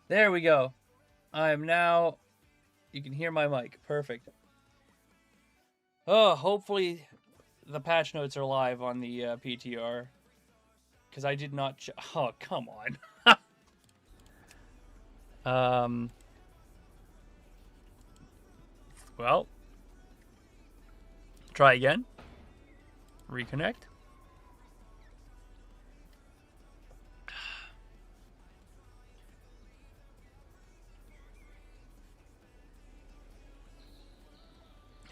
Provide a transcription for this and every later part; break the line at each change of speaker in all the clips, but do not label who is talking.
There we go. I am now... You can hear my mic. Perfect. Oh, hopefully the patch notes are live on the PTR. Because I did not... Oh, come on. Well. Try again. Reconnect.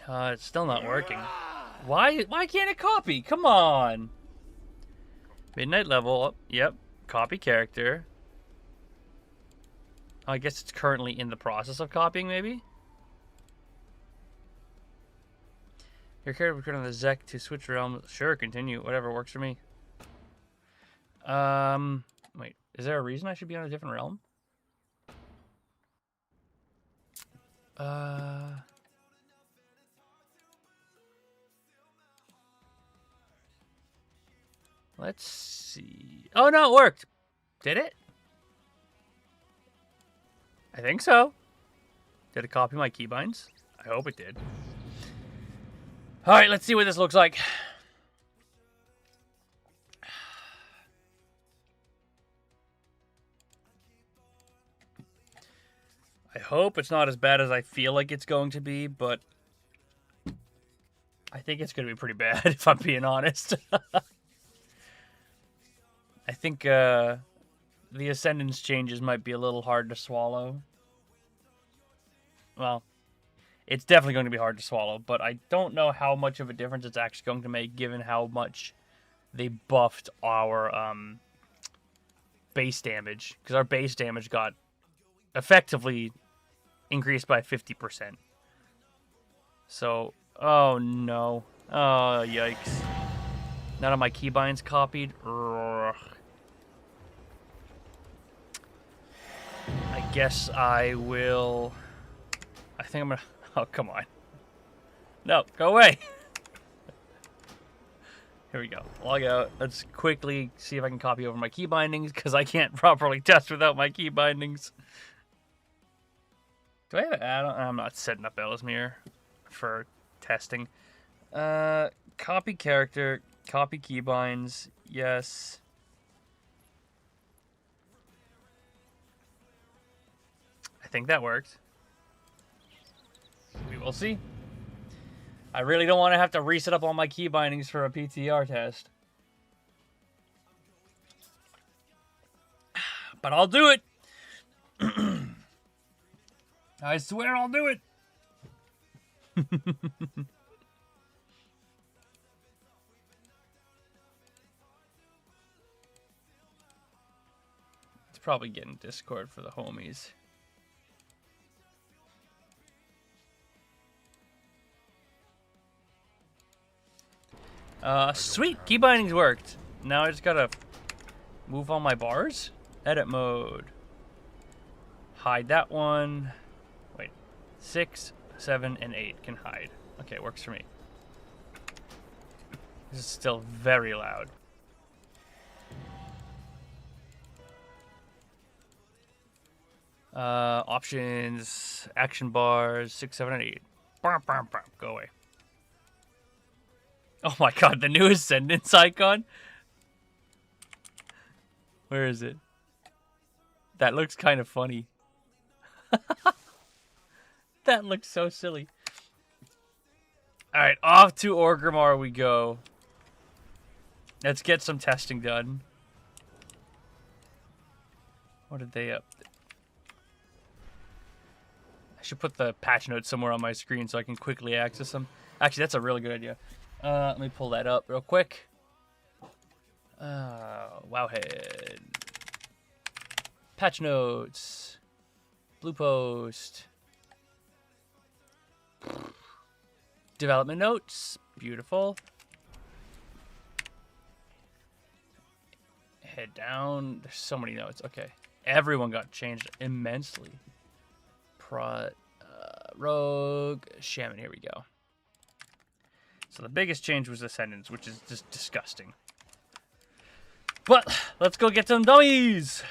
It's still not working. Why can't it copy? Come on. Midnight level. Yep. Copy character. I guess it's currently in the process of copying, maybe? Your character will return on the Zek to switch realm. Sure, continue. Whatever works for me. Wait. Is there a reason I should be on a different realm? Let's see. Oh, no, it worked. Did it? I think so. Did it copy my keybinds? I hope it did. All right, let's see what this looks like. I hope it's not as bad as I feel like it's going to be, but I think it's going to be pretty bad, if I'm being honest. I think the Ascendance changes might be a little hard to swallow. Well, it's definitely going to be hard to swallow, but I don't know how much of a difference it's actually going to make given how much they buffed our base damage. Because our base damage got effectively increased by 50%. So, oh no. Oh, yikes. None of my keybinds copied. Ugh. I guess I will... I think I'm gonna... Oh, come on. No, go away. Here we go. Log out. Let's quickly see if I can copy over my key bindings, because I can't properly test without my key bindings. Do I have an add-on? I'm not setting up Ellesmere for testing. Copy character, copy keybinds, yes. I think that worked. We will see. I really don't want to have to reset up all my key bindings for a PTR test. But I'll do it. I swear I'll do it. It's probably getting Discord for the homies. Sweet! Key bindings worked. Now I just gotta move all my bars. Edit mode. Hide that one. Wait. 6, 7, and 8 can hide. Okay, works for me. This is still very loud. Options, action bars, 6, 7, and 8. Go away. Oh my god, the new Ascendance icon? Where is it? That looks kind of funny. That looks so silly. Alright, off to Orgrimmar we go. Let's get some testing done. What did they up? I should put the patch notes somewhere on my screen so I can quickly access them. Actually, that's a really good idea. Let me pull that up real quick. Wowhead. Patch notes. Blue post. Development notes. Beautiful. Head down. There's so many notes. Okay. Everyone got changed immensely. Rogue. Shaman. Here we go. So the biggest change was Ascendance, which is just disgusting. But let's go get some dummies.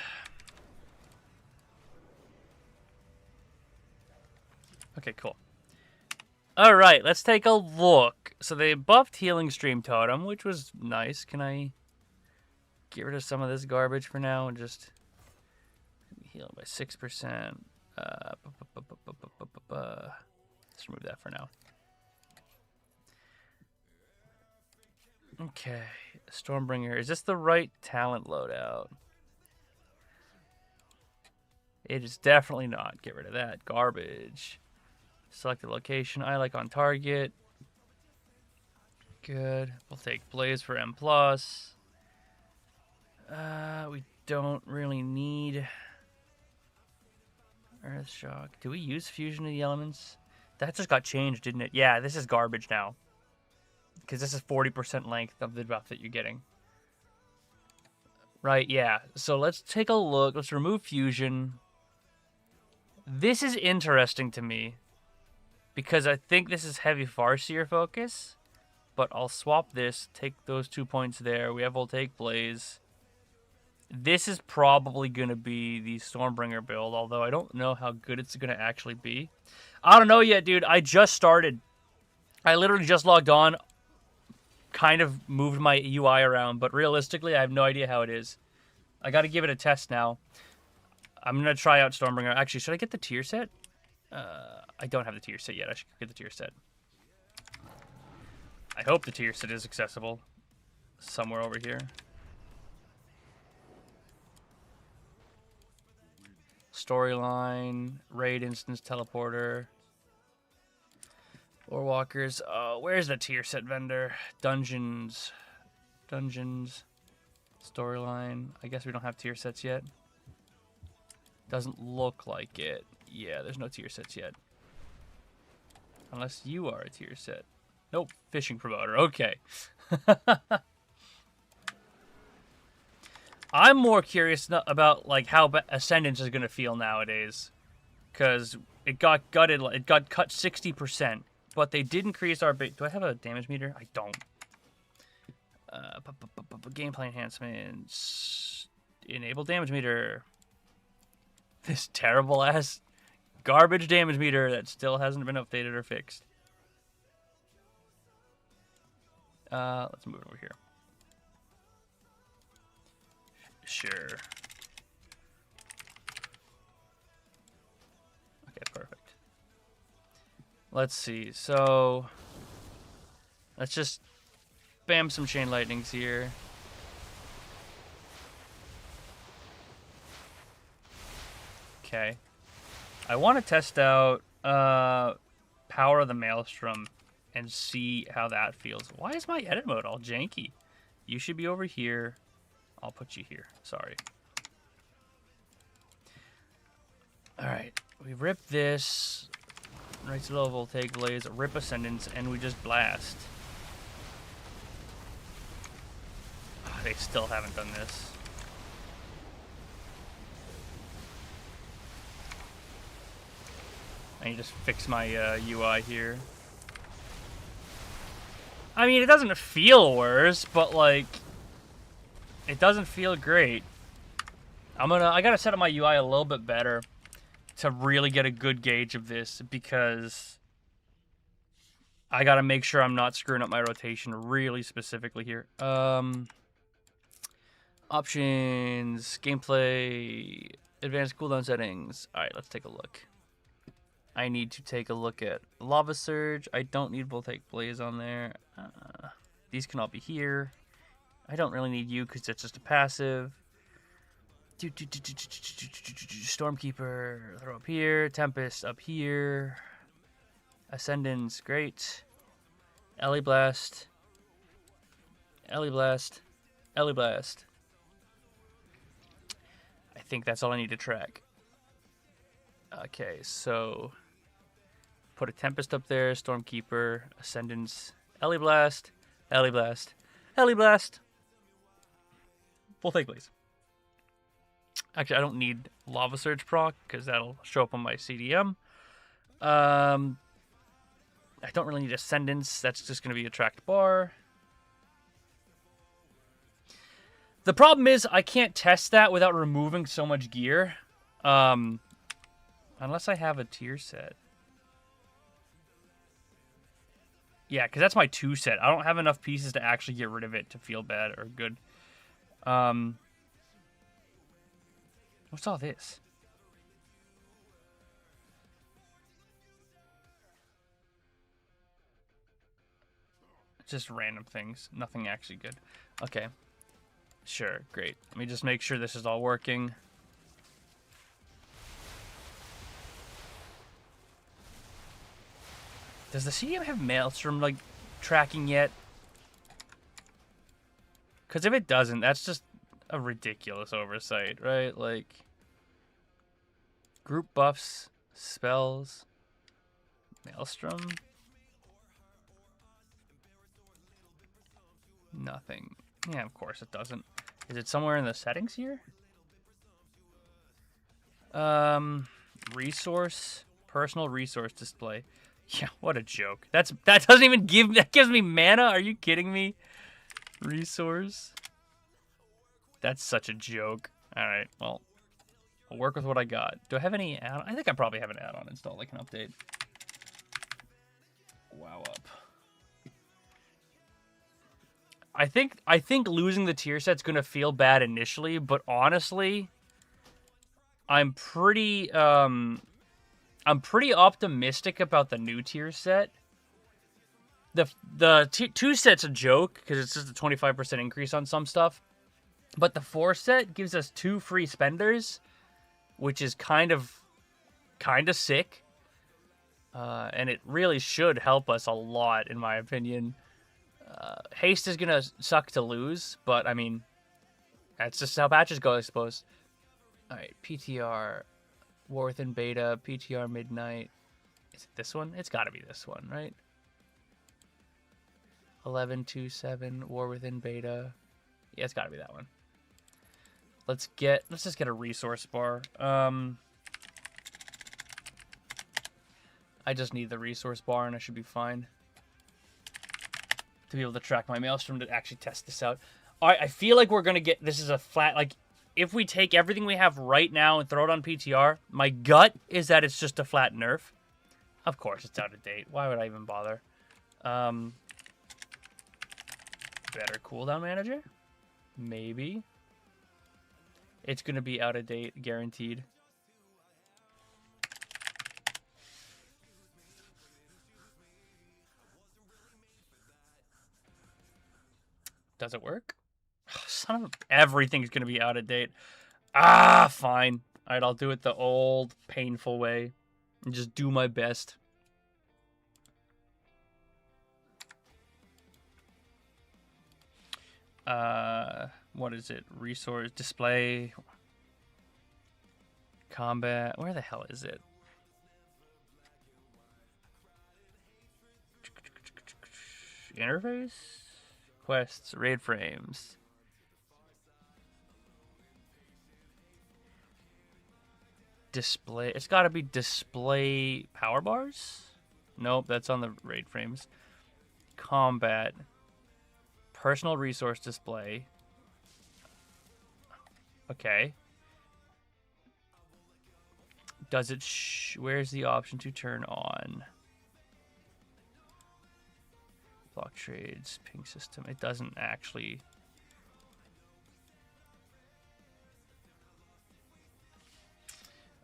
Okay, cool. All right, let's take a look. So they buffed Healing Stream Totem, which was nice. Can I get rid of some of this garbage for now and just heal by 6%? Let's remove that for now. Okay, Stormbringer. Is this the right talent loadout? It is definitely not. Get rid of that garbage. Select the location. I like on target. Good. We'll take Blaze for M+. We don't really need Earth Shock. Do we use Fusion of the Elements? That just got changed, didn't it? Yeah, this is garbage now. Because this is 40% length of the buff that you're getting. Right, yeah. So let's take a look. Let's remove Fusion. This is interesting to me. Because I think this is heavy Farseer focus. But I'll swap this. Take those 2 points there. We have Voltaic Blaze. This is probably going to be the Stormbringer build. Although I don't know how good it's going to actually be. I don't know yet, dude. I just started. I literally just logged on. Kind of moved my UI around. But realistically, I have no idea how it is. I got to give it a test now. I'm going to try out Stormbringer. Actually, should I get the tier set? I don't have the tier set yet. I should get the tier set. I hope the tier set is accessible. Somewhere over here. Storyline, raid instance, teleporter. Or walkers. Where's the tier set vendor? Dungeons. Dungeons. Storyline. I guess we don't have tier sets yet. Doesn't look like it. Yeah, there's no tier sets yet. Unless you are a tier set. Nope, fishing promoter. Okay. I'm more curious about like how Ascendance is gonna feel nowadays, because it got gutted. It got cut 60%, but they did increase our base. Do I have a damage meter? I don't. Gameplay enhancements. Enable damage meter. This terrible ass garbage damage meter that still hasn't been updated or fixed. Let's move it over here. Sure. Okay, perfect. Let's see. So, let's just spam some chain lightnings here. Okay. I want to test out Power of the Maelstrom and see how that feels. Why is my edit mode all janky? You should be over here. I'll put you here. Sorry. Alright. We rip this. Right to low voltaic blaze. Rip Ascendance. And we just blast. They still haven't done this. I need to just fix my UI here. I mean, it doesn't feel worse, but like, it doesn't feel great. I gotta set up my UI a little bit better to really get a good gauge of this, because I gotta make sure I'm not screwing up my rotation really specifically here. Options, gameplay, advanced cooldown settings. All right, let's take a look. I need to take a look at Lava Surge. I don't need Voltaic Blaze on there. These can all be here. I don't really need you because it's just a passive. Stormkeeper, throw up here. Tempest up here. Ascendance, great. Ellie Blast. Ellie Blast. Ellie Blast. I think that's all I need to track. Okay, so put a Tempest up there, Stormkeeper, Ascendance, Ellie Blast, Ellie Blast, Ellie Blast. Voltaic Blaze. Actually, I don't need Lava Surge proc because that'll show up on my CDM. I don't really need Ascendance. That's just going to be a tracked bar. The problem is I can't test that without removing so much gear. Unless I have a tier set. Yeah, because that's my 2 set. I don't have enough pieces to actually get rid of it to feel bad or good. What's all this? Just random things. Nothing actually good. Okay. Sure, great. Let me just make sure this is all working. Does the CDM have Maelstrom, like, tracking yet? Because if it doesn't, that's just a ridiculous oversight, right? Like, group buffs, spells, Maelstrom. Nothing. Yeah, of course it doesn't. Is it somewhere in the settings here? Resource, personal resource display. Yeah, what a joke. That doesn't even that gives me mana? Are you kidding me? Resource. That's such a joke. All right, well, I'll work with what I got. Do I have any add-on? I think I probably have an add-on installed, like an update. Wow up. I think losing the tier set's gonna feel bad initially, but honestly, I'm pretty optimistic about the new tier set. The 2 set's a joke because it's just a 25% increase on some stuff, but the 4 set gives us 2 free spenders, which is kind of sick, and it really should help us a lot, in my opinion. Haste is gonna suck to lose, but I mean, that's just how patches go, I suppose. All right, PTR. War Within Beta, PTR Midnight. Is it this one? It's got to be this one, right? 11.2.7, War Within Beta. Yeah, it's got to be that one. Let's just get a resource bar. I just need the resource bar and I should be fine to be able to track my Maelstrom to actually test this out. All right, I feel like we're going to get... This is a flat... Like, if we take everything we have right now and throw it on PTR, my gut is that it's just a flat nerf. Of course, it's out of date. Why would I even bother? Better cooldown manager? Maybe. It's going to be out of date, guaranteed. Does it work? Son of everything's gonna be out of date. Ah, fine. Alright, I'll do it the old, painful way. And just do my best. What is it? Resource, display, combat. Where the hell is it? Interface? Quests, raid frames. Display. It's got to be display power bars? Nope, that's on the raid frames. Combat. Personal resource display. Okay. Does it where's the option to turn on? Block trades, ping system. It doesn't actually.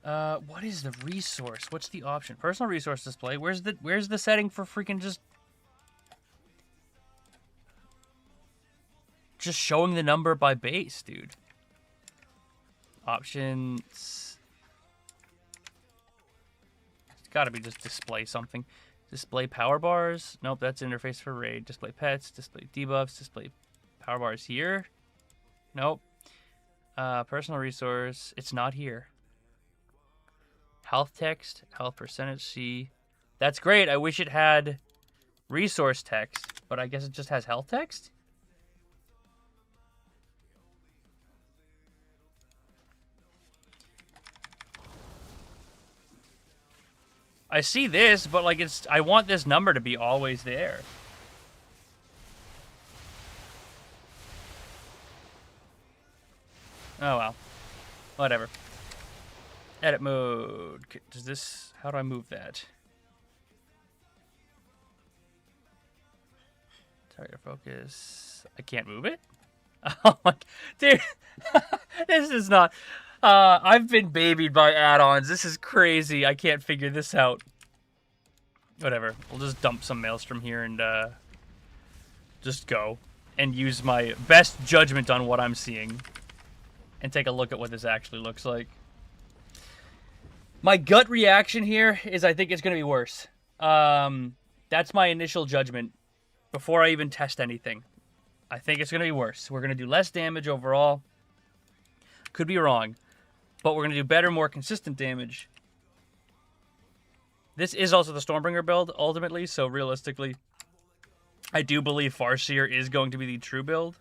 What is the resource? What's the option? Personal resource display. Where's the setting for freaking just showing the number by base, dude? Options. It's got to be just display something. Display power bars. Nope, that's interface for raid. Display pets. Display debuffs. Display power bars here. Nope. Personal resource. It's not here. Health text. Health percentage C. That's great. I wish it had resource text, but I guess it just has health text. I see this, but like I want this number to be always there. Oh well. Whatever. Edit mode. Does this... How do I move that? Target focus. I can't move it? Oh my... Dude, this is not... I've been babied by add-ons. This is crazy. I can't figure this out. Whatever. We'll just dump some Maelstrom here and just go. And use my best judgment on what I'm seeing. And take a look at what this actually looks like. My gut reaction here is I think it's going to be worse. That's my initial judgment before I even test anything. I think it's going to be worse. We're going to do less damage overall. Could be wrong. But we're going to do better, more consistent damage. This is also the Stormbringer build, ultimately. So, realistically, I do believe Farseer is going to be the true build.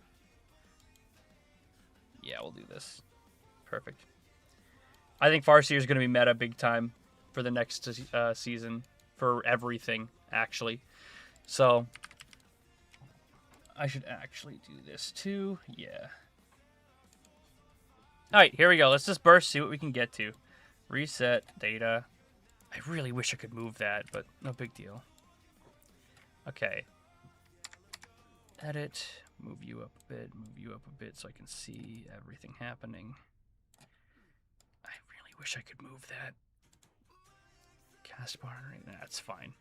Yeah, we'll do this. Perfect. I think Farseer is going to be meta big time for the next season. For everything, actually. So, I should actually do this too. Yeah. Alright, here we go. Let's just burst, see what we can get to. Reset data. I really wish I could move that, but no big deal. Okay. Edit. Move you up a bit. Move you up a bit so I can see everything happening. I really wish I could move that. Cast bar. That's fine.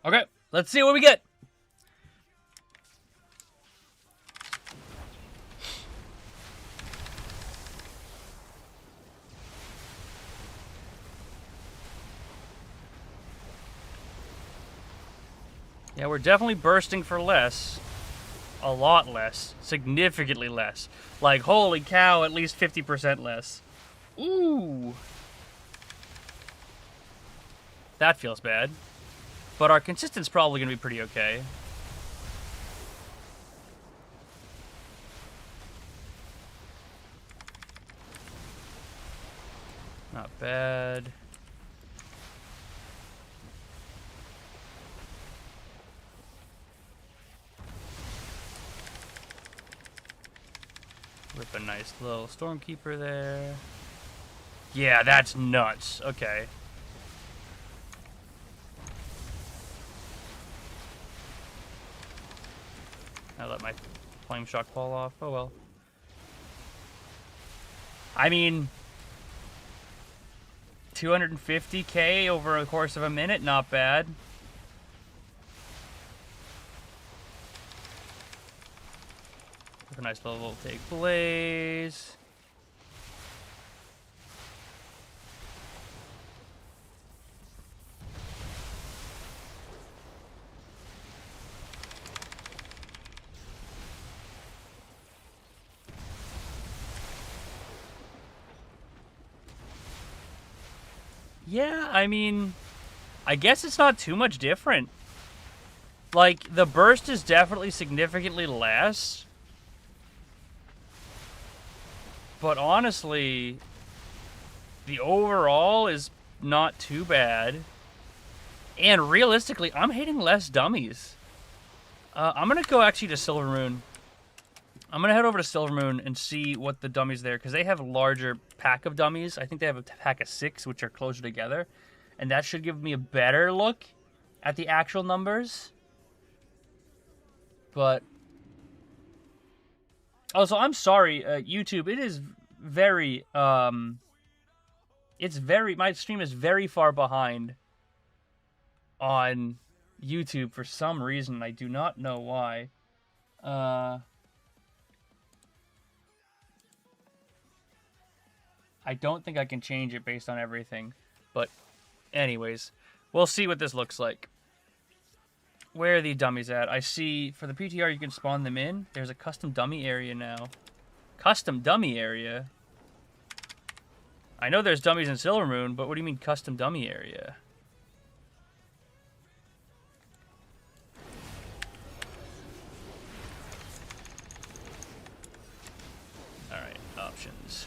Okay, let's see what we get. Yeah, we're definitely bursting for less. A lot less. Significantly less. Like, holy cow, at least 50% less. Ooh. That feels bad. But our consistent's probably going to be pretty okay. Not bad. Whip a nice little Stormkeeper there. Yeah, that's nuts. Okay. I let my Flame Shock fall off. Oh well. I mean, 250k over the course of a minute, not bad. A nice little take blaze. Yeah, I mean, I guess it's not too much different. Like, the burst is definitely significantly less. But honestly, the overall is not too bad. And realistically, I'm hitting less dummies. I'm going to go actually to Silvermoon. I'm going to head over to Silvermoon and see what the dummies there, because they have a larger pack of dummies. I think they have a pack of 6, which are closer together. And that should give me a better look at the actual numbers. But... Also, I'm sorry, YouTube. It is very, it's very, my stream is very far behind on YouTube for some reason. I do not know why. I don't think I can change it based on everything. But anyways, we'll see what this looks like. Where are the dummies at? I see for the PTR you can spawn them in. There's a custom dummy area now. Custom dummy area? I know there's dummies in Silvermoon, but what do you mean custom dummy area? Alright, options.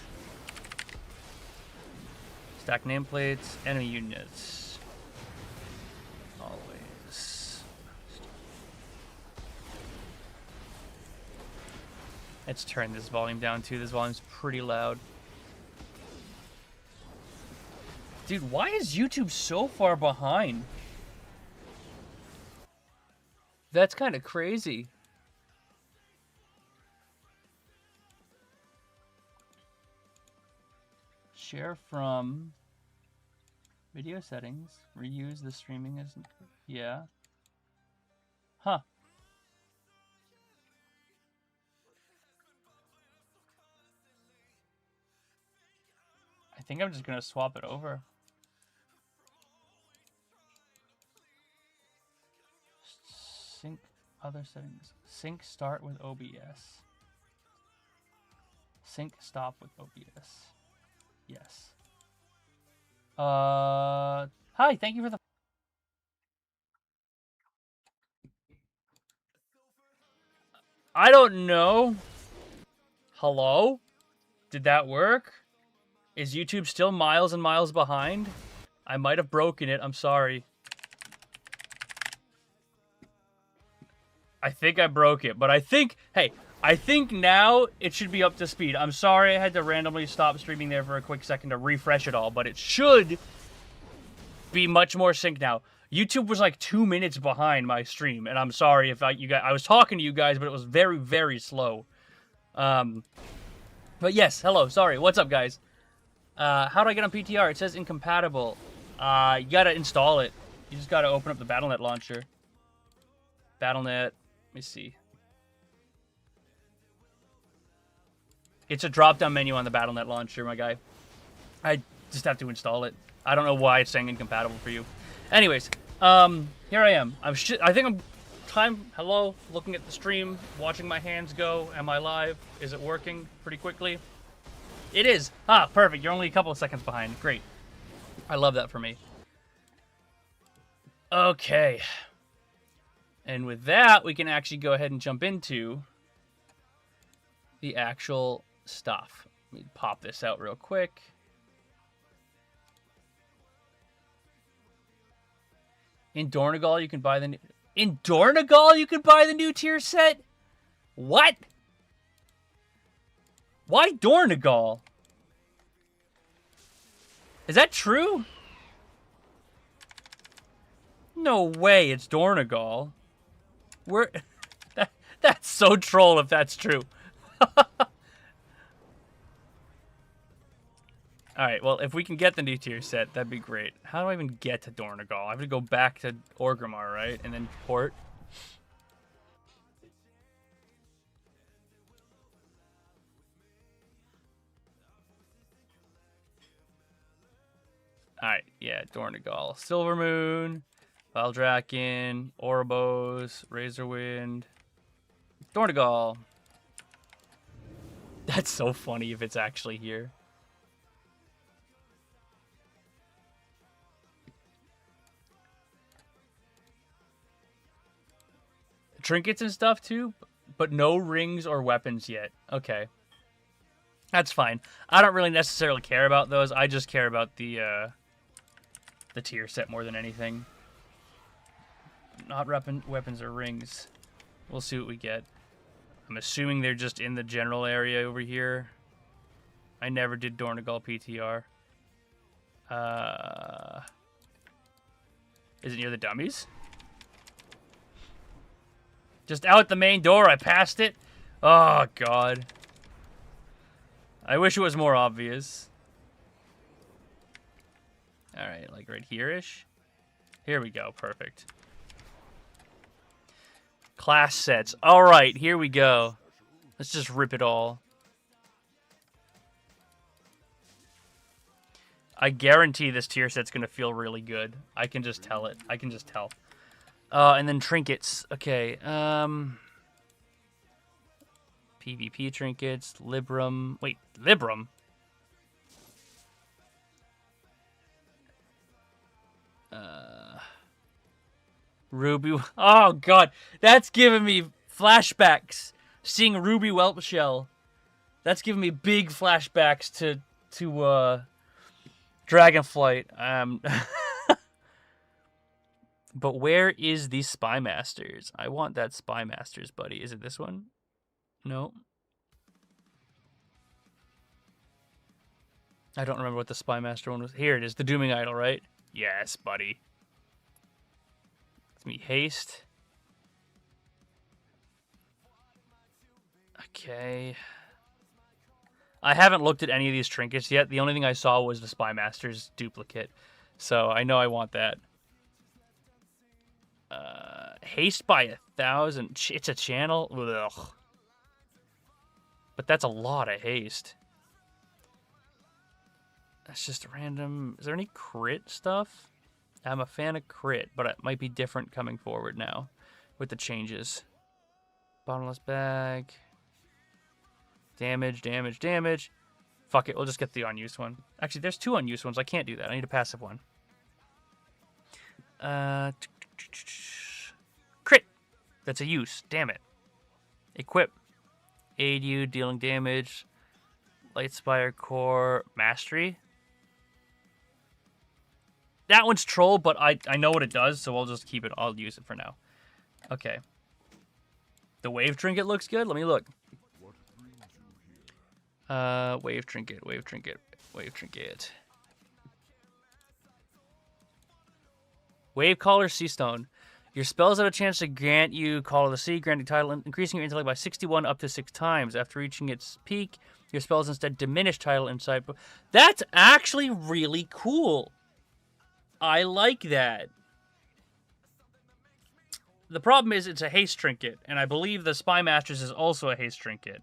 Stack nameplates, enemy units. Let's turn this volume down too. This volume's pretty loud. Dude, why is YouTube so far behind? That's kind of crazy. Share from video settings. Reuse the streaming as... Yeah. Huh. I think I'm just going to swap it over. Sync other settings. Sync start with OBS. Sync stop with OBS. Yes. Hi, thank you for the... I don't know. Hello? Did that work? Is YouTube still miles and miles behind? I might have broken it. I'm sorry. I think I broke it, but I think... Hey, I think now it should be up to speed. I'm sorry I had to randomly stop streaming there for a quick second to refresh it all, but it should be much more synced now. YouTube was like 2 minutes behind my stream, and I'm sorry if I was talking to you guys, but it was very, very slow. But yes, hello, sorry. What's up, guys? How do I get on PTR? It says incompatible. You gotta install it. You just gotta open up the Battle.net launcher. Battle.net. Let me see. It's a drop-down menu on the Battle.net launcher, my guy. I just have to install it. I don't know why it's saying incompatible for you. Anyways, here I am. I think I'm hello, looking at the stream, watching my hands go. Am I live? Is it working pretty quickly? It is. Ah, perfect. You're only a couple of seconds behind. Great. I love that for me. Okay. And with that, we can actually go ahead and jump into the actual stuff. Let me pop this out real quick. In Dornegal, you can buy the new... In Dornegal, you can buy the new tier set? What? Why Dornegal? Is that true? No way it's Dornegal. That's so troll if that's true. Alright, well, if we can get the new tier set, that'd be great. How do I even get to Dornegal? I have to go back to Orgrimmar, right? And then port. Alright, yeah, Dornegal. Silvermoon, Valdrakken, Oribos, Razorwind, Dornegal. That's so funny if it's actually here. Trinkets and stuff too, but no rings or weapons yet. Okay. That's fine. I don't really necessarily care about those. I just care about the tier set more than anything. Not weapons or rings. We'll see what we get. I'm assuming they're just in the general area over here. I never did Dornegal PTR. Is it near the dummies? Just out the main door, I passed it. Oh, God. I wish it was more obvious. Alright, like right here-ish. Here we go, perfect. Class sets. Alright, here we go. Let's just rip it all. I guarantee this tier set's gonna feel really good. I can just tell it. I can just tell. And then trinkets. Okay. PvP trinkets. Librum. Wait, Librum? Ruby. Oh, God. That's giving me flashbacks. Seeing Ruby Whelpshell. That's giving me big flashbacks to Dragonflight. But where is the Spy Masters? I want that Spy Masters, buddy. Is it this one? No. I don't remember what the Spy Master one was. Here it is, the Dooming Idol, right? Yes, buddy. Let me haste. Okay. I haven't looked at any of these trinkets yet. The only thing I saw was the Spy Master's duplicate. So I know I want that. Haste by 1,000. It's a channel? Ugh. But that's a lot of haste. That's just random. Is there any crit stuff? I'm a fan of crit, but it might be different coming forward now with the changes. Bottomless bag. Damage, damage, damage. Fuck it, we'll just get the unused one. Actually, there's 2 unused ones. I can't do that. I need a passive one. Crit. That's a use. Damn it. Equip. Aid you, dealing damage. Light Spire Core. Mastery. That one's troll, but I know what it does, so I'll just keep it. I'll use it for now. Okay. The wave trinket looks good. Let me look. Wave trinket, wave trinket, wave trinket. Wave Caller Seastone. Your spells have a chance to grant you Call of the Sea, granting title, increasing your intellect by 61 up to 6 times. After reaching its peak, your spells instead diminish title insight. That's actually really cool. I like that. The problem is it's a haste trinket, and I believe the Spy Masters is also a haste trinket.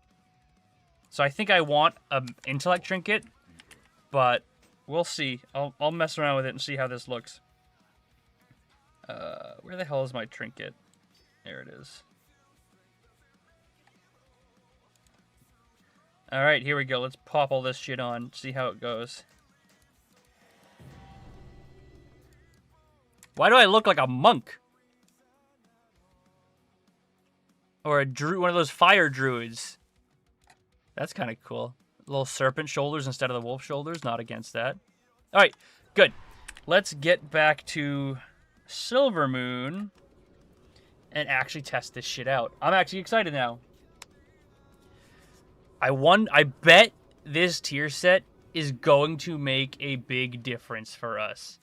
So I think I want an intellect trinket, but we'll see. I'll mess around with it and see how this looks. Where the hell is my trinket? There it is. Alright, here we go. Let's pop all this shit on, see how it goes. Why do I look like a monk? Or a druid, one of those fire druids. That's kind of cool. Little serpent shoulders instead of the wolf shoulders. Not against that. Alright, good. Let's get back to Silver Moon and actually test this shit out. I'm actually excited now. I bet this tier set is going to make a big difference for us.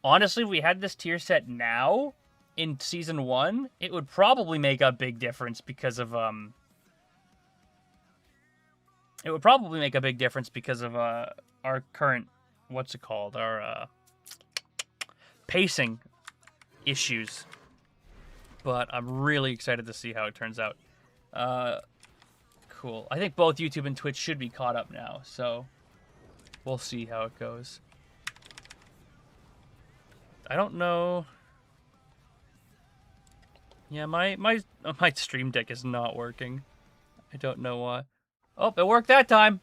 Honestly, if we had this tier set now in Season 1, it would probably make a big difference because of our current, what's it called? Our pacing issues. But I'm really excited to see how it turns out. Cool. I think both YouTube and Twitch should be caught up now, so we'll see how it goes. I don't know. Yeah, my stream deck is not working. I don't know why. Oh, it worked that time.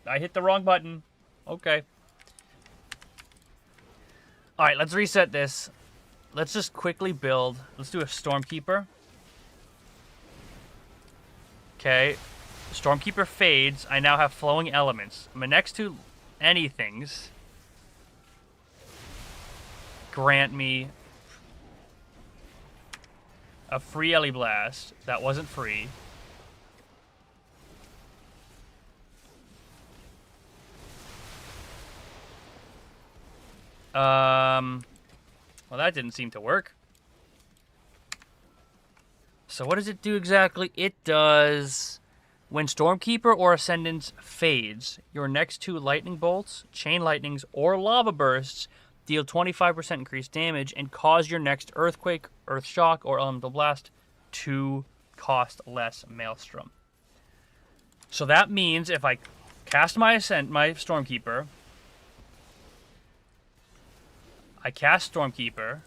I hit the wrong button. Okay. Alright, let's reset this. Let's just quickly build. Let's do a Stormkeeper. Okay. Stormkeeper fades. I now have Flowing Elements. My next 2 anythings grant me a free Ellie Blast. That wasn't free. Well, that didn't seem to work. So what does it do exactly? It does... When Stormkeeper or Ascendance fades, your next 2 lightning bolts, chain lightnings, or lava bursts deal 25% increased damage and cause your next earthquake, earth shock, or elemental blast to cost less Maelstrom. So that means if I cast my Stormkeeper, I cast Stormkeeper,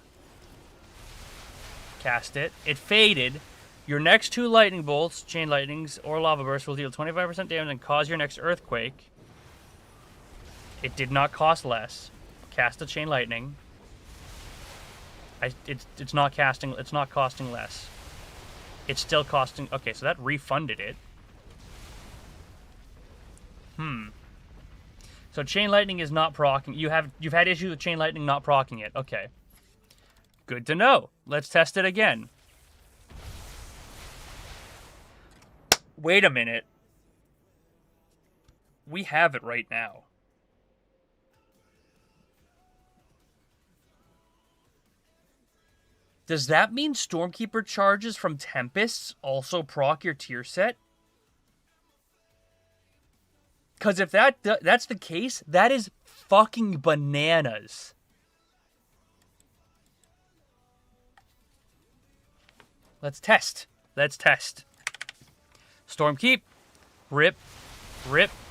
cast it, it faded. Your next 2 lightning bolts, chain lightnings, or lava bursts will deal 25% damage and cause your next earthquake. It did not cost less. Cast a chain lightning. It's not casting. It's not costing less. It's still costing. Okay, so that refunded it. So chain lightning is not proccing. You've had issues with chain lightning not proccing it. Okay. Good to know. Let's test it again. Wait a minute. We have it right now. Does that mean Stormkeeper charges from Tempests also proc your tier set? Because if that's the case, that is fucking bananas. Let's test. Stormkeep. Rip.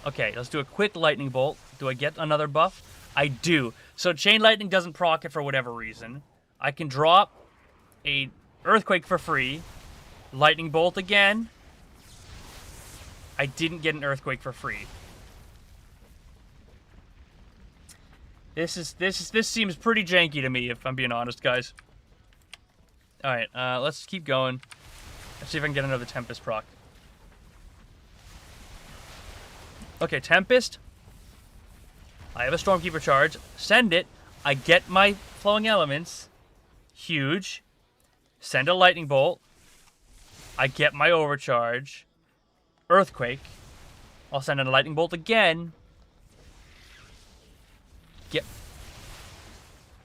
Okay, let's do a quick lightning bolt. Do I get another buff? I do. So chain lightning doesn't proc it for whatever reason. I can drop a earthquake for free. Lightning bolt again. I didn't get an earthquake for free. This seems pretty janky to me, if I'm being honest, guys. All right, let's keep going. Let's see if I can get another Tempest proc. Okay, Tempest. I have a Stormkeeper charge. Send it. I get my Flowing Elements. Huge. Send a Lightning Bolt. I get my Overcharge. Earthquake. I'll send in a Lightning Bolt again.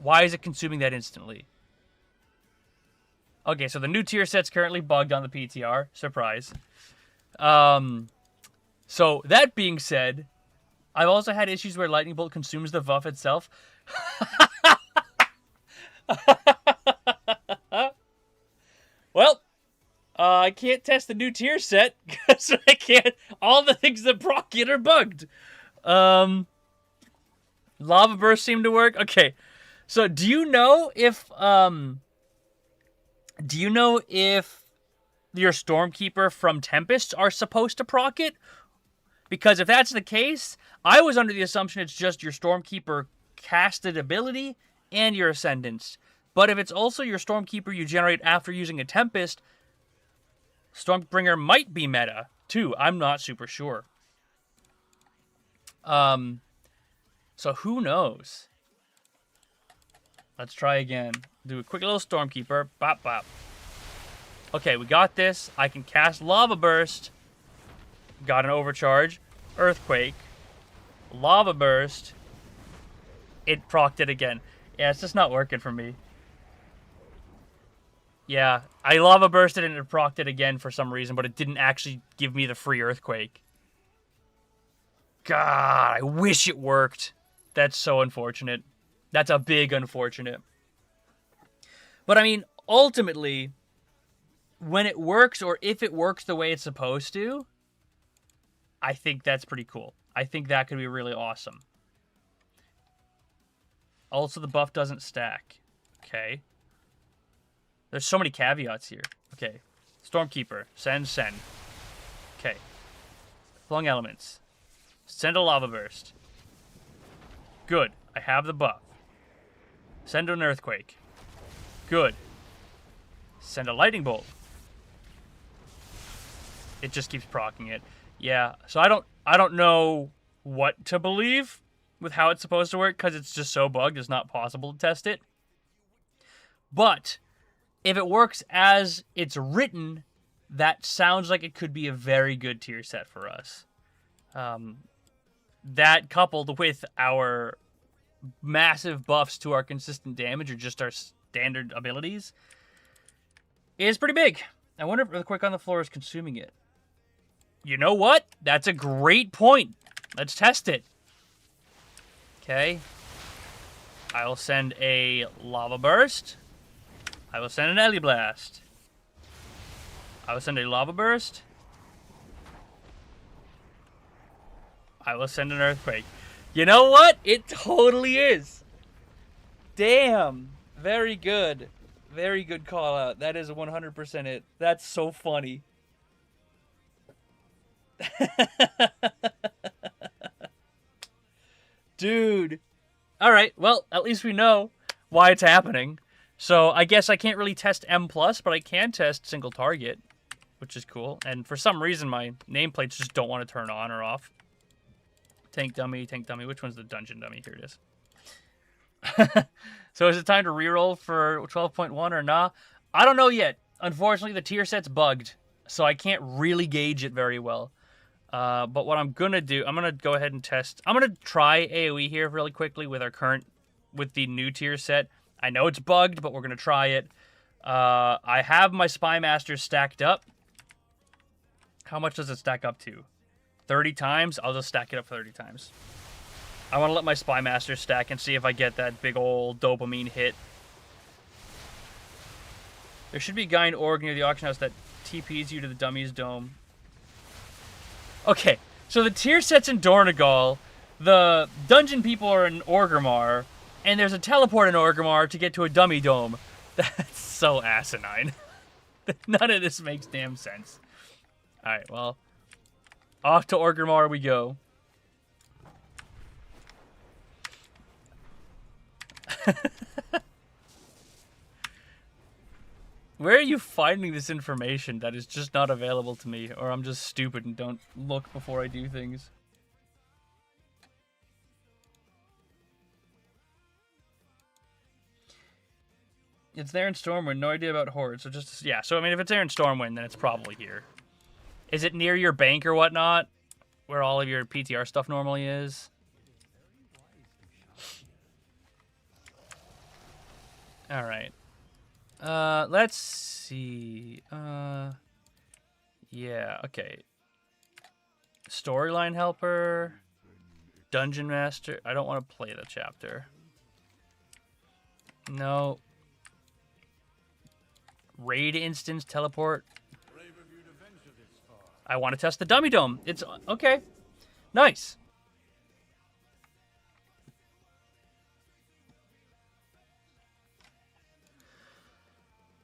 Why is it consuming that instantly? Okay, so the new tier set's currently bugged on the PTR. Surprise. So, that being said, I've also had issues where Lightning Bolt consumes the buff itself. Well, I can't test the new tier set, because I can't... All the things that proc it are bugged. Lava Burst seemed to work. Okay, so do you know if your Stormkeeper from Tempest are supposed to proc it? Because if that's the case, I was under the assumption it's just your Stormkeeper casted ability and your Ascendance. But if it's also your Stormkeeper you generate after using a Tempest, Stormbringer might be meta, too. I'm not super sure. So who knows? Let's try again. Do a quick little Stormkeeper. Bop, bop. Okay, we got this. I can cast Lava Burst. Got an Overcharge. Earthquake. Lava Burst. It procced it again. Yeah, it's just not working for me. Yeah, I Lava Bursted and it procced it again for some reason, but it didn't actually give me the free Earthquake. God, I wish it worked. That's so unfortunate. That's a big unfortunate. But I mean, ultimately, when it works, or if it works the way it's supposed to, I think that's pretty cool. I think that could be really awesome. Also, the buff doesn't stack. Okay. There's so many caveats here. Okay. Stormkeeper. Send. Okay. Flung Elements. Send a Lava Burst. Good. I have the buff. Send an Earthquake. Good. Send a Lightning Bolt. It just keeps proccing it. Yeah, so I don't know what to believe with how it's supposed to work, because it's just so bugged, it's not possible to test it. But if it works as it's written, that sounds like it could be a very good tier set for us. That coupled with our massive buffs to our consistent damage, or just our standard abilities, is pretty big. I wonder if Earthquake on the floor is consuming it. You know what? That's a great point. Let's test it. Okay. I will send a Lava Burst. I will send an Ellie Blast. I will send a Lava Burst. I will send an Earthquake. You know what? It totally is. Damn. Very good. Very good call out. That is 100% it. That's so funny. Dude. Alright, well, at least we know why it's happening. So I guess I can't really test M+, but I can test single target, which is cool. And for some reason, my nameplates just don't want to turn on or off. Tank dummy. Which one's the dungeon dummy? Here it is. So is it time to reroll for 12.1 or nah? I don't know yet. Unfortunately, the tier set's bugged, so I can't really gauge it very well. But what I'm going to do, I'm going to go ahead and test. I'm going to try AoE here really quickly with with the new tier set. I know it's bugged, but we're going to try it. I have my Spy Masters stacked up. How much does it stack up to? 30 times, I'll just stack it up 30 times. I want to let my Spy Master stack and see if I get that big old dopamine hit. There should be a guy in Oregon near the auction house that TPs you to the Dummies Dome. Okay, so the tier sets in Dornegal, the dungeon people are in Orgrimmar, and there's a teleport in Orgrimmar to get to a dummy dome. That's so asinine. None of this makes damn sense. Alright, well, off to Orgrimmar we go. Where are you finding this information that is just not available to me? Or I'm just stupid and don't look before I do things? It's there in Stormwind. No idea about Horde. So just, yeah. So, I mean, if it's there in Stormwind, then it's probably here. Is it near your bank or whatnot? Where all of your PTR stuff normally is? Alright. Let's see. Yeah, okay. Storyline helper. Dungeon master. I don't want to play the chapter. No. Raid instance teleport. I want to test the dummy dome. It's okay. Nice.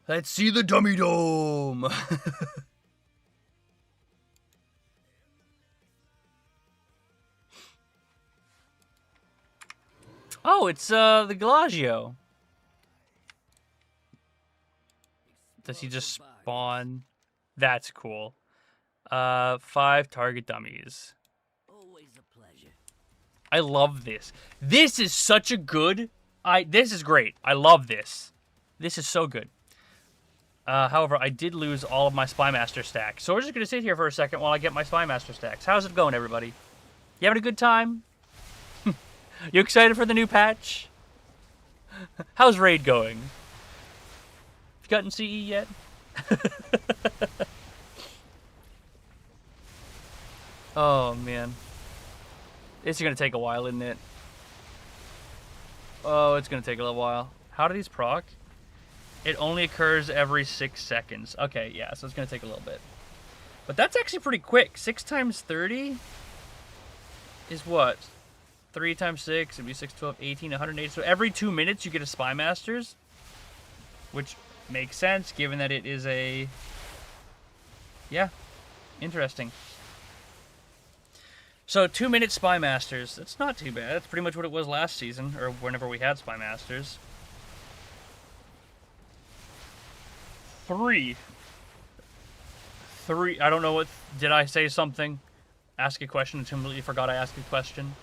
Let's see the dummy dome. Oh, it's the Galagio. Does he just spawn? That's cool. 5 target dummies.
Always a pleasure.
I love this. This is such a good. This is great. I love this. This is so good. However, I did lose all of my Spy Master stacks. So we're just going to sit here for a second while I get my Spy Master stacks. How's it going, everybody? You having a good time? You excited for the new patch? How's Raid going? You gotten CE yet? Oh, man. This is going to take a while, isn't it? Oh, it's going to take a little while. How do these proc? It only occurs every 6 seconds. Okay, yeah, so it's going to take a little bit. But that's actually pretty quick. 6 times 30 is what? 3 times 6, it'd be 6, 12, 18, 180. So every 2 minutes you get a Spy Masters, which makes sense given that it is a... Yeah, interesting. So 2-minute Spy Masters. That's not too bad. That's pretty much what it was last season, or whenever we had Spy Masters. 3. I don't know what... Did I say something? Ask a question and completely forgot I asked a question.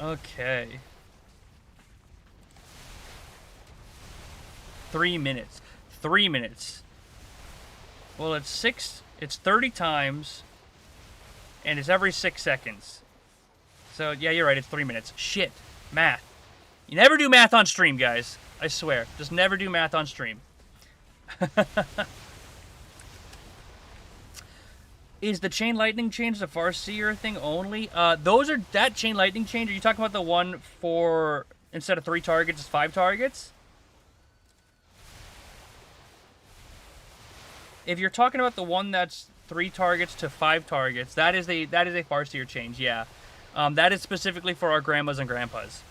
Okay. 3 minutes. 3 minutes. Well, it's 30 times, and it's every 6 seconds. So, yeah, you're right, it's 3 minutes. Shit. Math. You never do math on stream, guys. I swear. Just never do math on stream. Is the Chain Lightning change the Farseer thing only? That Chain Lightning change, are you talking about the one for, instead of 3 targets, it's 5 targets? If you're talking about the one that's 3 targets to 5 targets, that is a Farseer change, yeah. That is specifically for our grandmas and grandpas.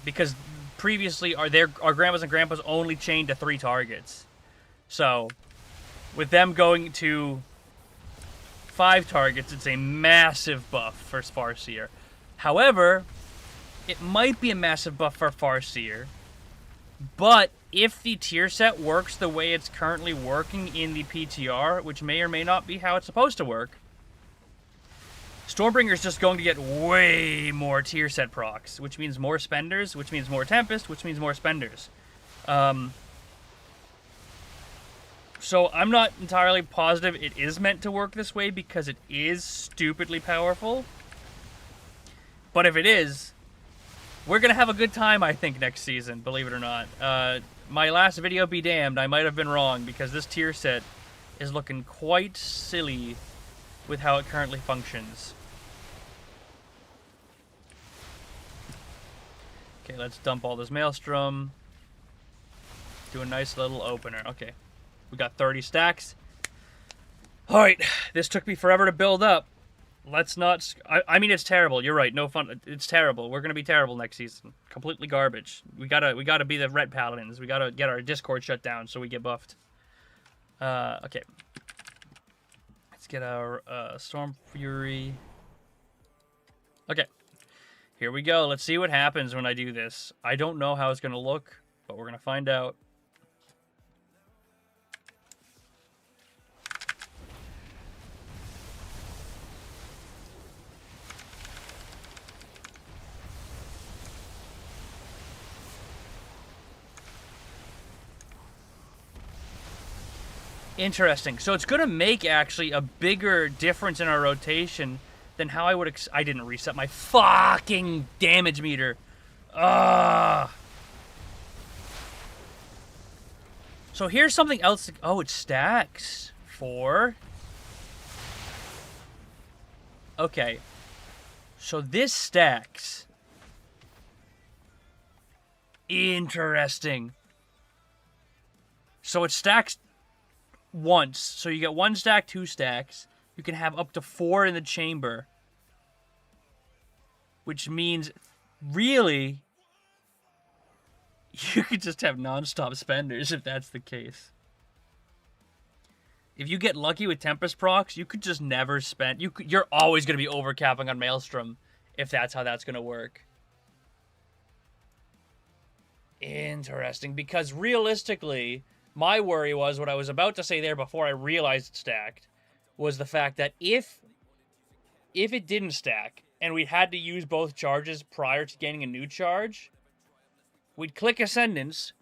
Because previously our grandmas and grandpas only chained to 3 targets. So, with them going to 5 targets, it's a massive buff for Farseer. However, it might be a massive buff for Farseer, but if the tier set works the way it's currently working in the PTR, which may or may not be how it's supposed to work, Stormbringer's just going to get way more tier set procs, which means more spenders, which means more Tempest, which means more spenders. So I'm not entirely positive it is meant to work this way because it is stupidly powerful. But if it is, we're going to have a good time, I think, next season, believe it or not. my last video be damned, I might have been wrong, because this tier set is looking quite silly with how it currently functions. Okay, let's dump all this Maelstrom. Do a nice little opener. Okay, we got 30 stacks. Alright, this took me forever to build up. Let's not... I mean, it's terrible. You're right. No fun. It's terrible. We're going to be terrible next season. Completely garbage. We gotta be the Red Paladins. We gotta get our Discord shut down so we get buffed. Okay. Let's get our Storm Fury. Okay. Here we go. Let's see what happens when I do this. I don't know how it's going to look, but we're going to find out. Interesting. So it's going to make, actually, a bigger difference in our rotation than how I would... I didn't reset my fucking damage meter. Ugh. So here's something else. Oh, it stacks. 4. Okay. So this stacks. Interesting. So it stacks... once. So you get 1 stack, 2 stacks. You can have up to 4 in the chamber. Which means, really, you could just have non-stop spenders if that's the case. If you get lucky with Tempest procs, you could just never spend... You're always going to be overcapping on Maelstrom if that's how that's going to work. Interesting, because realistically... my worry was, what I was about to say there before I realized it stacked, was the fact that if it didn't stack, and we had to use both charges prior to getting a new charge, we'd click Ascendance,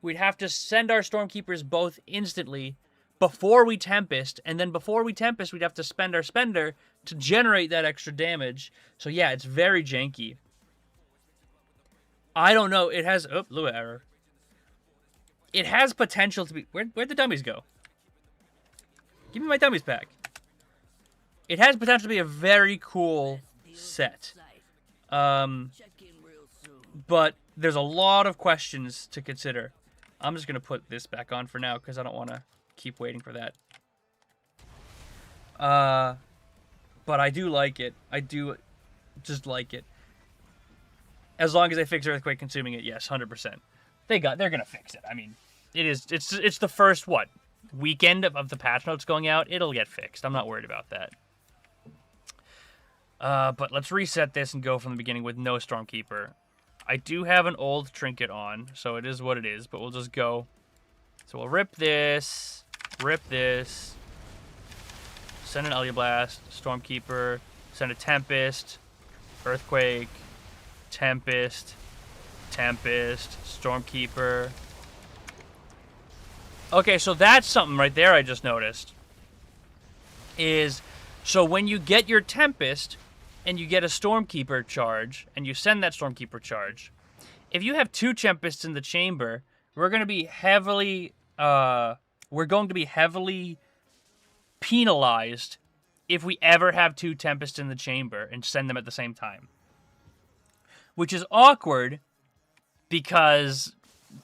we'd have to send our Stormkeepers both instantly before we Tempest, and then before we Tempest, we'd have to spend our Spender to generate that extra damage. So yeah, it's very janky. I don't know, it has... oh, Lua error. It has potential to be... Where'd the dummies go? Give me my dummies back. It has potential to be a very cool set. But there's a lot of questions to consider. I'm just going to put this back on for now because I don't want to keep waiting for that. But I do like it. I do just like it. As long as they fix Earthquake consuming it, yes, 100%. They're gonna fix it. I mean, it's the first, what, weekend of the patch notes going out. It'll get fixed. I'm not worried about that. But let's reset this and go from the beginning with no Stormkeeper. I do have an old trinket on, so it is what it is, but we'll just go. So we'll rip this, send an Blast, Stormkeeper, send a Tempest, Earthquake, Tempest, Stormkeeper. Okay, so that's something right there I just noticed. So when you get your Tempest and you get a Stormkeeper charge, and you send that Stormkeeper charge, if you have 2 Tempests in the chamber, we're going to be heavily penalized if we ever have 2 Tempests in the chamber and send them at the same time. Which is awkward, because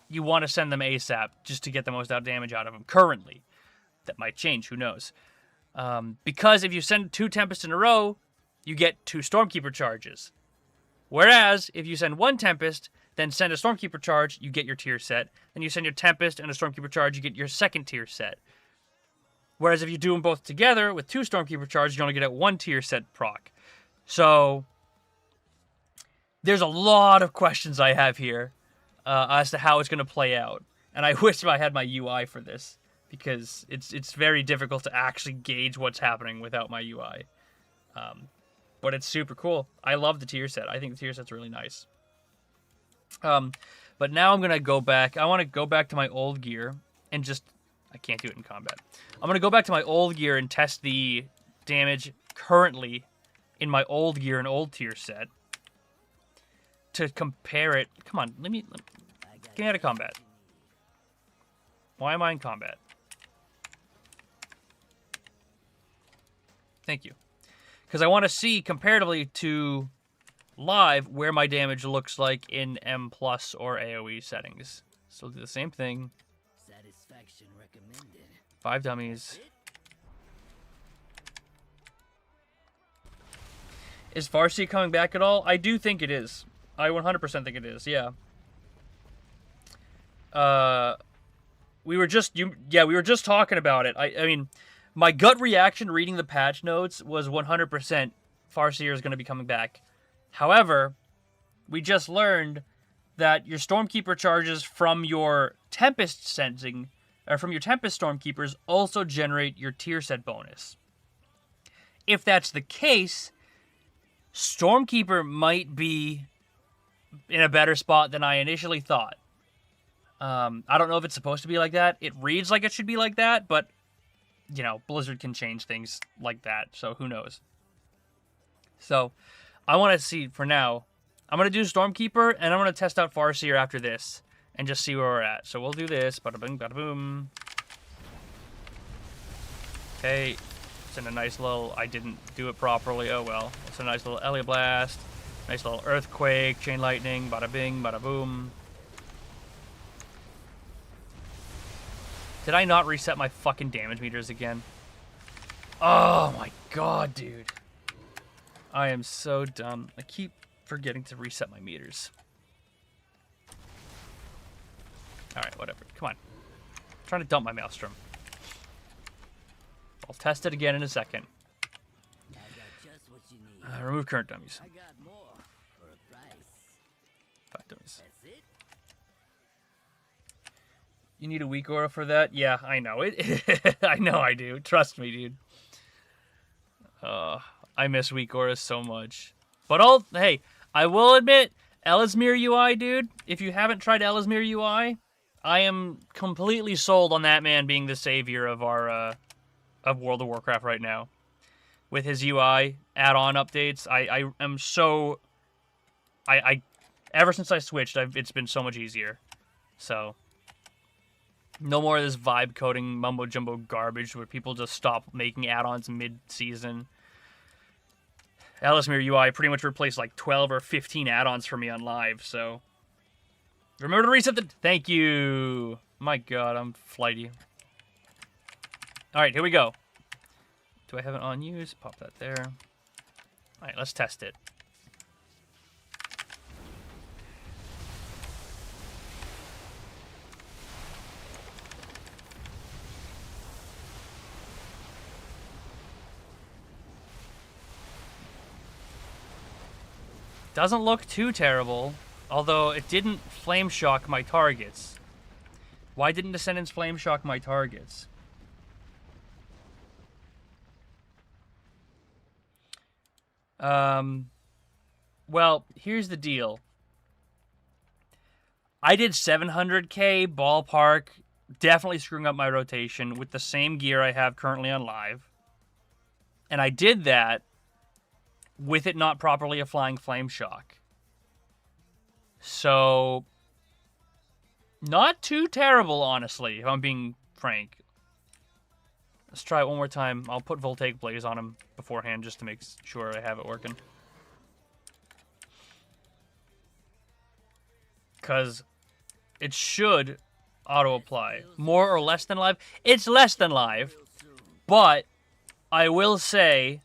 you want to send them ASAP just to get the most damage out of them currently. That might change, who knows. Because if you send 2 Tempests in a row, you get 2 Stormkeeper charges. Whereas, if you send 1 Tempest, then send a Stormkeeper charge, you get your tier set. Then you send your Tempest and a Stormkeeper charge, you get your second tier set. Whereas if you do them both together with 2 Stormkeeper charges, you only get a 1 tier set proc. So... there's a lot of questions I have here as to how it's going to play out. And I wish I had my UI for this, because it's very difficult to actually gauge what's happening without my UI. But it's super cool. I love the tier set. I think the tier set's really nice. But now I'm going to go back. I want to go back to my old gear and just... I can't do it in combat. I'm going to go back to my old gear and test the damage currently in my old gear and old tier set, to compare it. Come on, get me out of combat. Why am I in combat? Thank you. Because I want to see, comparatively to live, where my damage looks like in M+ or AoE settings. So we'll do the same thing.
Satisfaction recommended.
5 dummies. Is Farsi coming back at all? I do think it is. I 100% think it is, yeah. We were just talking about it. I mean, my gut reaction reading the patch notes was 100% Farseer is going to be coming back. However, we just learned that your Stormkeeper charges from your Tempest sensing, or from your Tempest Stormkeepers, also generate your tier set bonus. If that's the case, Stormkeeper might be in a better spot than I initially thought. I don't know if it's supposed to be like that. It reads like it should be like that, but, you know, Blizzard can change things like that, so who knows. So, I want to see, for now, I'm going to do Stormkeeper, and I'm going to test out Farseer after this, and just see where we're at. So we'll do this, bada bing, bada boom. Okay, it's in a nice little, I didn't do it properly, oh well. It's a nice little Elia Blast, nice little Earthquake, Chain Lightning, bada bing, bada boom. Did I not reset my fucking damage meters again? Oh my god, dude. I am so dumb. I keep forgetting to reset my meters. Alright, whatever. Come on. I'm trying to dump my Maelstrom. I'll test it again in a second.
I got just what you need.
Remove current dummies.
I got more for a price.
5 dummies.
That's it.
You need a weak aura for that? Yeah, I know it. I know I do. Trust me, dude. I miss weak auras so much. But hey, I will admit, Ellesmere UI, dude. If you haven't tried Ellesmere UI, I am completely sold on that man being the savior of our of World of Warcraft right now. With his UI add-on updates, I am so. I ever since I switched, it's been so much easier. So. No more of this vibe coding mumbo jumbo garbage where people just stop making add-ons mid-season. Ellesmere UI pretty much replaced like 12 or 15 add-ons for me on live, so... Remember to reset the... Thank you! My god, I'm flighty. Alright, here we go. Do I have it on use? Pop that there. Alright, let's test it. Doesn't look too terrible, although it didn't flame shock my targets. Why didn't Descendants flame shock my targets? Well, here's the deal. I did 700k ballpark, definitely screwing up my rotation with the same gear I have currently on live. And I did that with it not properly applying Flame Shock. So, not too terrible, honestly, if I'm being frank. Let's try it one more time. I'll put Voltaic Blaze on him beforehand just to make sure I have it working. Because it should auto-apply. More or less than live? It's less than live, but I will say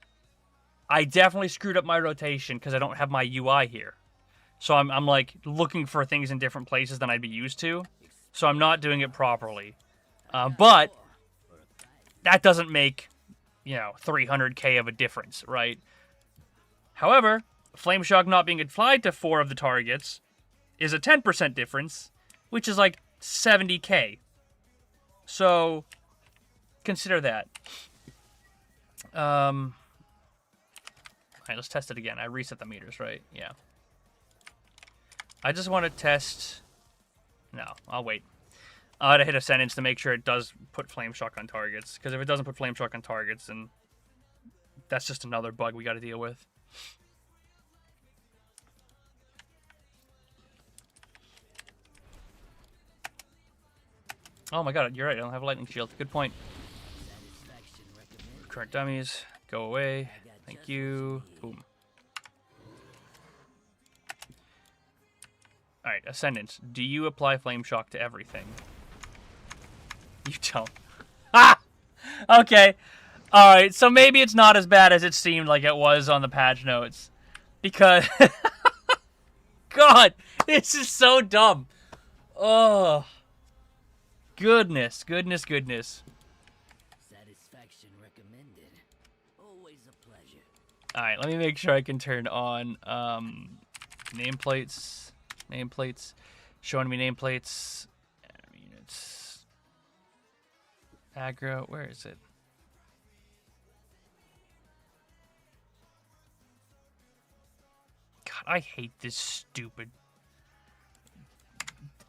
I definitely screwed up my rotation because I don't have my UI here. So I'm like looking for things in different places than I'd be used to. So I'm not doing it properly. But that doesn't make, 300k of a difference, right? However, Flame Shock not being applied to 4 of the targets is a 10% difference, which is like 70k. So consider that. Alright, let's test it again. I reset the meters, right? Yeah. I just want to test... No, I'll wait. I gotta hit a sentence to make sure it does put Flame Shock on targets. Because if it doesn't put Flame Shock on targets, then that's just another bug we gotta deal with. Oh my god, you're right. I don't have a lightning shield. Good point.
Satisfaction recommended.
Current dummies, go away.
I got
Thank
just
you.
what you need.
Boom. Alright, Ascendance. Do you apply Flame Shock to everything? You don't. Ah! Okay. Alright, so maybe it's not as bad as it seemed like it was on the patch notes. Because... God! This is so dumb. Oh. Goodness, goodness, goodness.
Satisfaction recommended. Always a pleasure.
Alright, let me make sure I can turn on nameplates. Nameplates. Showing me nameplates. Units. Aggro. Where is it? God, I hate this stupid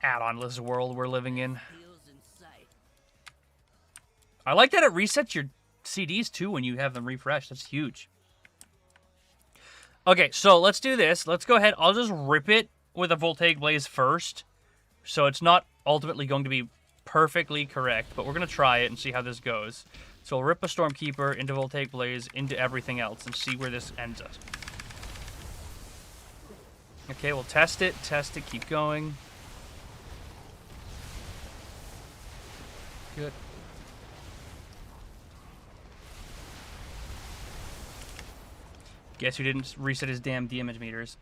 add-on-less world we're living in.
Deals in sight.
I like that it resets your CDs too when you have them refreshed. That's huge. Okay, so let's do this. Let's go ahead. I'll just rip it with a Voltaic Blaze first. So it's not ultimately going to be perfectly correct, but we're going to try it and see how this goes. So we'll rip a Stormkeeper into Voltaic Blaze into everything else and see where this ends us. Okay, we'll test it, keep going. Good. Guess who didn't reset his damn damage meters?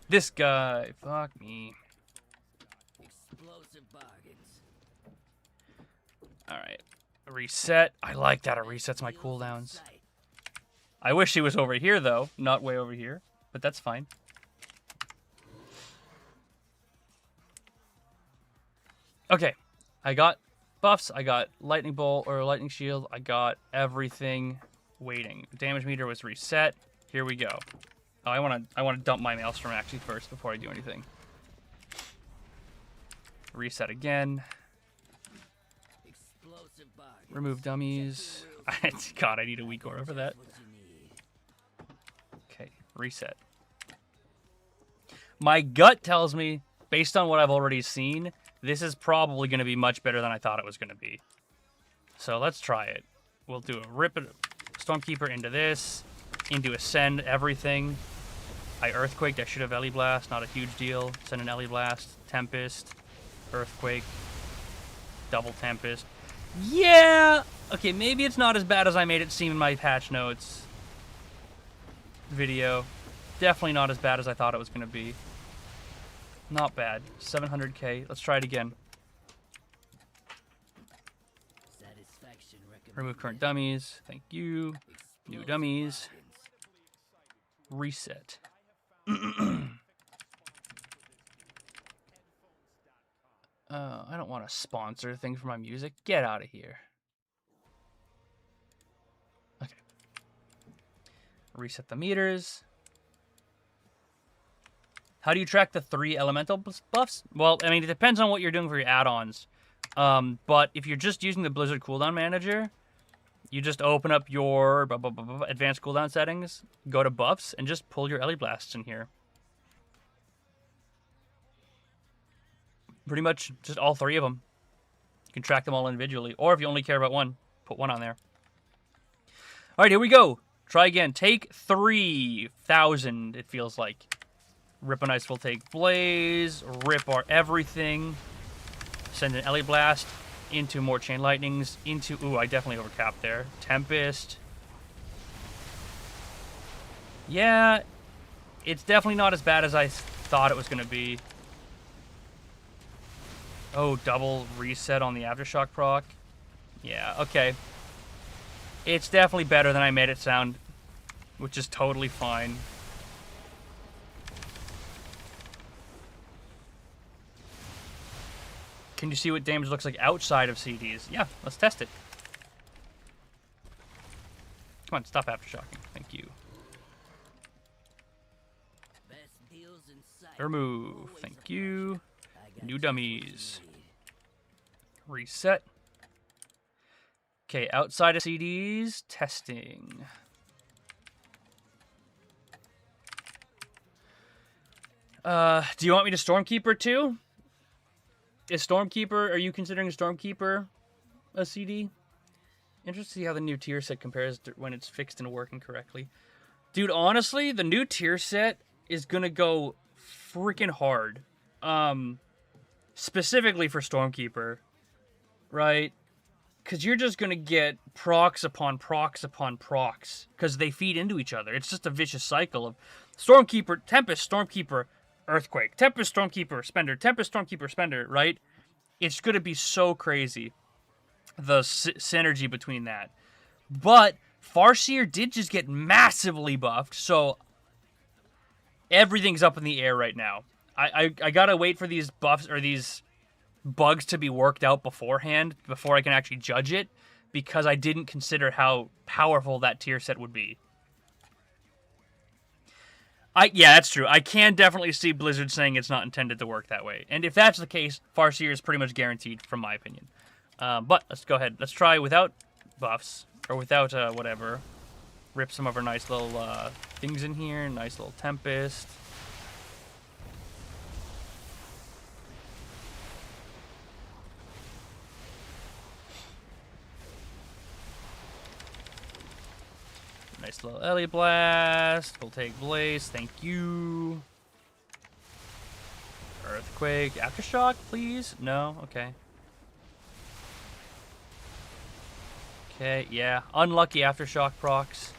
This guy. Fuck me.
Explosive bargains.
Alright. Reset. I like that it resets my
Deals in
cooldowns.
sight.
I wish he was over here, though. Not way over here. But that's fine. Okay. I got buffs. I got lightning bolt or lightning shield. I got everything waiting. Damage meter was reset. Here we go. Oh, I want to dump my Maelstrom actually first before I do anything. Reset again.
Explosive bargains.
Remove dummies. God, I need a weak aura for that.
What you need.
Okay, reset. My gut tells me, based on what I've already seen, this is probably going to be much better than I thought it was going to be. So let's try it. We'll do a rip it, Stormkeeper into this, into Ascend everything. I Earthquaked, I should have Ellie Blast, not a huge deal. Send an Ellie Blast, Tempest, Earthquake, double Tempest. Yeah! Okay, maybe it's not as bad as I made it seem in my patch notes video. Definitely not as bad as I thought it was going to be. Not bad. 700k. Let's try it again.
Satisfaction recommended.
Remove current dummies. Thank you. New
Explosive
dummies.
bargains.
Reset. I don't want a sponsor thing for my music. Get out of here. Okay. Reset the meters. How do you track the 3 elemental buffs? Well, I mean, it depends on what you're doing for your add-ons. But if you're just using the Blizzard cooldown manager, you just open up your advanced cooldown settings, go to buffs, and just pull your Ellie Blasts in here. Pretty much just all 3 of them. You can track them all individually. Or if you only care about one, put one on there. All right, here we go. Try again. Take 3,000, it feels like. Rip a nice Voltaic Blaze. Rip our everything. Send an Ellie Blast into more Chain Lightnings. Into... Ooh, I definitely overcapped there. Tempest. Yeah, it's definitely not as bad as I thought it was going to be. Oh, double reset on the Aftershock proc. Yeah, okay. It's definitely better than I made it sound, which is totally fine. Can you see what damage looks like outside of CDs? Yeah, let's test it. Come on, stop Aftershocking. Thank you.
Best deals in sight.
Remove.
Always
Thank
a
you.
pleasure. I got
New
just
dummies.
what you need.
Reset. Okay, outside of CDs, testing. Do you want me to Stormkeeper too? Is Stormkeeper, are you considering Stormkeeper a CD? Interested to see how the new tier set compares to when it's fixed and working correctly. Dude, honestly, the new tier set is gonna go freaking hard. Specifically for Stormkeeper, right? Because you're just gonna get procs upon procs upon procs, because they feed into each other. It's just a vicious cycle of Stormkeeper, Tempest, Stormkeeper, Earthquake, Tempest, Stormkeeper, Spender, Tempest, Stormkeeper, Spender, right? It's gonna be so crazy, the synergy between that. But Farseer did just get massively buffed, so everything's up in the air right now. I gotta wait for these buffs or these bugs to be worked out beforehand before I can actually judge it, because I didn't consider how powerful that tier set would be. Yeah, that's true. I can definitely see Blizzard saying it's not intended to work that way. And if that's the case, Farseer is pretty much guaranteed, from my opinion. But let's go ahead. Let's try without buffs, or without whatever. Rip some of our nice little things in here. Nice little Tempest. Nice little Ellie Blast. We'll take Blaze. Thank you. Earthquake. Aftershock, please? No? Okay. Okay, yeah. Unlucky Aftershock procs.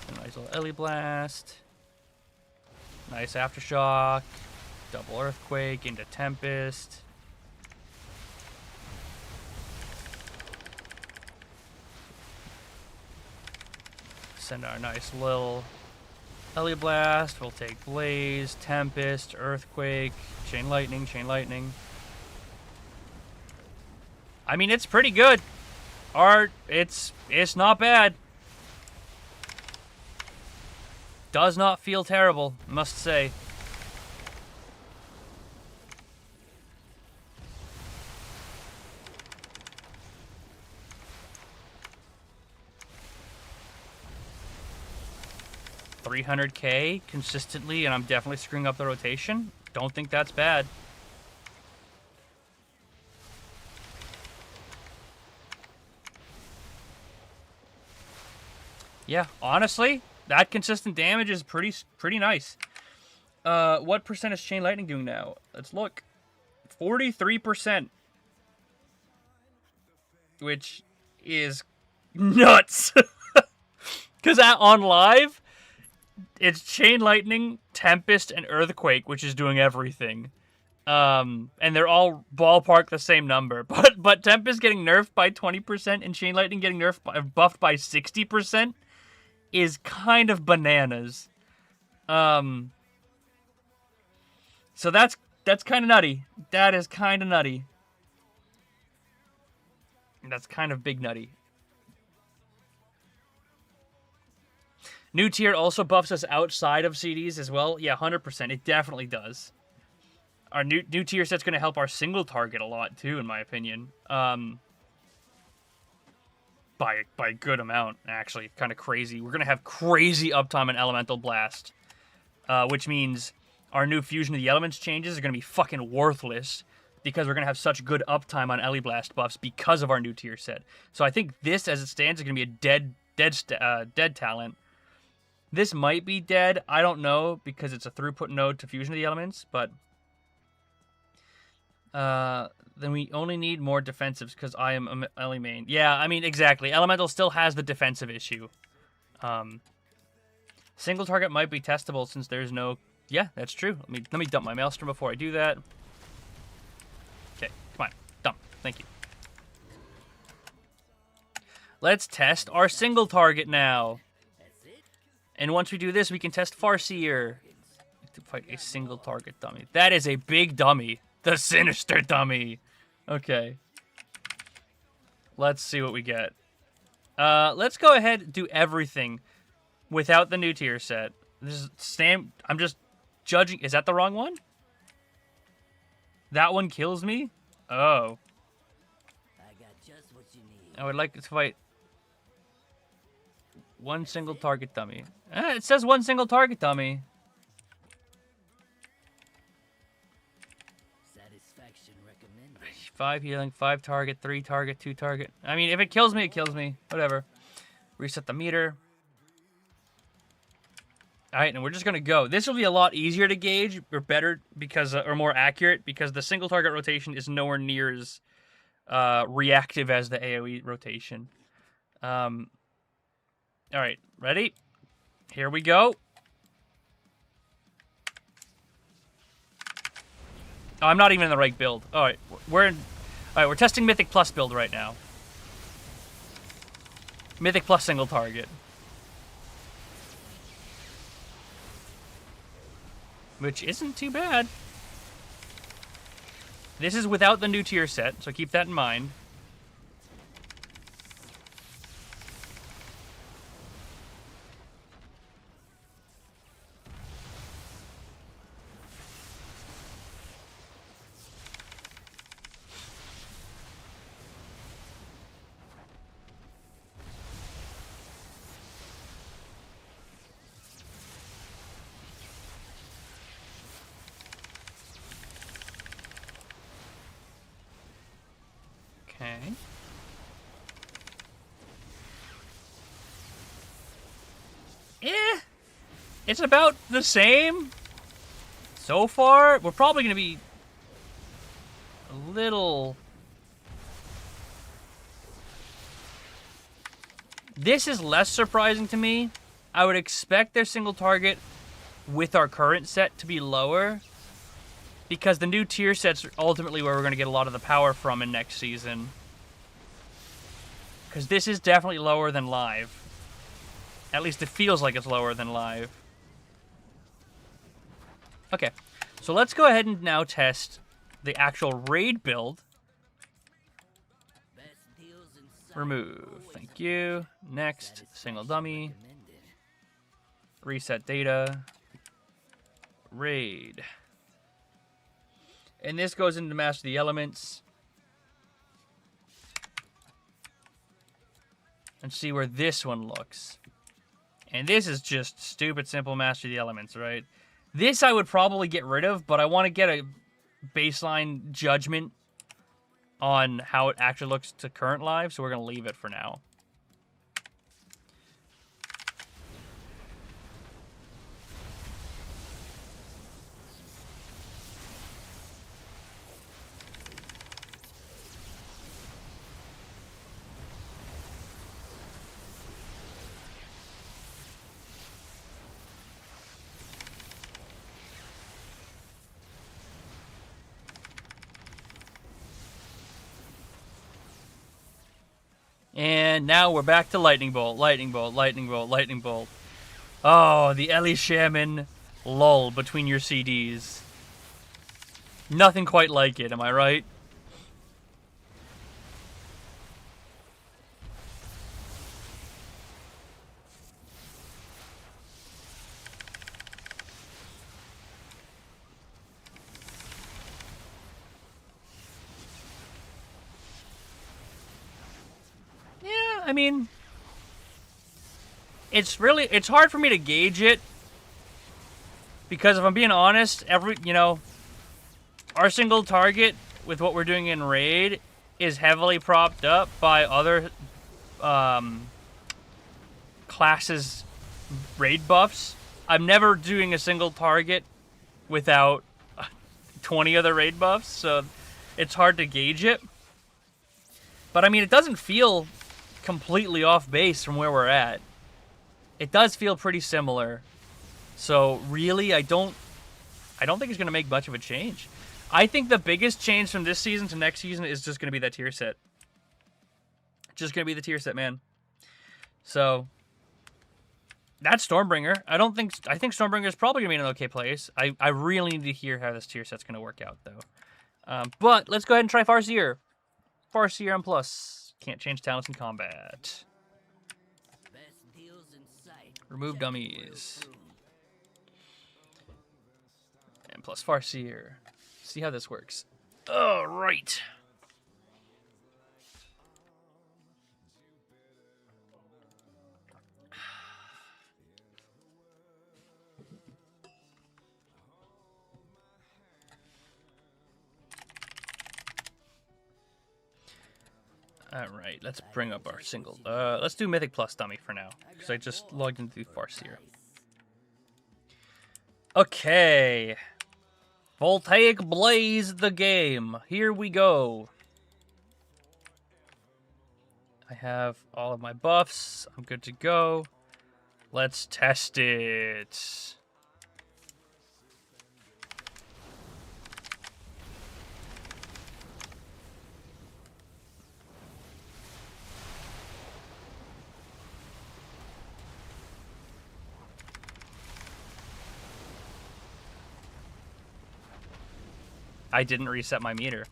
A nice little Ellie Blast. Nice Aftershock. Double Earthquake into Tempest. Send our nice little Ellie Blast. We'll take Blaze, Tempest, Earthquake, Chain Lightning, Chain Lightning. I mean, it's pretty good. It's not bad. Does not feel terrible, must say. $300K consistently, and I'm definitely screwing up the rotation. Don't think that's bad. Yeah, honestly, that consistent damage is pretty nice. What percent is Chain Lightning doing now? Let's look. 43%. Which is nuts. Because on live, it's Chain Lightning, Tempest, and Earthquake, which is doing everything. And they're all ballpark the same number. But Tempest getting nerfed by 20% and Chain Lightning getting buffed by 60% is kind of bananas. So that's kind of nutty. That is kind of nutty. That's kind of big nutty. New tier also buffs us outside of CDs as well. Yeah, 100%. It definitely does. Our new tier set's going to help our single target a lot too, in my opinion. By a good amount, actually. Kind of crazy. We're going to have crazy uptime on Elemental Blast. Which means our new Fusion of the Elements changes are going to be fucking worthless, because we're going to have such good uptime on Ellie Blast buffs because of our new tier set. So I think this, as it stands, is going to be a dead talent. This might be dead. I don't know, because it's a throughput node to Fusion of the Elements, but then we only need more defensives because I am Ellie main. Yeah, I mean, exactly. Elemental still has the defensive issue. Single target might be testable since there's no... Yeah, that's true. Let me dump my Maelstrom before I do that. Okay, come on. Dump. Thank you. Let's test our single target now. And once we do this, we can test Farseer. To fight a single target dummy. That is a big dummy. The Sinister dummy. Okay. Let's see what we get. Let's go ahead and do everything without the new tier set. This is Sam. I'm just judging. Is that the wrong one? That one kills me? Oh.
I got just what you need.
I would like to fight one single target dummy. It says one single target dummy. 5 healing, 5 target, 3 target, 2 target. I mean, if it kills me, it kills me. Whatever. Reset the meter. Alright, and we're just going to go. This will be a lot easier to gauge, or better, because, or more accurate, because the single target rotation is nowhere near as reactive as the AoE rotation. Alright, ready? Here we go. Oh, I'm not even in the right build. Alright, we're testing Mythic Plus build right now. Mythic Plus single target. Which isn't too bad. This is without the new tier set, so keep that in mind. Okay. It's about the same so far. We're probably going to be a little... This is less surprising to me. I would expect their single target with our current set to be lower, because the new tier set's are ultimately where we're going to get a lot of the power from in next season. Because this is definitely lower than live. At least it feels like it's lower than live. Okay, so let's go ahead and now test the actual raid build. Remove. Thank you. Next. Single dummy. Reset data. Raid. And this goes into Master the Elements. And see where this one looks. And this is just stupid simple Master the Elements, right? This I would probably get rid of, but I want to get a baseline judgment on how it actually looks to current live, so we're going to leave it for now. And now we're back to Lightning Bolt, Lightning Bolt, Lightning Bolt, Lightning Bolt. Oh, the Elemental Shaman lull between your CDs. Nothing quite like it, am I right? I mean, it's hard for me to gauge it, because if I'm being honest, our single target with what we're doing in raid is heavily propped up by other classes' raid buffs. I'm never doing a single target without 20 other raid buffs, so it's hard to gauge it. But I mean, it doesn't feel completely off base from where we're at. It does feel pretty similar. So really, I don't think it's going to make much of a change. I think the biggest change from this season to next season is just going to be that tier set. Just going to be the tier set, man. So that's Stormbringer. I think Stormbringer is probably going to be in an okay place. I really need to hear how this tier set's going to work out, though. But let's go ahead and try Farseer. Farseer on plus. Can't change talents in combat. Remove dummies. And plus Farseer. See how this works. All right. Alright, let's bring up our single. Let's do Mythic plus dummy for now, because I just logged into Farseer. Okay. Voltaic Blaze the game. Here we go. I have all of my buffs. I'm good to go. Let's test it. I didn't reset my meter.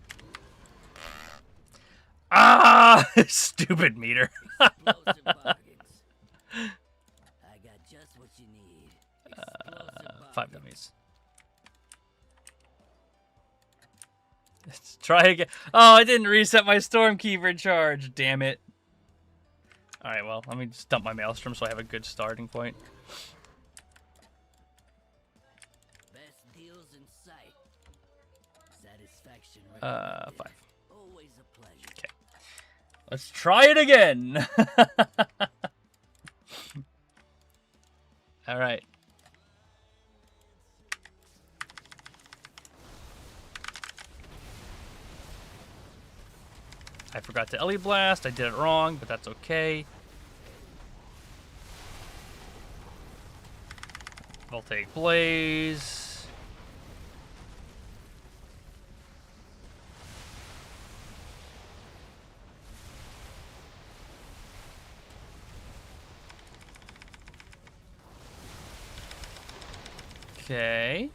Ah! Stupid meter.
Explosive bargains. I got just what you need. Explosive
5
bargains.
dummies. Let's try again. Oh, I didn't reset my Stormkeeper charge. Damn it. Alright, well, let me just dump my Maelstrom so I have a good starting point.
Best deals in sight. Satisfaction
5.
recommended. Always a pleasure.
Okay. Let's try it again. Alright. I forgot to Ellie Blast. I did it wrong, but that's okay. Voltaic Blaze. Okay.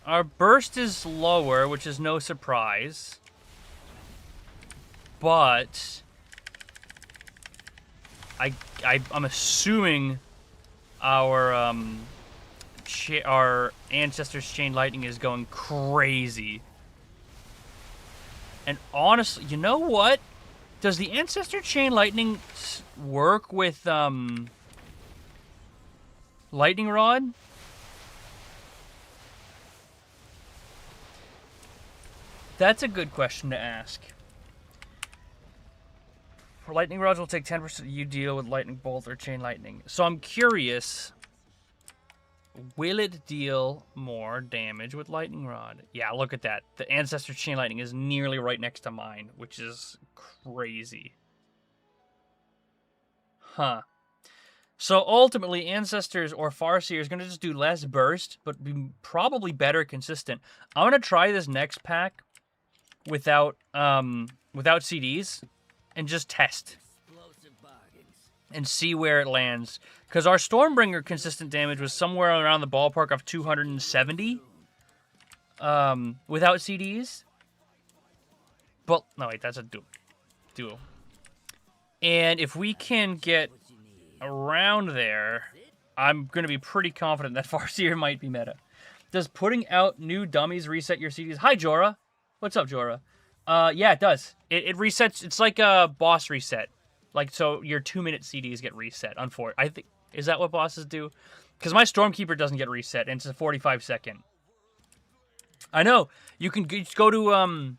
Our burst is lower, which is no surprise. But I'm assuming our our Ancestor's Chain Lightning is going crazy. And honestly, you know what? Does the Ancestor Chain Lightning work with Lightning Rod? That's a good question to ask. For Lightning Rods will take 10% you deal with Lightning Bolt or Chain Lightning. So I'm curious, will it deal more damage with Lightning Rod? Yeah, look at that. The Ancestor Chain Lightning is nearly right next to mine, which is crazy. Huh. So ultimately, Ancestors or Farseer is going to just do less burst, but be probably better consistent. I'm going to try this next pack without CDs. And just test
Explosive bargains.
and see where it lands. Because our Stormbringer consistent damage was somewhere around the ballpark of 270 without CDs. But, no, wait, that's a duo. And if we can get
What you need.
around there, I'm going to be pretty confident that Farseer might be meta. Does putting out new dummies reset your CDs? Hi, Jorah. What's up, Jorah? Yeah, it does. It resets. It's like a boss reset. Like, so your 2-minute CDs get reset. I think, is that what bosses do? Because my Stormkeeper doesn't get reset, and it's a 45-second. I know. You can just go to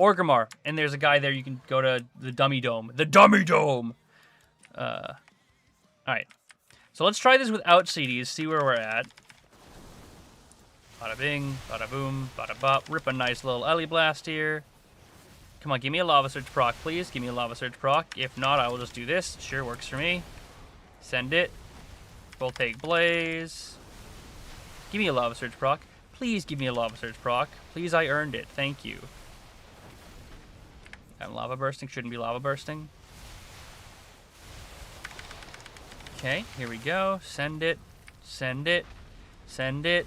Orgrimmar, and there's a guy there. You can go to the Dummy Dome. The Dummy Dome! Alright. So let's try this without CDs, see where we're at. Bada bing, bada boom, bada bop. Rip a nice little Ellie Blast here. Come on, give me a Lava Surge proc, please. Give me a Lava Surge proc. If not, I will just do this. Sure, works for me. Send it. Voltaic Blaze. Give me a Lava Surge proc. Please give me a Lava Surge proc. Please, I earned it. Thank you. And Lava Bursting shouldn't be Lava Bursting. Okay, here we go. Send it. Send it. Send it.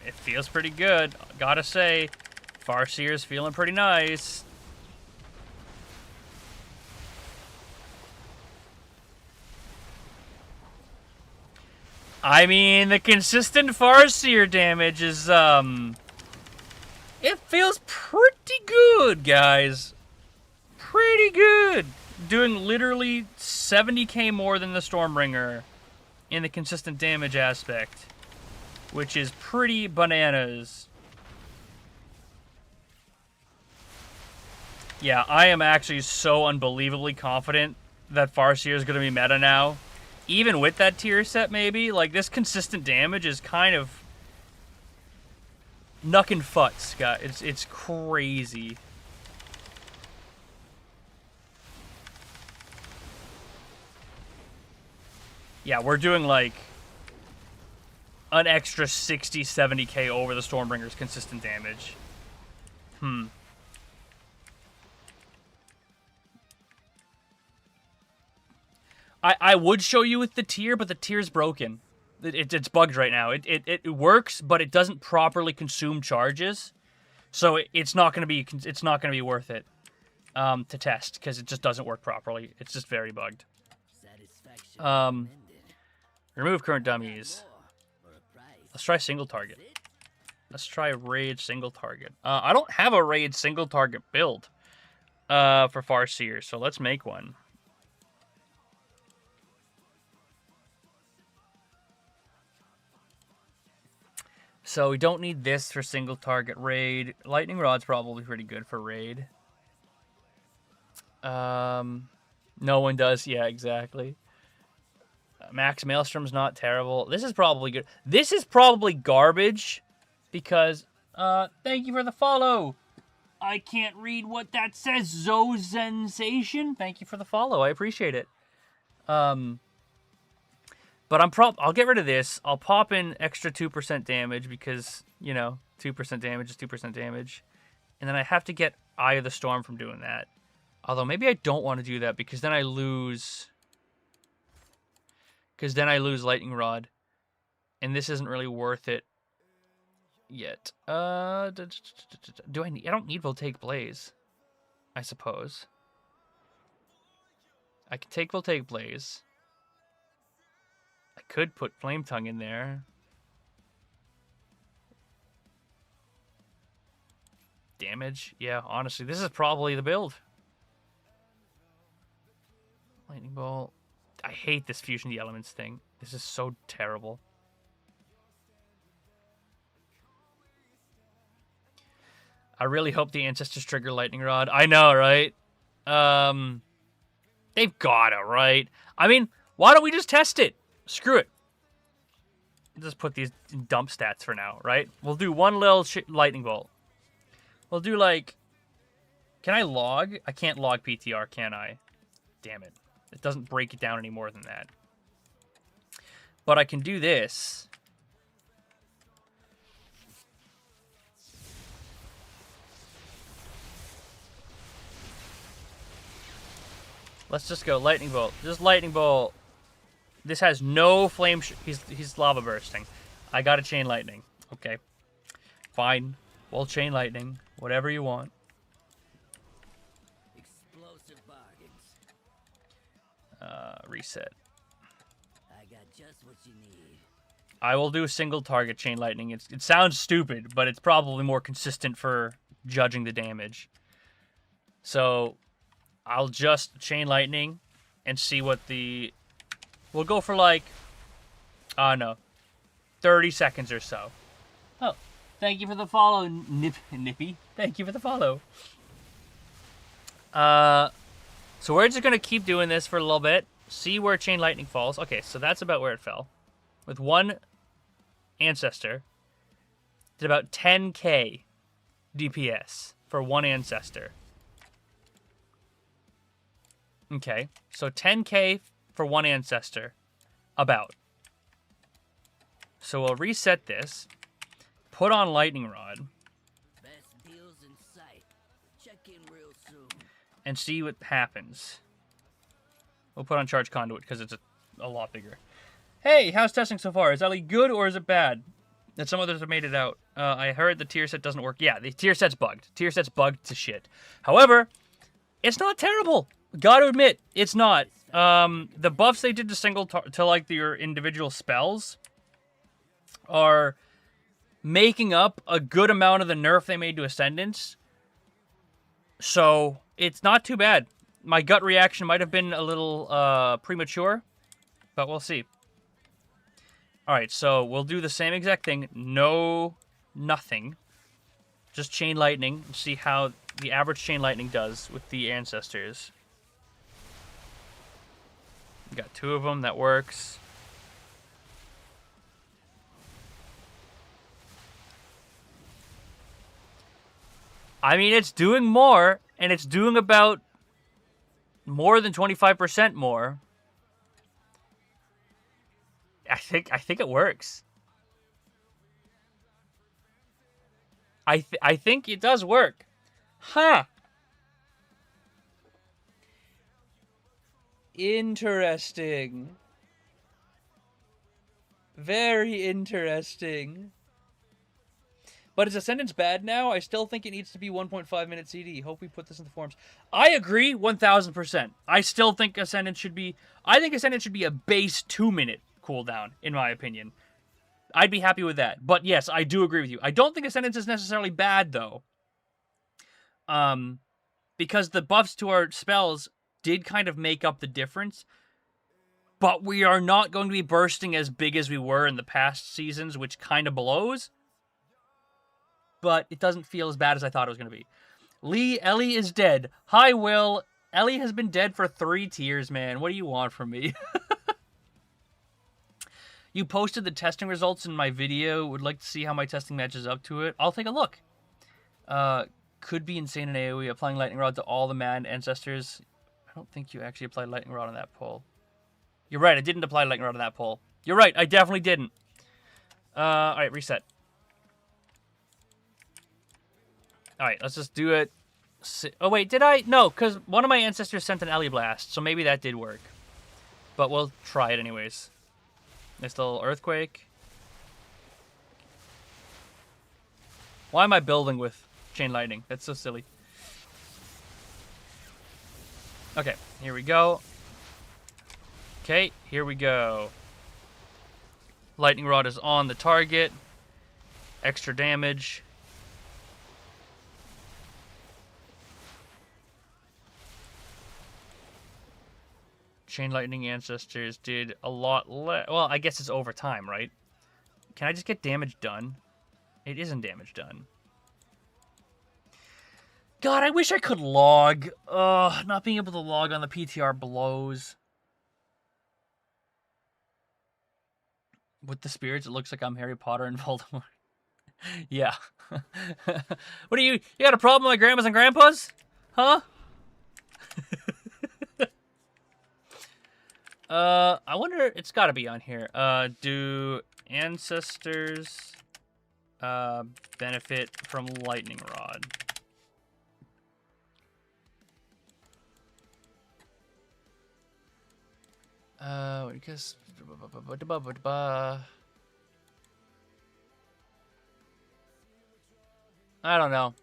It feels pretty good. Gotta say, Farseer's feeling pretty nice. I mean, the consistent Farseer damage is, it feels pretty good, guys. Pretty good. Doing literally 70k more than the Stormbringer in the consistent damage aspect. which is pretty bananas. Yeah, I am actually so unbelievably confident that Farseer is going to be meta now. Even with that tier set, maybe. Like, this consistent damage is kind of knuckin' futs, guys. It's crazy. Yeah, we're doing, like, an extra 60, 70k over the Stormbringer's consistent damage. I would show you with the tier, but the tier's broken. It's bugged right now. It works, but it doesn't properly consume charges, so it's not gonna be worth it to test because it just doesn't work properly. It's just very bugged. Remove current dummies. Let's try single target. Let's try raid single target. I don't have a raid single target build for Farseer, so let's make one. So we don't need this for single target raid. Lightning Rod's probably pretty good for raid. No one does. Yeah, exactly. Max Maelstrom's not terrible. This is probably good. This is probably garbage because thank you for the follow. I can't read what that says. Zozensation. Thank you for the follow. I appreciate it. But I'll get rid of this. I'll pop in extra 2% damage because, you know, 2% damage is 2% damage. And then I have to get Eye of the Storm from doing that. Although maybe I don't want to do that because then I lose... Lightning Rod. And this isn't really worth it yet. Do I don't need Voltaic Blaze, I suppose. I can take Voltaic Blaze. I could put Flame Tongue in there. Damage? Yeah, honestly, this is probably the build. Lightning Bolt. I hate this Fusion the Elements thing. This is so terrible. I really hope the Ancestors trigger Lightning Rod. I know, right? They've gotta, right? I mean, why don't we just test it? Screw it. Just put these in dump stats for now, right? We'll do one little lightning bolt. We'll do like... Can I log? I can't log PTR, can I? Damn it. It doesn't break it down any more than that. But I can do this. Let's just go lightning bolt. Just lightning bolt. This has no flame. He's lava bursting. I got a chain lightning. Okay. Fine. We'll chain lightning. Whatever you want.
Explosive bargains.
Reset.
I got just what you need.
I will do a single target chain lightning. It sounds stupid, but it's probably more consistent for judging the damage. So I'll just chain lightning and see what the... We'll go for like, no, 30 seconds or so. Oh, thank you for the follow, Nippy. Thank you for the follow. So we're just going to keep doing this for a little bit. See where Chain Lightning falls. Okay, so that's about where it fell. With one Ancestor, did about 10k DPS for one Ancestor. Okay, so 10k for one Ancestor, about. So we'll reset this, put on Lightning Rod,
Best deals in sight. Check in real soon.
and see what happens. We'll put on Charge Conduit because it's a lot bigger. Hey, how's testing so far? Is Ellie good or is it bad? And some others have made it out. I heard the tier set doesn't work. Yeah, the tier set's bugged. Tier set's bugged to shit. However, it's not terrible. Gotta admit, it's not. The buffs they did to like your individual spells are making up a good amount of the nerf they made to Ascendants. So it's not too bad. My gut reaction might have been a little premature, but we'll see. Alright, so we'll do the same exact thing. No, nothing. Just chain lightning and see how the average chain lightning does with the ancestors. Got 2 of them, that works. I mean, it's doing more, and it's doing about more than 25% more. I think it works. I think it does work. Huh. Interesting. Very interesting. But is Ascendance bad now? I still think it needs to be 1.5 minute CD. Hope we put this in the forums. I agree 1000%. I still think Ascendance should be... I think Ascendance should be a base 2-minute cooldown, in my opinion. I'd be happy with that. But yes, I do agree with you. I don't think Ascendance is necessarily bad, though. Because the buffs to our spells did kind of make up the difference. But we are not going to be bursting as big as we were in the past seasons, which kind of blows. But it doesn't feel as bad as I thought it was going to be. Ellie is dead. Hi, Will. Ellie has been dead for 3 tiers, man. What do you want from me? You posted the testing results in my video. Would like to see how my testing matches up to it. I'll take a look. Could be insane in AoE. Applying Lightning Rod to all the manned ancestors. I don't think you actually applied Lightning Rod on that poll. You're right. I didn't apply Lightning Rod on that poll. You're right. I definitely didn't. Alright, reset. Alright, let's just do it. Oh, wait, did I? No, because one of my ancestors sent an Ellie Blast, so maybe that did work. But we'll try it anyways. Nice little Earthquake. Why am I building with Chain Lightning? That's so silly. Okay, here we go. Okay, here we go. Lightning Rod is on the target. Extra damage. Chain Lightning Ancestors did a lot less. Well, I guess it's over time, right? Can I just get damage done? It isn't damage done. God, I wish I could log. Ugh, not being able to log on the PTR blows. With the spirits, it looks like I'm Harry Potter and Voldemort. Yeah. What are you? You got a problem with my grandmas and grandpas? Huh? I wonder, it's gotta be on here. Do ancestors, benefit from Lightning Rod? Because... I don't know.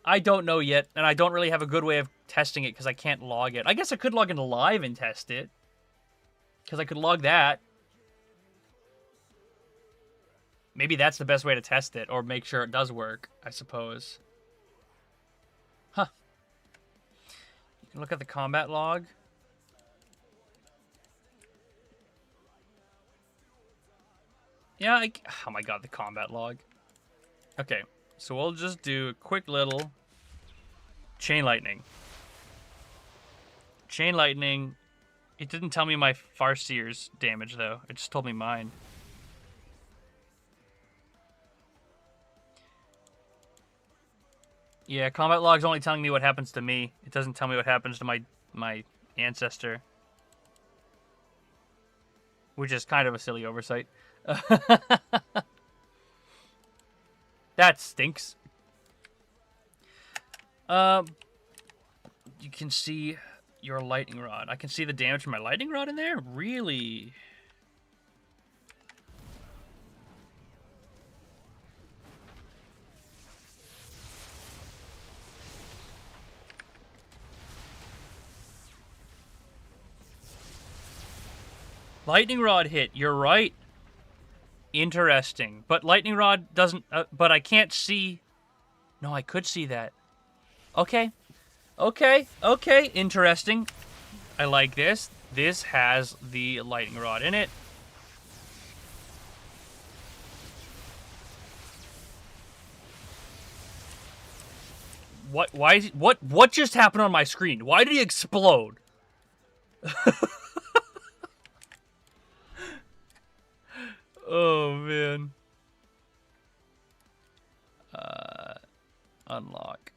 I don't know yet, and I don't really have a good way of testing it because I can't log it. I guess I could log into live and test it. Because I could log that. Maybe that's the best way to test it, or make sure it does work, I suppose. Huh. You can look at the combat log. Yeah, oh my god, the combat log. Okay, so we'll just do a quick little Chain Lightning. Chain Lightning. It didn't tell me my Farseer's damage, though. It just told me mine. Yeah, combat log's only telling me what happens to me. It doesn't tell me what happens to my ancestor. Which is kind of a silly oversight. That stinks. You can see your Lightning Rod. I can see the damage from my Lightning Rod in there? Really? Lightning Rod hit. You're right. Interesting. But Lightning Rod doesn't... but I can't see... No, I could see that. Okay. Okay. Okay. Interesting. I like this. This has the Lightning Rod in it. What? Why is what just happened on my screen? Why did he explode? Oh man. Unlock.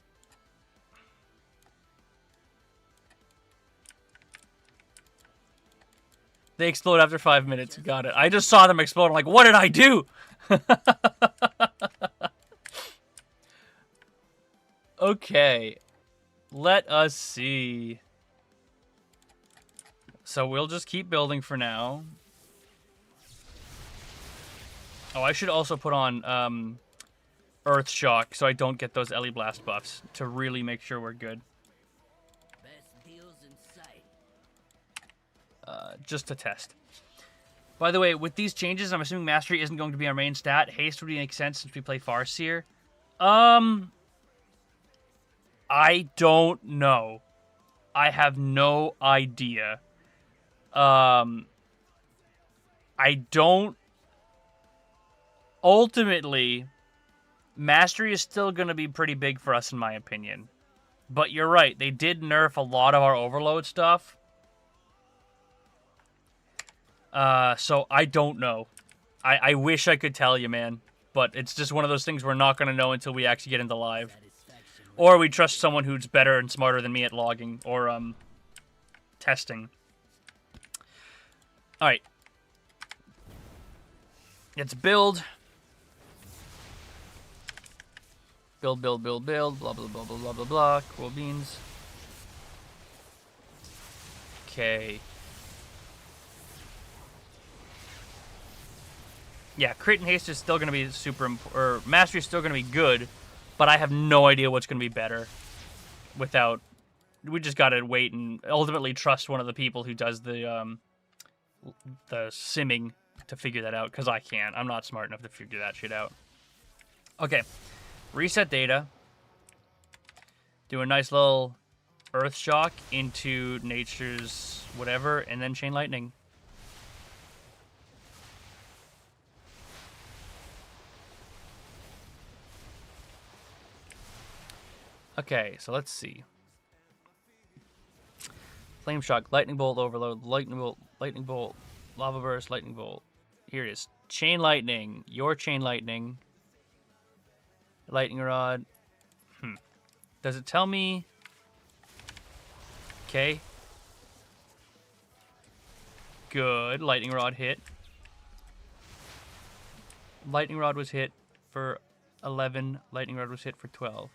They explode after 5 minutes. Got it. I just saw them explode. I'm like, what did I do? Okay. Let us see. So we'll just keep building for now. Oh, I should also put on Earth Shock so I don't get those Ellie Blast buffs to really make sure we're good.
Best deals in sight.
Just to test. By the way, with these changes, I'm assuming Mastery isn't going to be our main stat. Haste would make sense since we play Farseer. I don't know. I have no idea. I don't... Ultimately, Mastery is still going to be pretty big for us, in my opinion. But you're right. They did nerf a lot of our Overload stuff. So I don't know. I wish I could tell you, man. But it's just one of those things we're not going to know until we actually get into live. Or we trust someone who's better and smarter than me at logging or testing. Alright. Let's build. Build, build, build, build. Blah, blah, blah, blah, blah, blah, blah. Cool beans. Okay. Yeah, crit and haste is still going to be super important, or mastery is still going to be good, but I have no idea what's going to be better without, we just got to wait and ultimately trust one of the people who does the simming to figure that out, because I can't. I'm not smart enough to figure that shit out. Okay, reset data. Do a nice little Earth Shock into Nature's whatever, and then Chain Lightning. Okay, so let's see. Flame Shock, Lightning Bolt, Overload, Lightning Bolt, Lava Burst, Lightning Bolt. Here it is. Chain Lightning, your Chain Lightning. Lightning Rod. Does it tell me? Okay. Good. Lightning Rod hit. Lightning Rod was hit for 11. Lightning Rod was hit for 12.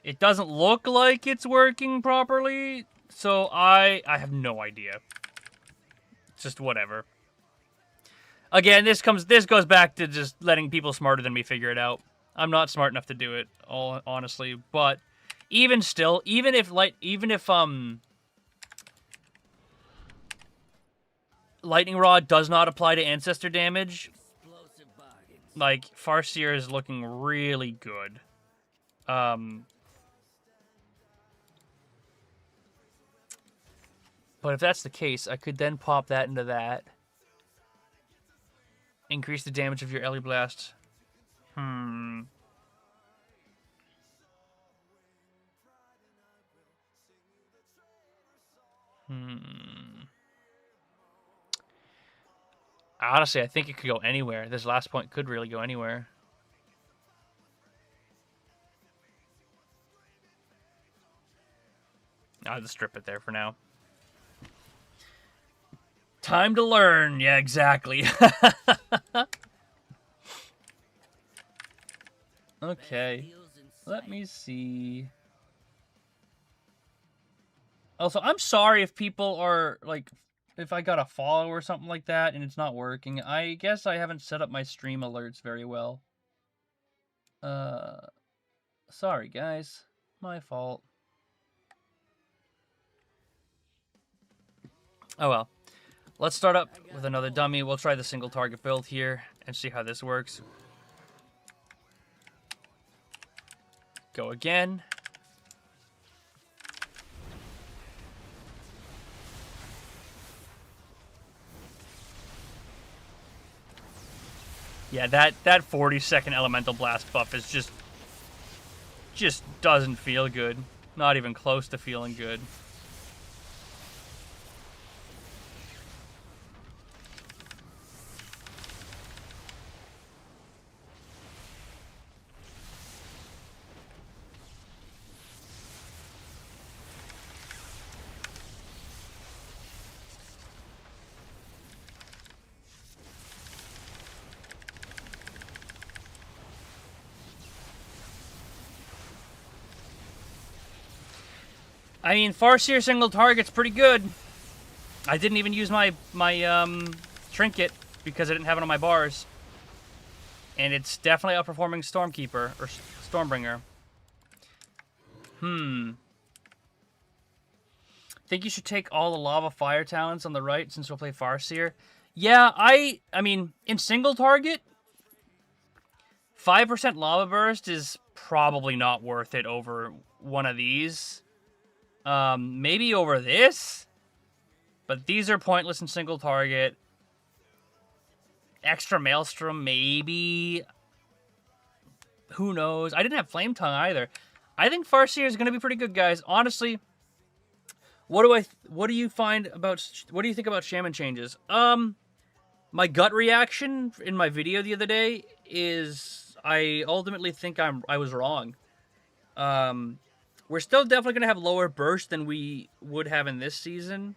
It doesn't look like it's working properly, so I have no idea. Just whatever. Again, this goes back to just letting people smarter than me figure it out. I'm not smart enough to do it, honestly, but even still, even if Lightning Rod does not apply to ancestor damage, like, Farseer is looking really good. But if that's the case, I could then pop that into that. Increase the damage of your Ellie Blast. Honestly, I think it could go anywhere. This last point could really go anywhere. I'll just strip it there for now. Time to learn. Yeah, exactly. Okay. Let me see. Also, I'm sorry if people are, like, if I got a follow or something like that and it's not working. I guess I haven't set up my stream alerts very well. Sorry, guys. My fault. Oh, well. Let's start up with another dummy. We'll try the single target build here and see how this works. Go again. Yeah, that 40-second elemental blast buff is just doesn't feel good. Not even close to feeling good. I mean, Farseer single target's pretty good. I didn't even use my trinket because I didn't have it on my bars. And it's definitely outperforming Stormkeeper or Stormbringer. Think you should take all the lava fire talents on the right since we'll play Farseer? Yeah, I mean, in single target, 5% lava burst is probably not worth it over one of these. Maybe over this? But these are pointless in single target. Extra Maelstrom, maybe. Who knows? I didn't have Flame Tongue either. I think Farseer is going to be pretty good, guys. Honestly, what do you think about Shaman changes? My gut reaction in my video the other day is I ultimately think I was wrong. We're still definitely going to have lower burst than we would have in this season.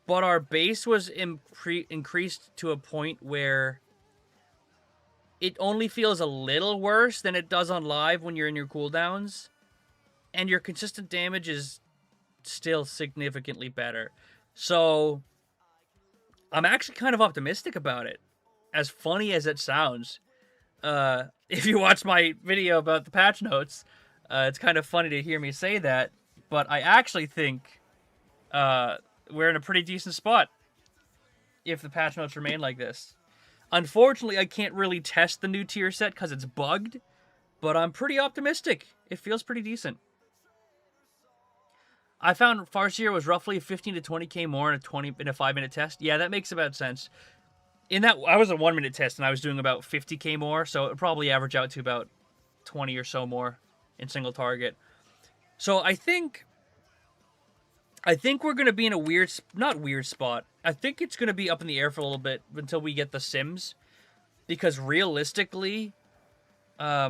But our base was increased to a point where it only feels a little worse than it does on live when you're in your cooldowns. And your consistent damage is still significantly better. So I'm actually kind of optimistic about it. As funny as it sounds. If you watch my video about the patch notes, it's kind of funny to hear me say that. But I actually think we're in a pretty decent spot if the patch notes remain like this. Unfortunately, I can't really test the new tier set because it's bugged, but I'm pretty optimistic. It feels pretty decent. I found Farseer was roughly 15 to 20k more in a 5-minute test. Yeah, that makes about sense. In that, I was a 1-minute test and I was doing about 50k more, so it would probably average out to about 20 or so more in single target. So I think we're going to be in a not weird spot. I think it's going to be up in the air for a little bit until we get the Sims. Because realistically, I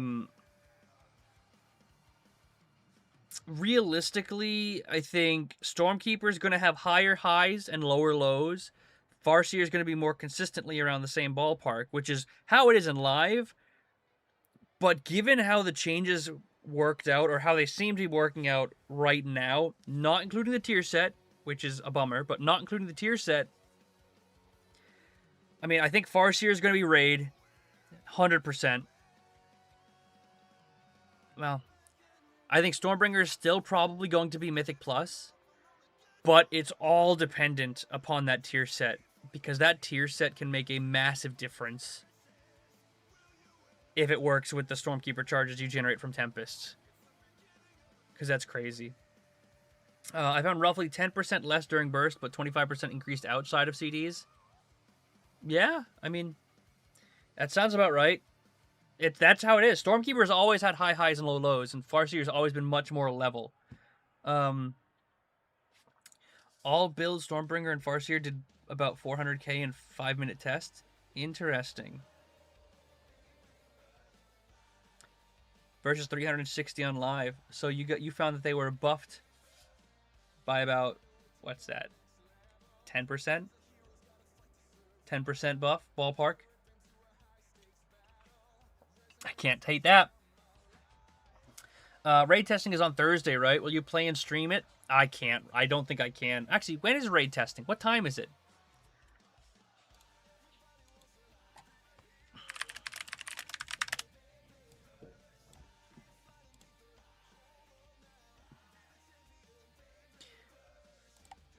think Stormkeeper is going to have higher highs and lower lows. Farseer is going to be more consistently around the same ballpark, which is how it is in live. But given how the changes worked out, or how they seem to be working out right now, not including the tier set, which is a bummer, but not including the tier set, I mean, I think Farseer is going to be raid, 100%. Well, I think Stormbringer is still probably going to be Mythic Plus, but it's all dependent upon that tier set, because that tier set can make a massive difference if it works with the Stormkeeper charges you generate from Tempests. Because that's crazy. I found roughly 10% less during burst, but 25% increased outside of CDs. Yeah, I mean, that sounds about right. That's how it is. Stormkeeper's always had high highs and low lows, and Farseer's always been much more level. All builds, Stormbringer and Farseer did about 400k in 5-minute test. Interesting. Versus 360 on live. So you found that they were buffed by about, what's that? 10%? 10% buff, ballpark. I can't take that. Raid testing is on Thursday, right? Will you play and stream it? I can't. I don't think I can. Actually, when is raid testing? What time is it?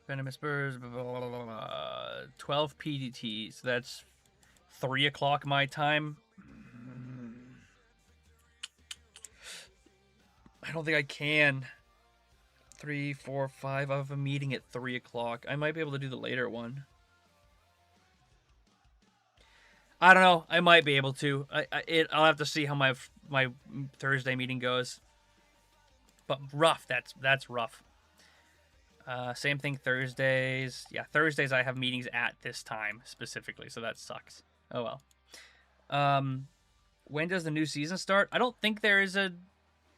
Venomous Birds, 12 PDT, so that's 3 o'clock my time. I don't think I can. 3, 4, 5. I have a meeting at 3 o'clock. I might be able to do the later one. I don't know. I might be able to. I'll have to see how my Thursday meeting goes. But rough. That's rough. Same thing Thursdays. Yeah, Thursdays I have meetings at this time specifically, so that sucks. Oh well. When does the new season start? I don't think there is a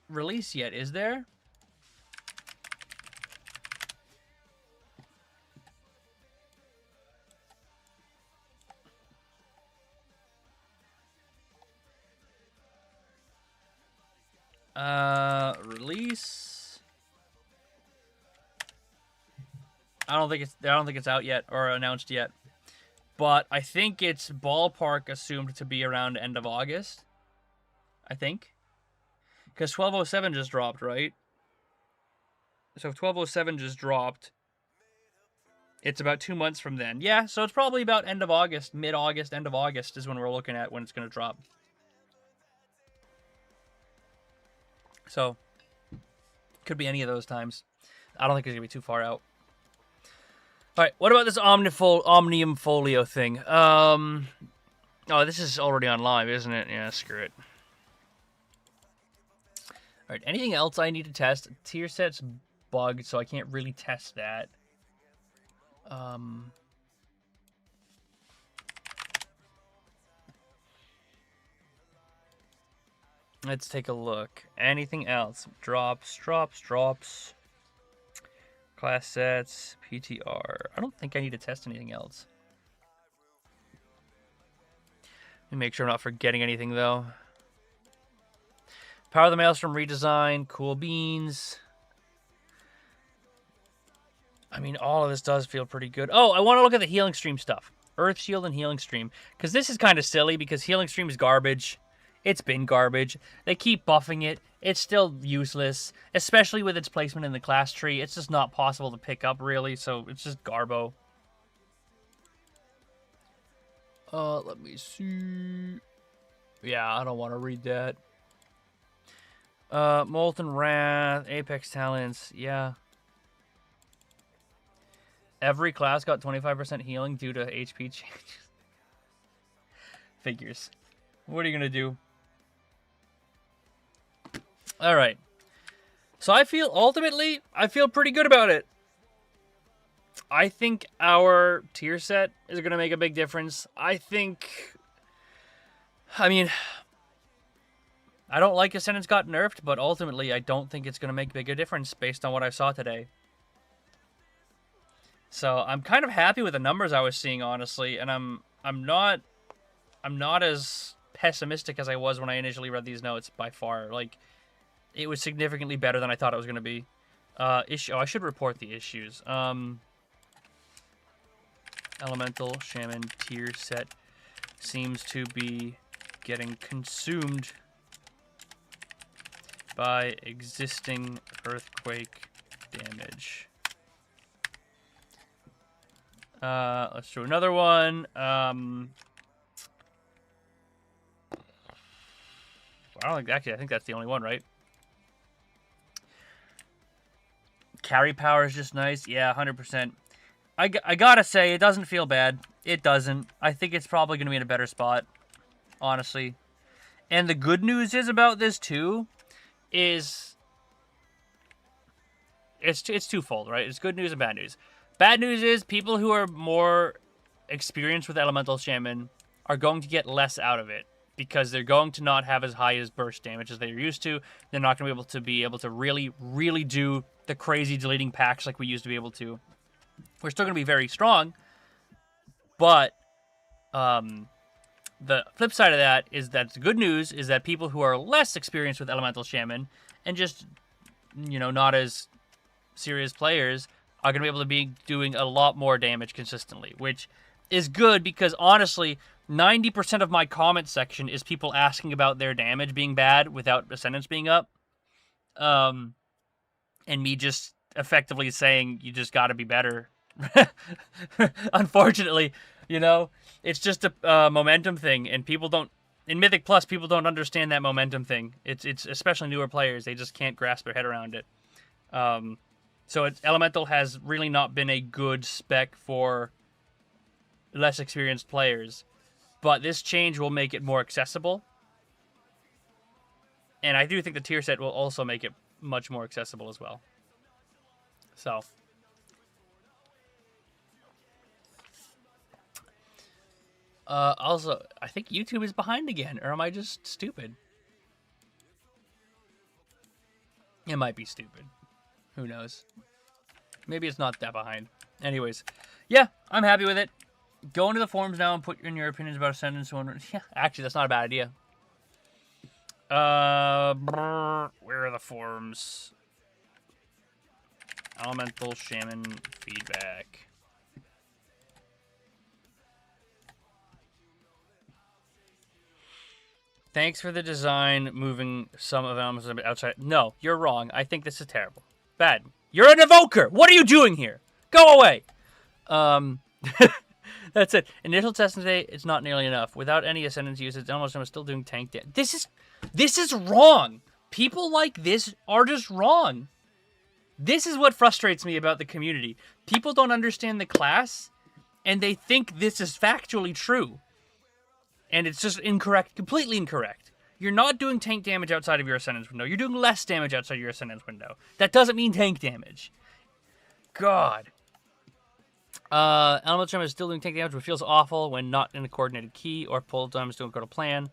release yet, is there? Release. I don't think it's out yet or announced yet. But I think it's ballpark assumed to be around end of August. I think. Because 1207 just dropped, right? So if 1207 just dropped, it's about 2 months from then. Yeah, so it's probably about end of August, mid-August, end of August is when we're looking at when it's going to drop. So, could be any of those times. I don't think it's going to be too far out. Alright, what about this Omnium Folio thing? Oh, this is already on live, isn't it? Yeah, screw it. Alright, anything else I need to test? Tier set's bugged, so I can't really test that. Let's take a look. Anything else? Drops. Class sets, PTR. I don't think I need to test anything else. Let me make sure I'm not forgetting anything, though. Power of the Maelstrom redesign. Cool beans. I mean, all of this does feel pretty good. Oh, I want to look at the Healing Stream stuff. Earth Shield and Healing Stream. Because this is kind of silly, because Healing Stream is garbage. It's been garbage. They keep buffing it. It's still useless, especially with its placement in the class tree. It's just not possible to pick up, really, so it's just garbo. Let me see. Yeah, I don't want to read that. Molten Wrath, Apex Talents, yeah. Every class got 25% healing due to HP changes. Figures. What are you going to do? Alright. So I feel pretty good about it. I think our tier set is going to make a big difference. I mean, I don't like Ascendance got nerfed, but ultimately I don't think it's going to make a bigger difference based on what I saw today. So I'm kind of happy with the numbers I was seeing, honestly, and I'm not as pessimistic as I was when I initially read these notes by far. Like, it was significantly better than I thought it was going to be. I should report the issues. Elemental Shaman tier set seems to be getting consumed by existing earthquake damage. Let's do another one. I think that's the only one, right? Carry power is just nice. Yeah, 100%. I gotta say, it doesn't feel bad. It doesn't. I think it's probably going to be in a better spot, honestly. And the good news is about this, too, is it's twofold, right? It's good news and bad news. Bad news is people who are more experienced with Elemental Shaman are going to get less out of it because they're going to not have as high as burst damage as they're used to. They're not going to be able to really, really do the crazy deleting packs like we used to be able to. We're still going to be very strong, but the flip side of that is that the good news is that people who are less experienced with Elemental Shaman and just, not as serious players are going to be able to be doing a lot more damage consistently, which is good because, honestly, 90% of my comment section is people asking about their damage being bad without Ascendance being up. And me just effectively saying, you just got to be better. Unfortunately, it's just a momentum thing, and people don't, in Mythic Plus, people don't understand that momentum thing. It's especially newer players, they just can't grasp their head around it. So Elemental has really not been a good spec for less experienced players. But this change will make it more accessible. And I do think the tier set will also make it much more accessible as well. So. Also, I think YouTube is behind again. Or am I just stupid? It might be stupid. Who knows? Maybe it's not that behind. Anyways. Yeah, I'm happy with it. Go into the forums now and put in your opinions about Ascendance. Yeah, actually, that's not a bad idea. Where are the forums? Elemental Shaman feedback. Thanks for the design, moving some of elements a bit outside. No, you're wrong. I think this is terrible. Bad. You're an evoker! What are you doing here? Go away! That's it. Initial testing today, it's not nearly enough. Without any Ascendance usage, almost I'm still doing tank damage. This is wrong! People like this are just wrong. This is what frustrates me about the community. People don't understand the class, and they think this is factually true. And it's just incorrect, completely incorrect. You're not doing tank damage outside of your Ascendance window. You're doing less damage outside of your Ascendance window. That doesn't mean tank damage. God. Elemental Shaman is still doing tank damage, but feels awful when not in a coordinated key or pull times don't go to plan.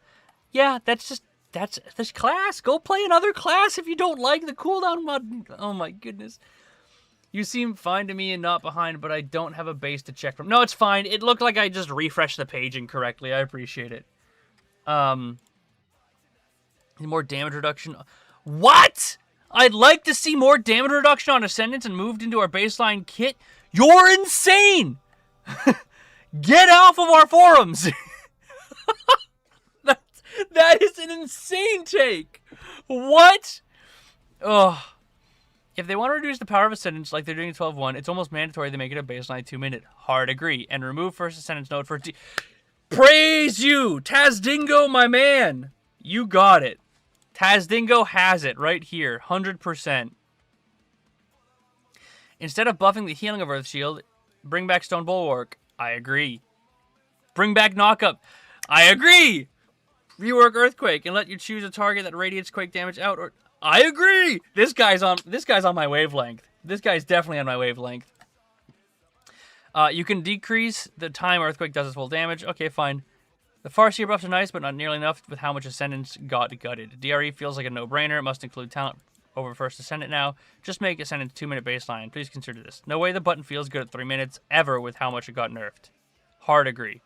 Yeah, that's this class. Go play another class if you don't like the cooldown mod. Oh my goodness. You seem fine to me and not behind, but I don't have a base to check from. No, it's fine. It looked like I just refreshed the page incorrectly. I appreciate it. More damage reduction. What? I'd like to see more damage reduction on Ascendance and moved into our baseline kit. You're insane! Get off of our forums! That is an insane take! What? Ugh. If they want to reduce the power of Ascendance like they're doing in 12.1, it's almost mandatory they make it a baseline 2-minute. Hard agree. And remove first Ascendance node for... Praise you! Tazdingo, my man! You got it. Tazdingo has it right here. 100%. Instead of buffing the healing of Earth Shield, bring back Stone Bulwark. I agree. Bring back Knockup. I agree! Rework Earthquake and let you choose a target that radiates quake damage out or... I agree! This guy's on my wavelength. This guy's definitely on my wavelength. You can decrease the time Earthquake does its full damage. Okay, fine. The Farseer buffs are nice, but not nearly enough with how much Ascendance got gutted. DRE feels like a no-brainer. It must include talent over First Ascendant now. Just make Ascendant 2-minute baseline. Please consider this. No way the button feels good at 3 minutes, ever, with how much it got nerfed. Hard agree.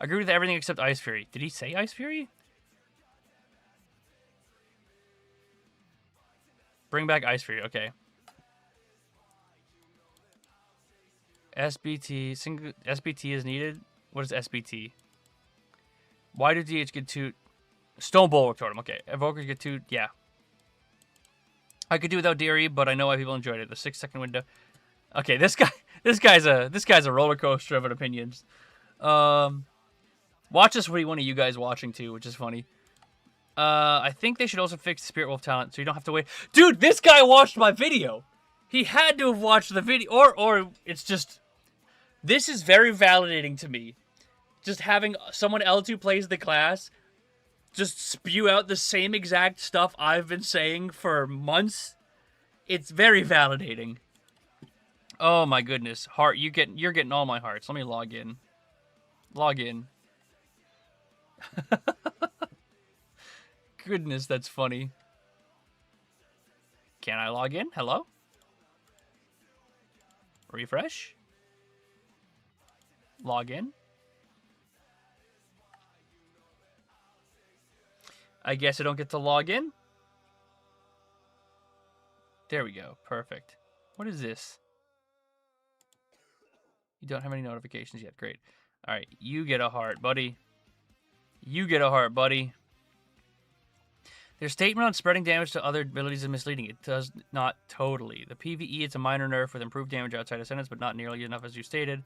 Agree with everything except Ice Fury. Did he say Ice Fury? Bring back Ice Fury. Okay. SBT is needed. What is SBT? Why do DH get 2? Stone Bulwark Totem. Okay. Evokers get 2. Yeah. I could do without DRE, but I know why people enjoyed it. The 6-second window. Okay, this guy's a roller coaster of opinions. Watch this for one of you guys watching too, which is funny. I think they should also fix the Spirit Wolf talent, so you don't have to wait. Dude, this guy watched my video. He had to have watched the video, or it's just. This is very validating to me. Just having someone else who plays the class just spew out the same exact stuff I've been saying for months. It's very validating. Oh my goodness, heart! You're getting all my hearts. Let me log in. Log in. Goodness, that's funny. Can I log in? Hello? Refresh. Log in. I guess I don't get to log in. There we go. Perfect. What is this? You don't have any notifications yet. Great. All right. You get a heart, buddy. You get a heart, buddy. Their statement on spreading damage to other abilities is misleading. It does not totally. The PvE, it's a minor nerf with improved damage outside Ascendance, but not nearly enough as you stated.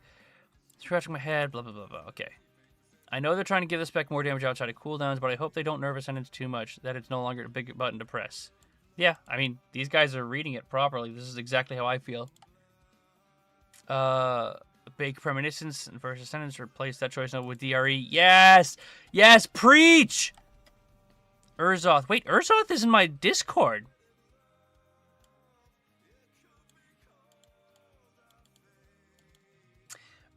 Scratching my head, blah, blah, blah, blah. Okay. I know they're trying to give the spec more damage outside of cooldowns, but I hope they don't nerf Ascendance too much, that it's no longer a big button to press. Yeah, I mean, these guys are reading it properly. This is exactly how I feel. The Bake Premonitions and First Ascendants. Replace that choice node with DRE. Yes! Yes! Preach! Urzoth. Wait, Urzoth is in my Discord.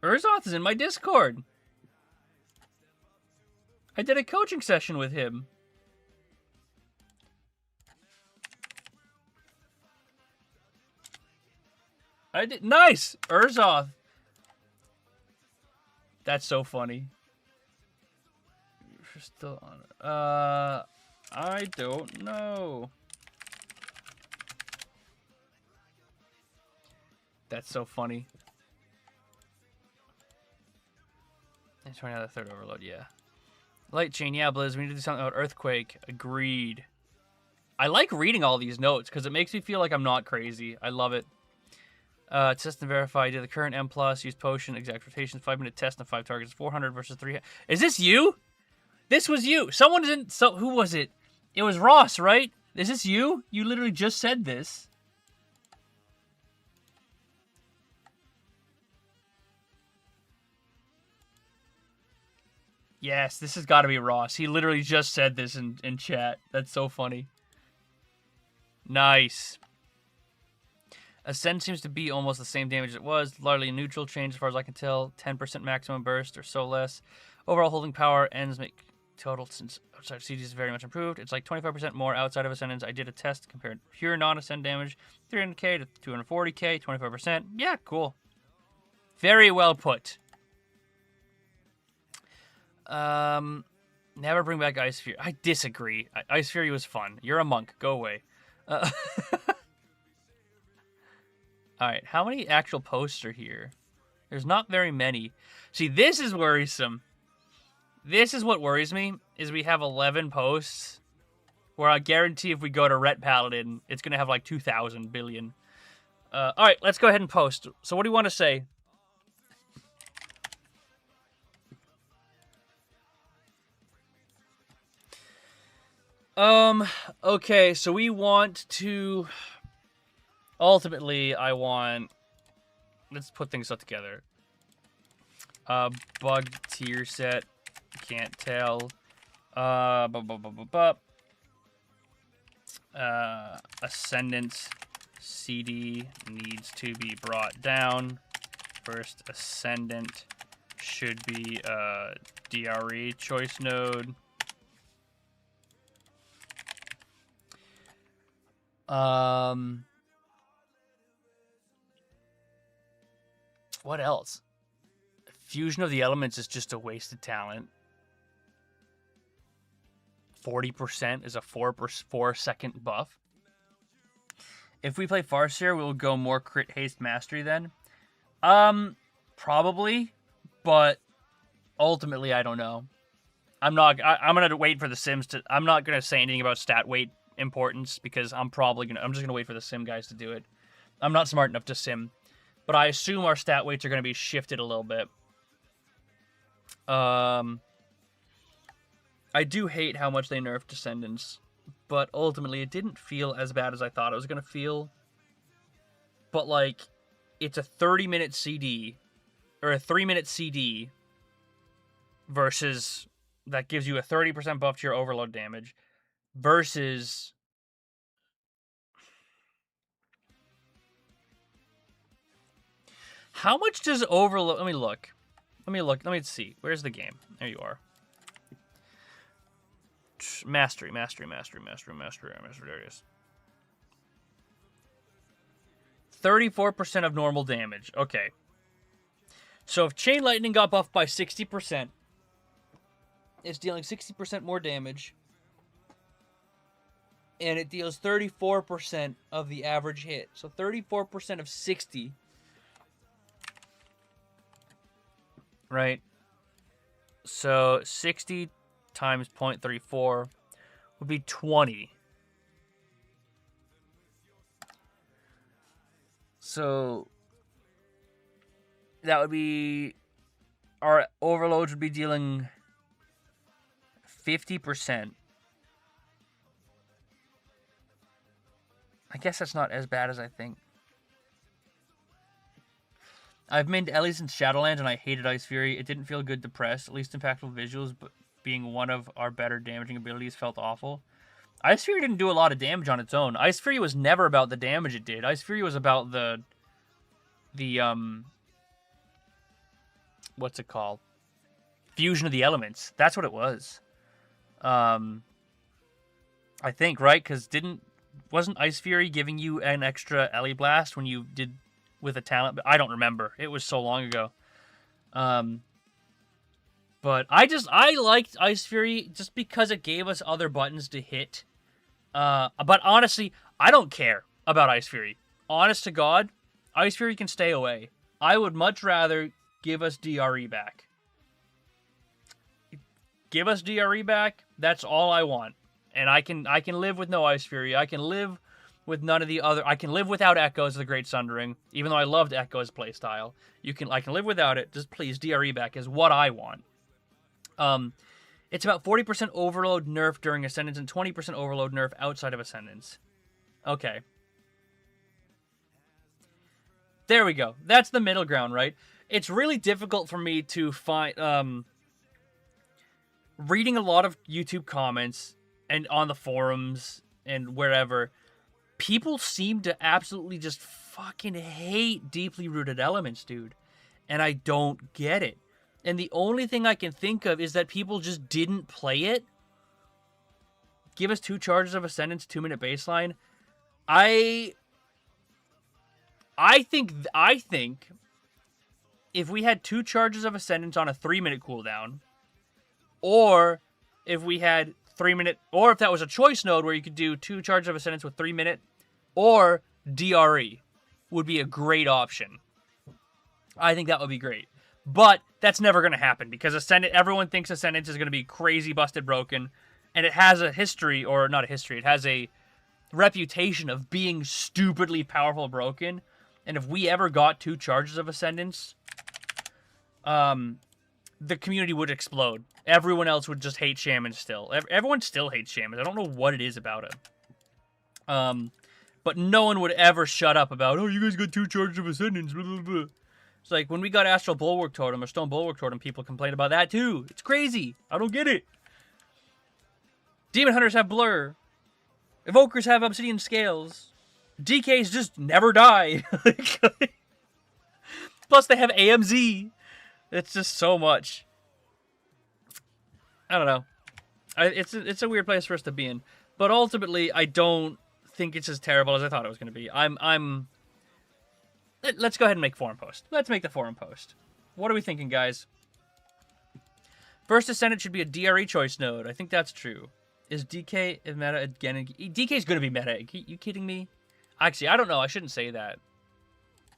Urzoth is in my Discord. I did a coaching session with him. I did. Nice! Urzoth. That's so funny. You're still on it. I don't know. That's so funny. And trying out the third overload, yeah. Light chain, yeah, Blizz. We need to do something about Earthquake. Agreed. I like reading all these notes because it makes me feel like I'm not crazy. I love it. Test and verify. Do the current M+. Use potion. Exact rotations. 5-minute test on 5 targets. 400 versus 300. Is this you? This was you. Someone didn't. So who was it? It was Ross, right? Is this you? You literally just said this. Yes, this has got to be Ross. He literally just said this in chat. That's so funny. Nice. Ascend seems to be almost the same damage as it was. Largely a neutral change as far as I can tell. 10% maximum burst or so less. Overall holding power ends make total since outside of CG is very much improved. It's like 25% more outside of Ascendance. I did a test compared pure non-Ascend damage. 300k to 240k, 25%. Yeah, cool. Very well put. Never bring back Ice Fury. I disagree. Ice Fury was fun. You're a monk. Go away. Alright, how many actual posts are here? There's not very many. See, this is worrisome. This is what worries me, is we have 11 posts, where I guarantee if we go to Ret Paladin, it's going to have like 2,000 billion. Alright, let's go ahead and post. So what do you want to say? Okay, so we want to... Ultimately, I want... Let's put things up together. Bug tier set. Can't tell. Ascendant CD needs to be brought down. First Ascendant should be DRE choice node. What else? Fusion of the Elements is just a wasted talent. 40% is a 4-second buff. If we play Farseer, we'll go more crit haste mastery then. Probably, but ultimately I don't know. I'm gonna wait for the Sims to. I'm not gonna say anything about stat weight importance because I'm just gonna wait for the Sim guys to do it. I'm not smart enough to Sim, but I assume our stat weights are gonna be shifted a little bit. I do hate how much they nerfed Descendants, but ultimately it didn't feel as bad as I thought it was gonna feel. But like, it's a 30-minute CD or a 3-minute CD versus that gives you a 30% buff to your overload damage versus how much does overload? Let me look. Let me see. Where's the game? There you are. Mastery. There it is. 34% of normal damage. Okay. So if Chain Lightning got buffed by 60%, it's dealing 60% more damage. And it deals 34% of the average hit. So 34% of 60. Right? So 60 times 0.34 would be 20. So that would be... Our overloads would be dealing 50%. I guess that's not as bad as I think. I've mained Ellie since Shadowlands, and I hated Ice Fury. It didn't feel good to press. At least impactful visuals, but being one of our better damaging abilities felt awful. Ice Fury didn't do a lot of damage on its own. Ice Fury was never about the damage it did. Ice Fury was about the what's it called? Fusion of the elements. That's what it was. I think, right? Because wasn't Ice Fury giving you an extra Ellie Blast when you did with a talent? I don't remember. It was so long ago. But I liked Ice Fury just because it gave us other buttons to hit. But honestly, I don't care about Ice Fury. Honest to God, Ice Fury can stay away. I would much rather give us DRE back. Give us DRE back. That's all I want. And I can live with no Ice Fury. I can live with none of the other. I can live without Echoes of the Great Sundering, even though I loved Echo's playstyle. I can live without it. Just please DRE back is what I want. It's about 40% overload nerf during Ascendance and 20% overload nerf outside of Ascendance. Okay. There we go. That's the middle ground, right? It's really difficult for me to find... reading a lot of YouTube comments and on the forums and wherever, people seem to absolutely just fucking hate deeply rooted elements, dude. And I don't get it. And the only thing I can think of is that people just didn't play it. Give us 2 charges of Ascendance, 2-minute baseline. I think if we had 2 charges of Ascendance on a 3-minute cooldown, or if we had 3-minute, or if that was a choice node where you could do 2 charges of Ascendance with 3-minute, or DRE would be a great option. I think that would be great. But that's never going to happen because everyone thinks Ascendance is going to be crazy busted broken, and it has a history, or not a history, it has a reputation of being stupidly powerful broken. And if we ever got 2 charges of Ascendance, the community would explode. Everyone else would just hate Shamans still. Everyone still hates Shamans. I don't know what it is about it. But no one would ever shut up about, oh, you guys got 2 charges of Ascendance, blah, blah, blah. It's like, when we got Astral Bulwark Totem or Stone Bulwark Totem, people complained about that too. It's crazy. I don't get it. Demon Hunters have Blur. Evokers have Obsidian Scales. DKs just never die. Plus they have AMZ. It's just so much. I don't know. It's a weird place for us to be in. But ultimately, I don't think it's as terrible as I thought it was going to be. Let's go ahead and make forum post. Let's make the forum post. What are we thinking, guys? First Ascendant should be a DRE choice node. I think that's true. Is DK meta again? DK's going to be meta. Are you kidding me? Actually, I don't know. I shouldn't say that.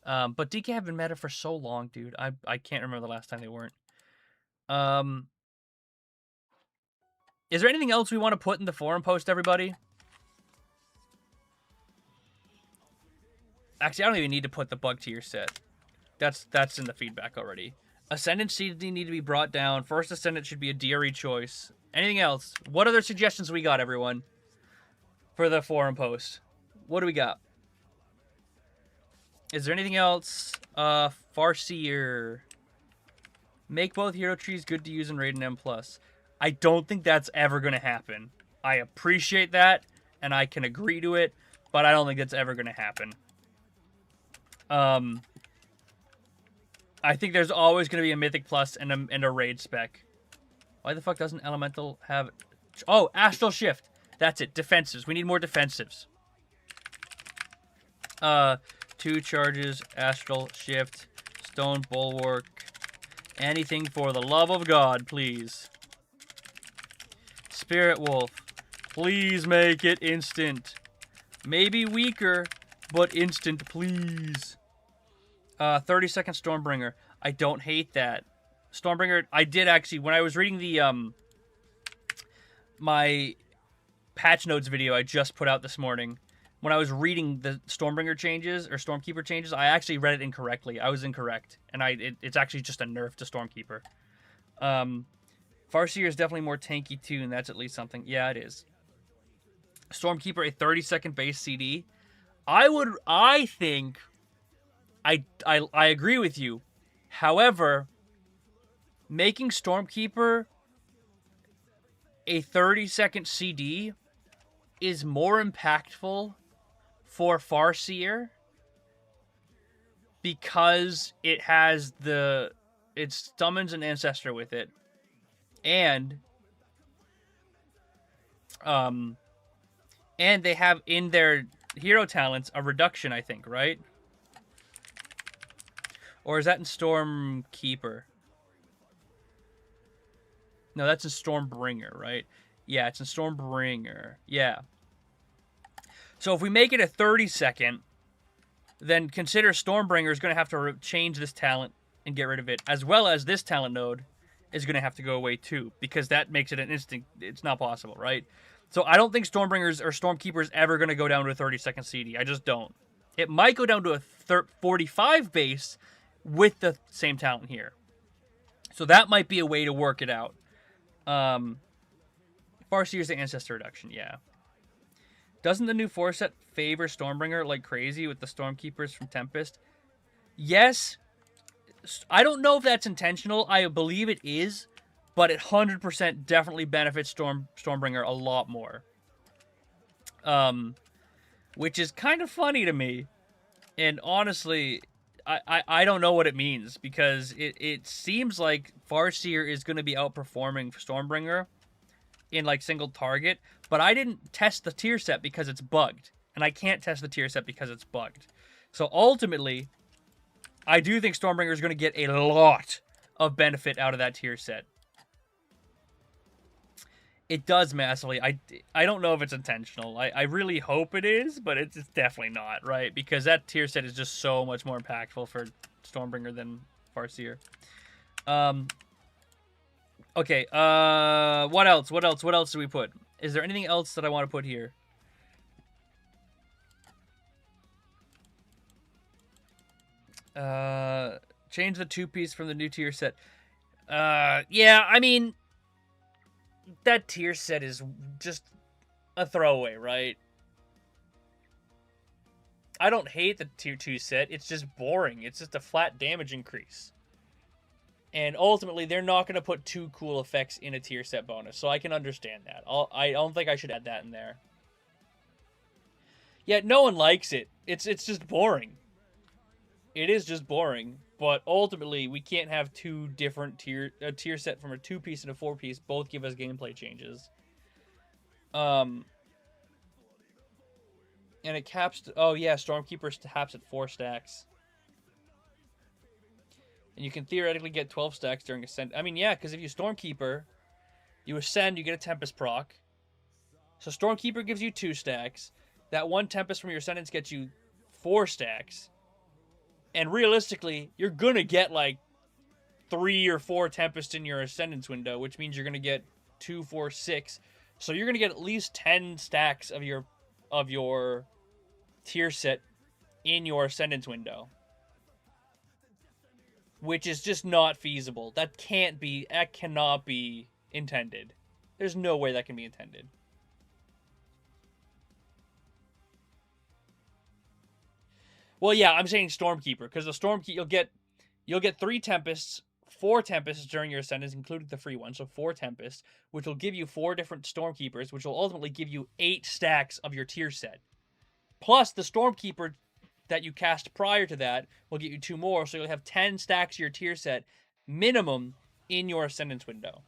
But DK have been meta for so long, dude. I can't remember the last time they weren't. Is there anything else we want to put in the forum post, everybody? Actually, I don't even need to put the bug tier set. That's in the feedback already. Ascendant CD need to be brought down. First Ascendant should be a DRE choice. Anything else? What other suggestions we got, everyone? For the forum post. What do we got? Is there anything else? Farseer. Make both hero trees good to use in Raid and M+. I don't think that's ever going to happen. I appreciate that, and I can agree to it, but I don't think that's ever going to happen. I think there's always going to be a Mythic Plus and a Raid spec. Why the fuck doesn't Elemental have... Oh, Astral Shift. That's it. Defensives. We need more defensives. 2 charges, Astral Shift, Stone Bulwark. Anything for the love of God, please. Spirit Wolf. Please make it instant. Maybe weaker, but instant, please. 30-second Stormbringer. I don't hate that. Stormbringer, I did actually, when I was reading the, my patch notes video I just put out this morning, when I was reading the Stormbringer changes, or Stormkeeper changes, I actually read it incorrectly. I was incorrect. And it's actually just a nerf to Stormkeeper. Farseer is definitely more tanky too, and that's at least something. Yeah, it is. Stormkeeper, a 30-second base CD. I I agree with you. However, making Stormkeeper a 30-second CD is more impactful for Farseer because it summons an ancestor with it, and they have in their hero talents a reduction, I think, right? Or is that in Stormkeeper? No, that's in Stormbringer, right? Yeah, it's in Stormbringer. Yeah. So if we make it a 30-second, then consider Stormbringer is going to have to change this talent and get rid of it, as well as this talent node is going to have to go away too, because that makes it an instant. It's not possible, right? So I don't think Stormbringers or Stormkeepers ever going to go down to a 30-second CD. I just don't. It might go down to a 45 base with the same talent here. So that might be a way to work it out. Farseer's the Ancestor reduction, yeah. Doesn't the new 4 set favor Stormbringer like crazy with the Stormkeepers from Tempest? Yes. I don't know if that's intentional. I believe it is. But it 100% definitely benefits Stormbringer a lot more. Which is kind of funny to me. And honestly, I don't know what it means. Because it seems like Farseer is going to be outperforming Stormbringer in like single target. But I didn't test the tier set because it's bugged. And I can't test the tier set because it's bugged. So ultimately, I do think Stormbringer is going to get a lot of benefit out of that tier set. It does massively. I don't know if it's intentional. I really hope it is, but it's definitely not, right? Because that tier set is just so much more impactful for Stormbringer than Farseer. Okay, what else? What else do we put? Is there anything else that I want to put here? Change the 2-piece from the new tier set. Yeah, I mean, that tier set is just a throwaway, right? I don't hate the tier 2 set. It's just boring. It's just a flat damage increase. And ultimately, they're not going to put 2 cool effects in a tier set bonus. So I can understand that. I don't think I should add that in there. Yet no one likes it. It's just boring. It is just boring. But ultimately, we can't have 2 different a tier set from a 2-piece and a 4-piece both give us gameplay changes. And it caps... Oh, yeah, Stormkeeper caps at 4 stacks. And you can theoretically get 12 stacks during Ascend. I mean, yeah, because if you Stormkeeper, you Ascend, you get a Tempest proc. So Stormkeeper gives you 2 stacks. That 1 Tempest from your Ascendance gets you 4 stacks. And realistically, you're going to get like 3 or 4 Tempest in your Ascendance window, which means you're going to get 2, 4, 6. So you're going to get at least 10 stacks of your tier set in your Ascendance window. Which is just not feasible. That cannot be intended. There's no way that can be intended. Well, yeah, I'm saying Stormkeeper, because the Stormkeeper you'll get 3 Tempests, 4 Tempests during your Ascendance, including the free one, so 4 Tempests, which will give you 4 different Stormkeepers, which will ultimately give you 8 stacks of your tier set. Plus, the Stormkeeper that you cast prior to that will get you 2 more, so you'll have 10 stacks of your tier set minimum in your Ascendance window.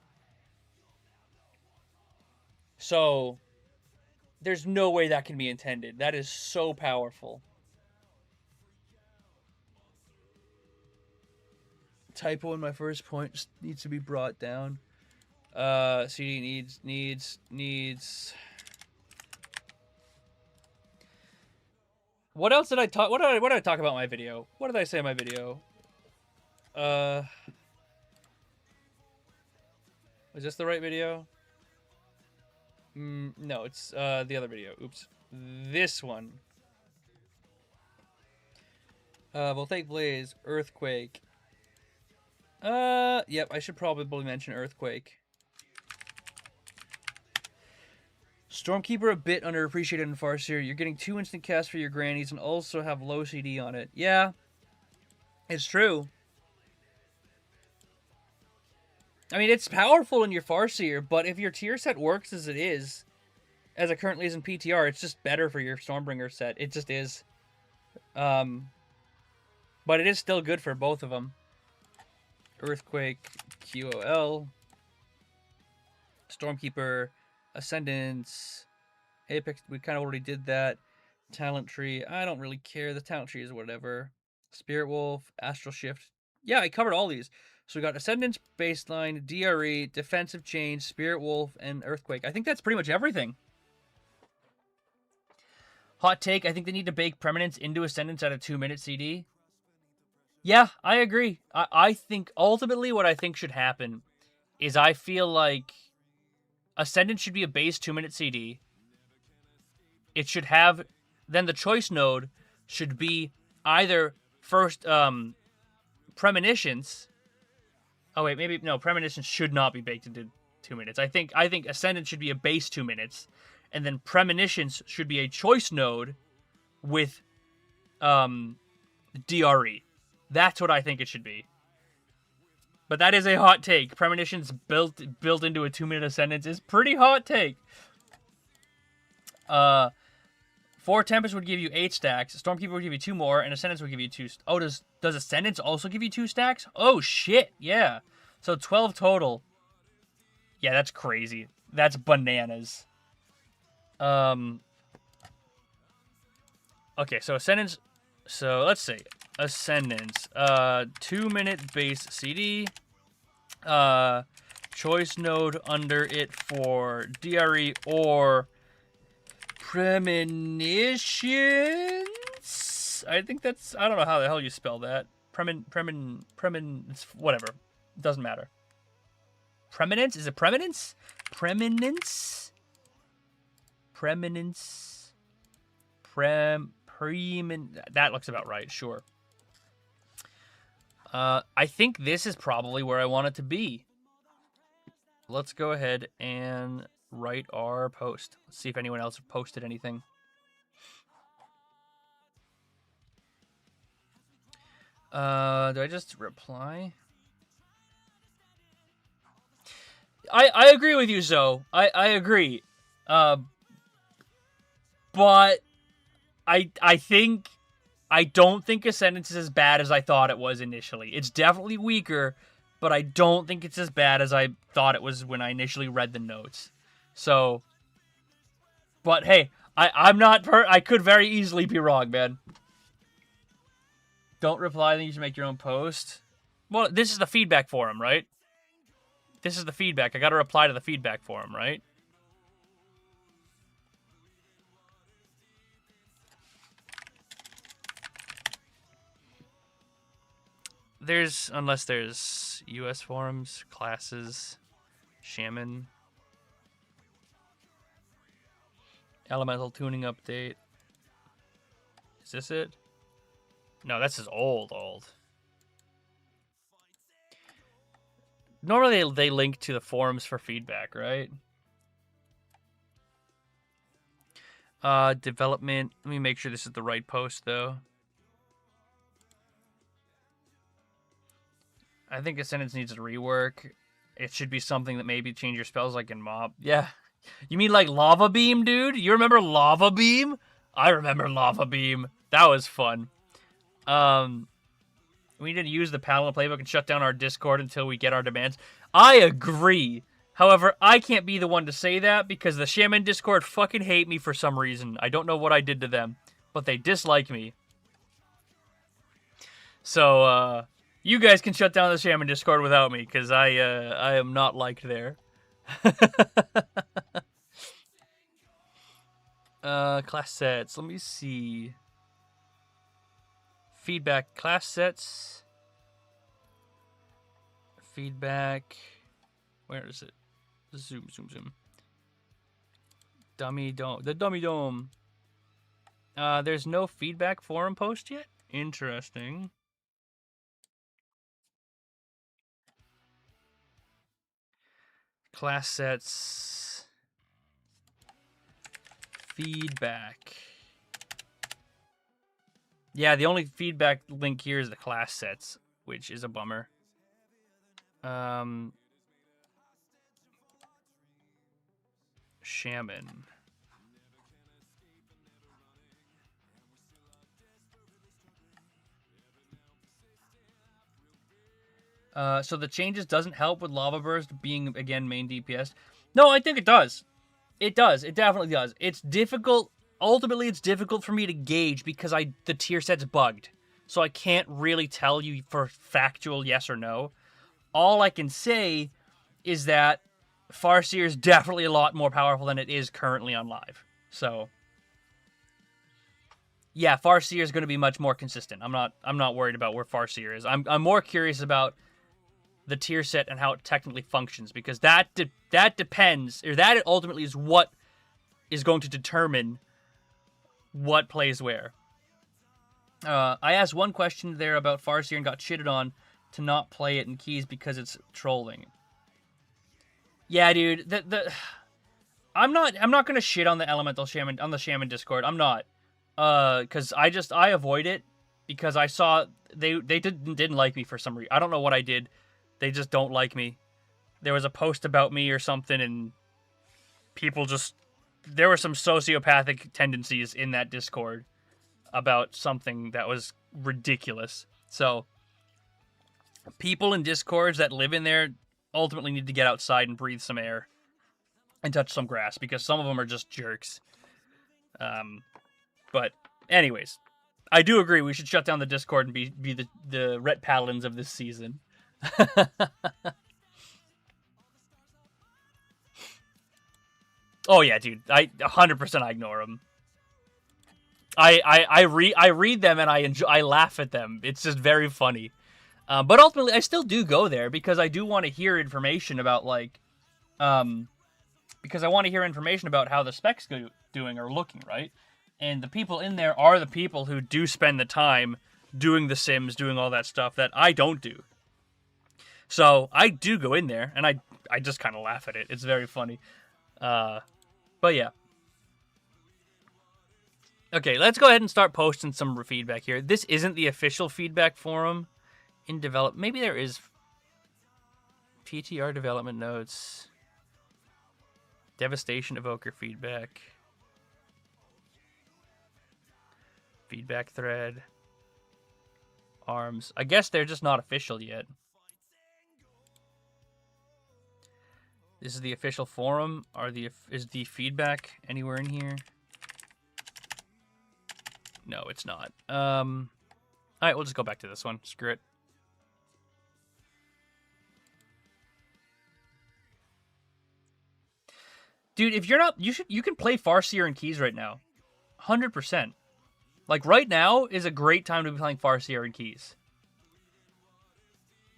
So, there's no way that can be intended. That is so powerful. Typo in my first point just needs to be brought down. CD needs. What else did I talk? What did I talk about in my video? What did I say in my video? Is this the right video? No, it's the other video. Oops, this one. Voltaic Blaze, Earthquake. Yep, I should probably mention Earthquake. Stormkeeper a bit underappreciated in Farseer. You're getting 2 instant casts for your grannies and also have low CD on it. Yeah. It's true. I mean, it's powerful in your Farseer, but if your tier set works as it currently is in PTR, it's just better for your Stormbringer set. It just is. But it is still good for both of them. Earthquake, QOL, Stormkeeper, Ascendance, Apex, we kind of already did that. Talent Tree, I don't really care. The Talent Tree is whatever. Spirit Wolf, Astral Shift. Yeah, I covered all these. So we got Ascendance, Baseline, DRE, Defensive Change, Spirit Wolf, and Earthquake. I think that's pretty much everything. Hot take, I think they need to bake Permanence into Ascendance at a 2-minute CD. Yeah, I agree. I think ultimately what I think should happen is I feel like Ascendance should be a base 2-minute CD. It should have, then the choice node should be either first Premonitions. Oh wait, maybe no, Premonitions should not be baked into 2 minutes. I think Ascendance should be a base 2 minutes, and then Premonitions should be a choice node with DRE. That's what I think it should be. But that is a hot take. Premonitions built into a 2-minute Ascendance is pretty hot take. 4 Tempest would give you 8 stacks. Stormkeeper would give you 2 more, and Ascendance would give you 2. Oh, does Ascendance also give you 2 stacks? Oh shit, yeah. So 12 total. Yeah, that's crazy. That's bananas. Okay, so Ascendance. So let's see. Ascendance. 2-minute base CD. Choice node under it for DRE or Premonitions? I think that's... I don't know how the hell you spell that. Whatever. Doesn't matter. Preeminence? Is it Preeminence? Preeminence? Preeminence? That looks about right, sure. I think this is probably where I want it to be. Let's go ahead and write our post. Let's see if anyone else posted anything. Do I just reply? I agree with you, Zoe. I agree. But I don't think Ascendance is as bad as I thought it was initially. It's definitely weaker, but I don't think it's as bad as I thought it was when I initially read the notes. So, but hey, I'm not I could very easily be wrong, man. Don't reply, then you should make your own post. Well, this is the feedback forum, right? This is the feedback. I gotta reply to the feedback forum, right? Unless there's US forums, classes, Shaman, Elemental tuning update. Is this it? No, this is old. Normally they link to the forums for feedback, right? Development. Let me make sure this is the right post, though. I think Ascendance needs a rework. It should be something that maybe change your spells like in Mob. Yeah. You mean like Lava Beam, dude? You remember Lava Beam? I remember Lava Beam. That was fun. We need to use the Paladin playbook and shut down our Discord until we get our demands. I agree. However, I can't be the one to say that because the Shaman Discord fucking hate me for some reason. I don't know what I did to them, but they dislike me. So, you guys can shut down the Shaman Discord without me because I am not liked there. Class sets. Let me see. Feedback. Class sets. Feedback. Where is it? Zoom. Dummy Dome. The Dummy Dome. There's no feedback forum post yet? Interesting. Class sets. Feedback. Yeah, the only feedback link here is the class sets, which is a bummer. Shaman. So the changes doesn't help with Lava Burst being, again, main DPS. No, I think it does. It does. It definitely does. It's difficult. Ultimately, it's difficult for me to gauge because the tier set's bugged. So I can't really tell you for factual yes or no. All I can say is that Farseer is definitely a lot more powerful than it is currently on live. So yeah, Farseer is going to be much more consistent. I'm not worried about where Farseer is. I'm more curious about the tier set and how it technically functions, because that depends, or that ultimately is what is going to determine what plays where. I asked one question there about Farseer and got shitted on to not play it in keys because it's trolling. Yeah, dude, I'm not gonna shit on the Elemental Shaman on the Shaman Discord. I'm not, because I avoid it because I saw they didn't like me for some reason. I don't know what I did. They just don't like me. There was a post about me or something, and people just... There were some sociopathic tendencies in that Discord about something that was ridiculous. So, people in Discords that live in there ultimately need to get outside and breathe some air and touch some grass, because some of them are just jerks. But, anyways, I do agree we should shut down the Discord and be the Ret Paladins of this season. Oh yeah, dude. 100% I ignore them. I read them and I laugh at them. It's just very funny. But ultimately, I still do go there because I do want to hear information about because I want to hear information about how the specs doing or looking, right? And the people in there are the people who do spend the time doing the sims, doing all that stuff that I don't do. So I do go in there, and I just kind of laugh at it. It's very funny. But yeah. Okay, let's go ahead and start posting some feedback here. This isn't the official feedback forum in develop. Maybe there is PTR development notes. Devastation evoker feedback. Feedback thread. Arms. I guess they're just not official yet. This is the official forum. Is the feedback anywhere in here? No, it's not. Alright, we'll just go back to this one. Screw it. Dude, if you're not... You can play Farseer and Keys right now. 100%. Like, right now is a great time to be playing Farseer and Keys.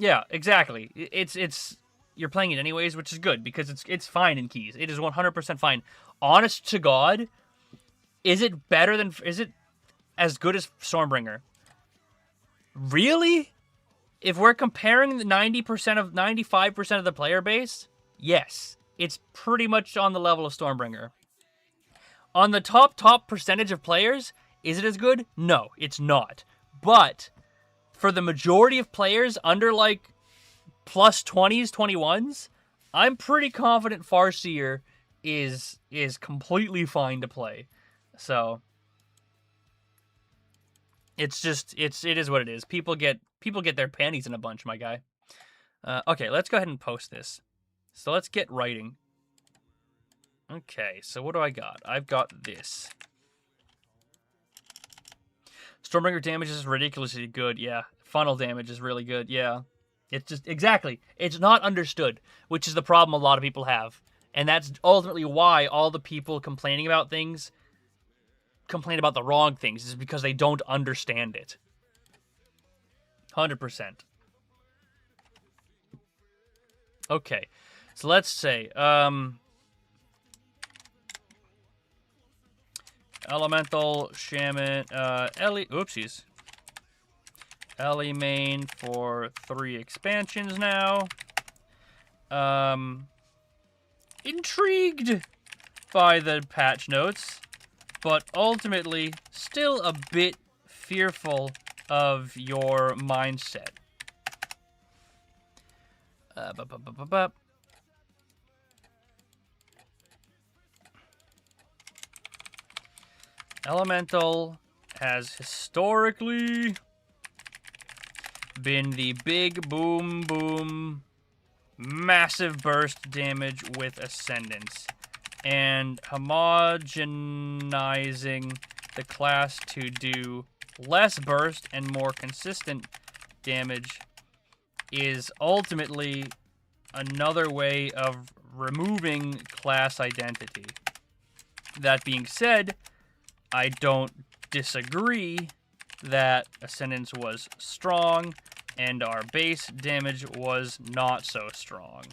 Yeah, exactly. It's you're playing it anyways, which is good, because it's fine in Keys. It is 100% fine. Honest to God, is it as good as Stormbringer? Really? If we're comparing the 95% of the player base, yes. It's pretty much on the level of Stormbringer. On the top percentage of players, is it as good? No, it's not. But for the majority of players under like plus 20s, 21s, I'm pretty confident Farseer is completely fine to play. So it is what it is. People get their panties in a bunch, my guy. Okay, let's go ahead and post this. So let's get writing. Okay, so what do I got? I've got this. Stormbringer damage is ridiculously good, yeah. Funnel damage is really good, yeah. It's just, exactly. It's not understood, which is the problem a lot of people have. And that's ultimately why all the people complaining about things complain about the wrong things, is because they don't understand it. 100%. Okay, so let's say, Elemental Shaman, oopsies. Ellie main for 3 expansions now. Intrigued by the patch notes, but ultimately still a bit fearful of your mindset. Elemental has historically been the big boom boom massive burst damage with Ascendance, and homogenizing the class to do less burst and more consistent damage is ultimately another way of removing class identity. That being said, I don't disagree that Ascendance was strong and our base damage was not so strong.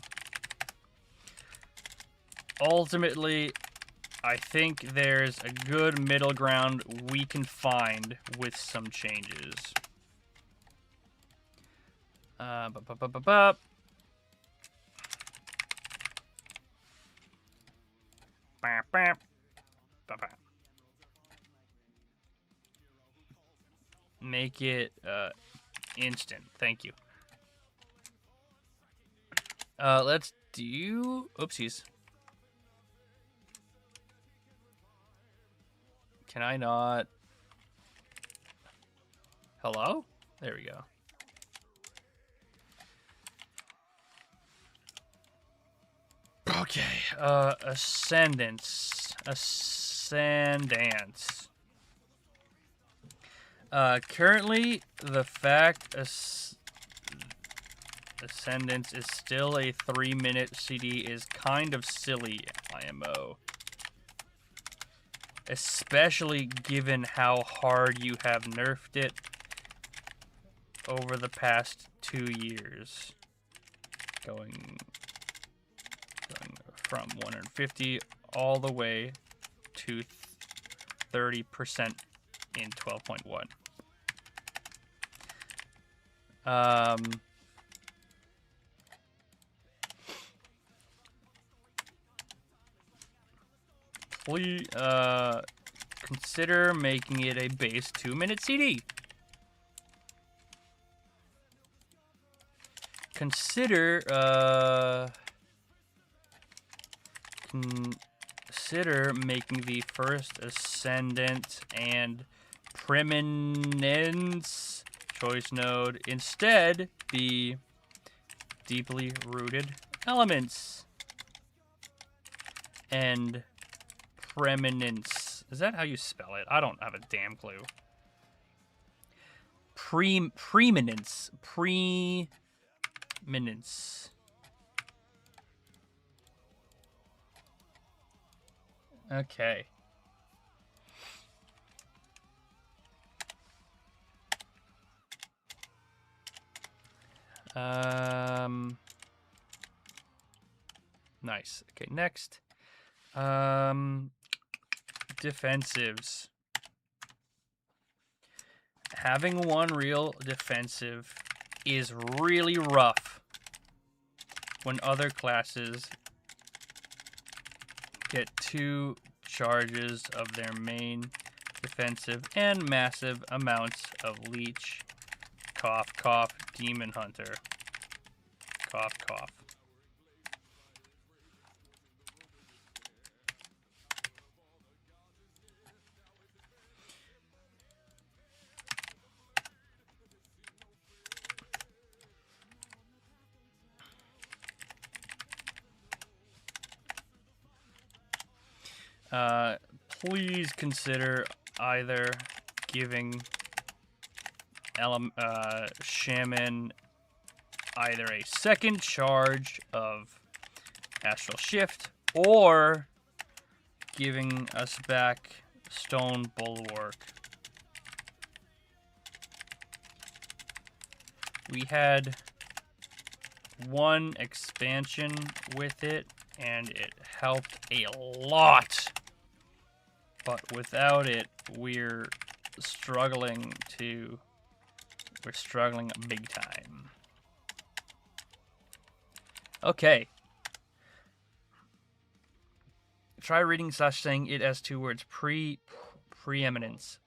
Ultimately, I think there's a good middle ground we can find with some changes. Make it instant. Thank you. Let's do... Oopsies. Can I not... Hello? There we go. Okay. Ascendance. Currently, the fact Ascendance is still a 3-minute CD is kind of silly, IMO. Especially given how hard you have nerfed it over the past 2 years. Going from 150 all the way to 30% in 12.1. Please consider making it a base 2-minute CD. Consider making the first Ascendant and Preeminence choice node instead be deeply rooted elements and Preeminence. Is that how you spell it? I don't have a damn clue. Preeminence. Preeminence. Okay. Nice. Okay, next. Defensives. Having one real defensive is really rough when other classes get 2 charges of their main defensive and massive amounts of leech. Cough, cough, demon hunter. Cough, cough. Please consider either giving Shaman either a second charge of Astral Shift or giving us back Stone Bulwark. We had one expansion with it, and it helped a lot. But without it, we're struggling big time. Okay. Try reading / saying it as 2 words. Preeminence.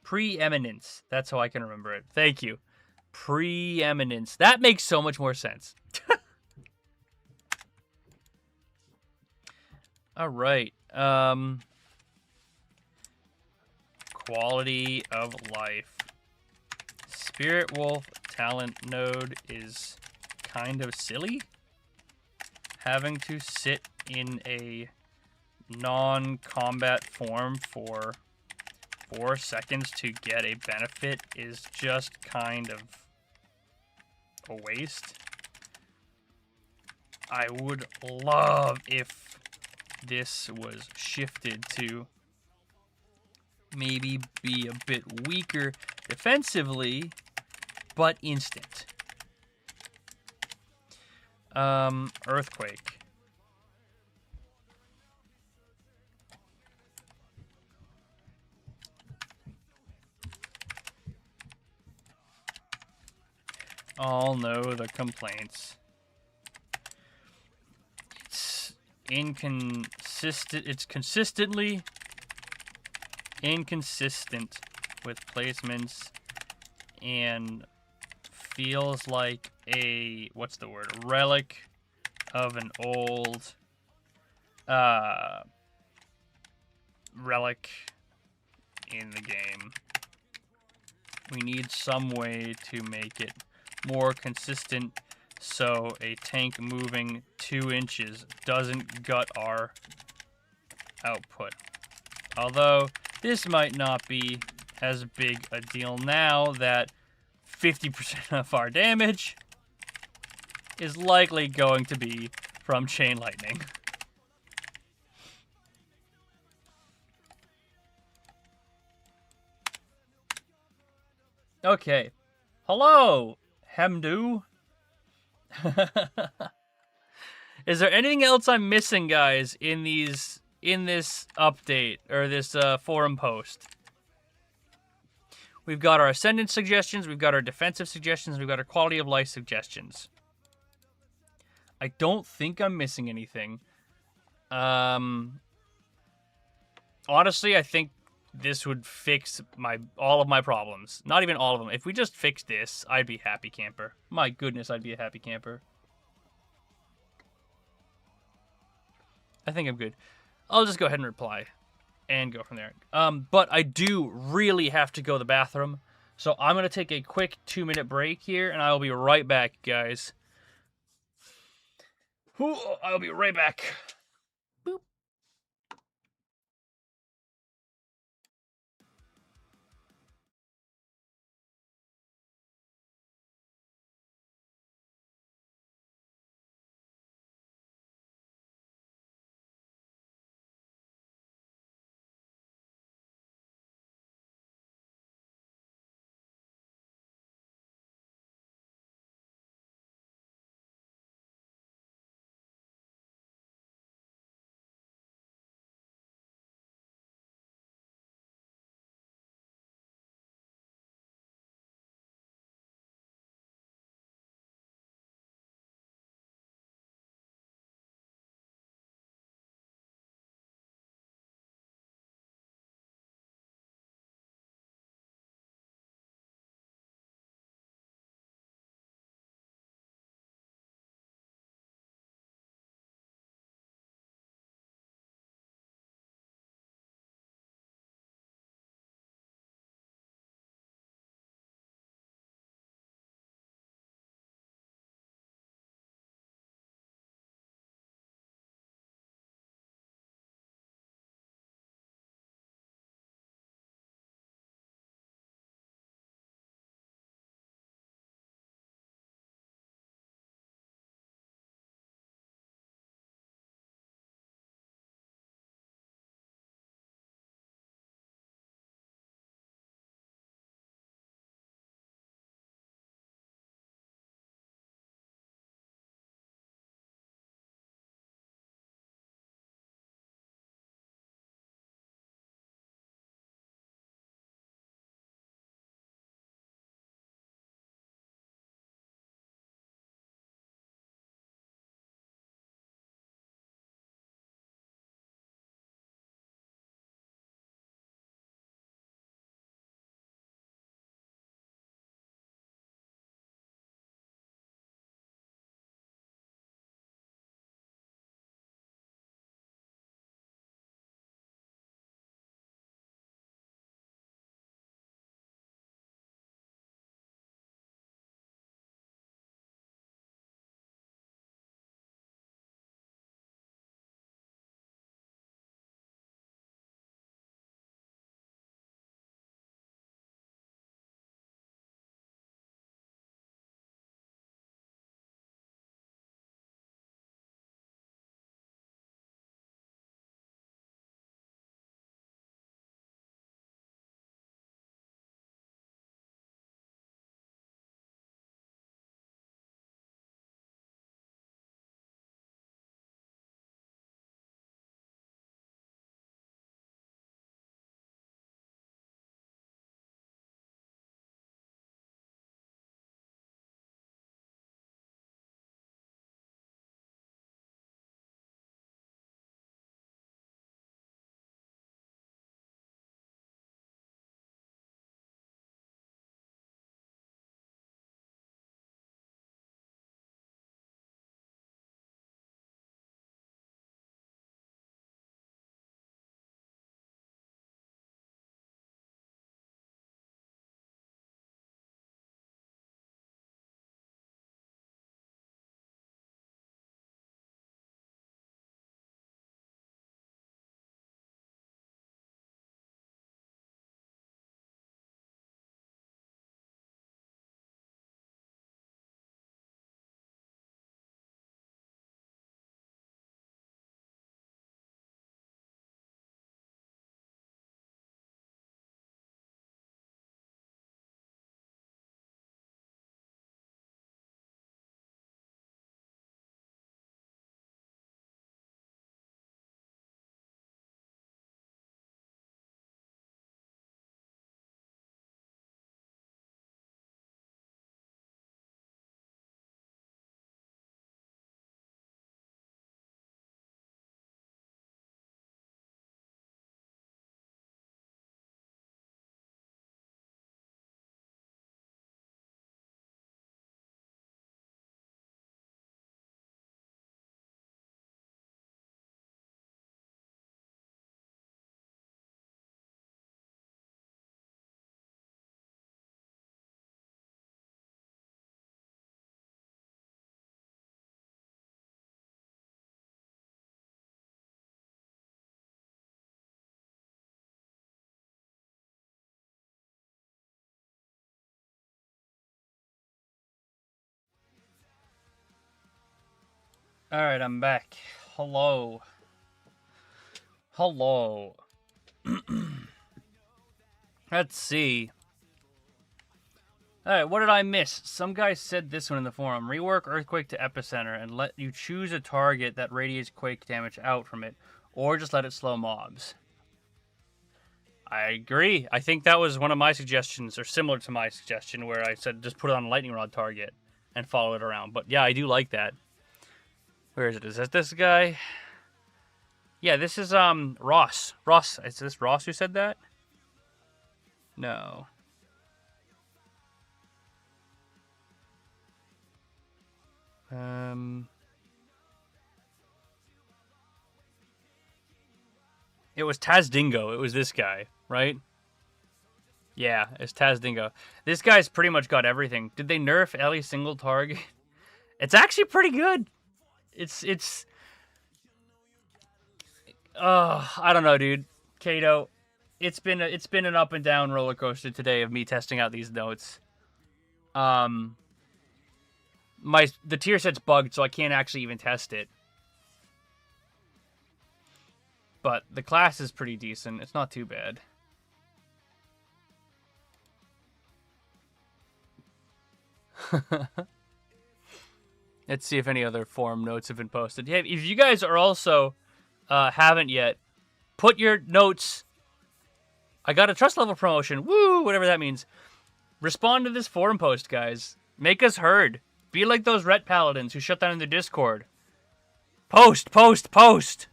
Preeminence. That's how I can remember it. Thank you. Preeminence. That makes so much more sense. All right. Quality of life. Spirit Wolf talent node is kind of silly. Having to sit in a non-combat form for 4 seconds to get a benefit is just kind of a waste. I would love if this was shifted to maybe be a bit weaker defensively, but instant. Earthquake. All know the complaints. It's inconsistent. It's consistently inconsistent with placements and feels like a, what's the word? Relic of an old relic in the game. We need some way to make it more consistent so a tank moving 2 inches doesn't gut our output. Although this might not be as big a deal now that 50% of our damage is likely going to be from chain lightning. Okay. Hello, Hemdu. Is there anything else I'm missing, guys, in this update or this forum post? We've got our ascendant suggestions, we've got our defensive suggestions, we've got our quality of life suggestions. I don't think I'm missing anything. Honestly, I think this would fix all of my problems. Not even all of them. If we just fixed this, I'd be happy camper. My goodness, I'd be a happy camper. I think I'm good. I'll just go ahead and reply and go from there. But I do really have to go to the bathroom. So I'm going to take a quick 2-minute break here, and I'll be right back, guys. I'll be right back. Alright, I'm back. Hello. Hello. Let's see. Alright, what did I miss? Some guy said this one in the forum. Rework Earthquake to Epicenter and let you choose a target that radiates quake damage out from it, or just let it slow mobs. I agree. I think that was one of my suggestions, or similar to my suggestion, where I said just put it on a lightning rod target and follow it around. But yeah, I do like that. Where is it? Is that this guy? Yeah, this is Ross. Ross, is this Ross who said that? No. It was Taz Dingo. It was this guy, right? Yeah, it's Taz Dingo. This guy's pretty much got everything. Did they nerf Ellie single target? It's actually pretty good. It's I don't know, dude. Kato, it's been an up and down roller coaster today of me testing out these notes. The tier set's bugged, so I can't actually even test it. But the class is pretty decent. It's not too bad. Let's see if any other forum notes have been posted. Hey, if you guys are also haven't yet, put your notes. I got a trust level promotion. Woo! Whatever that means. Respond to this forum post, guys. Make us heard. Be like those ret paladins who shut down in the Discord. Post, post, post.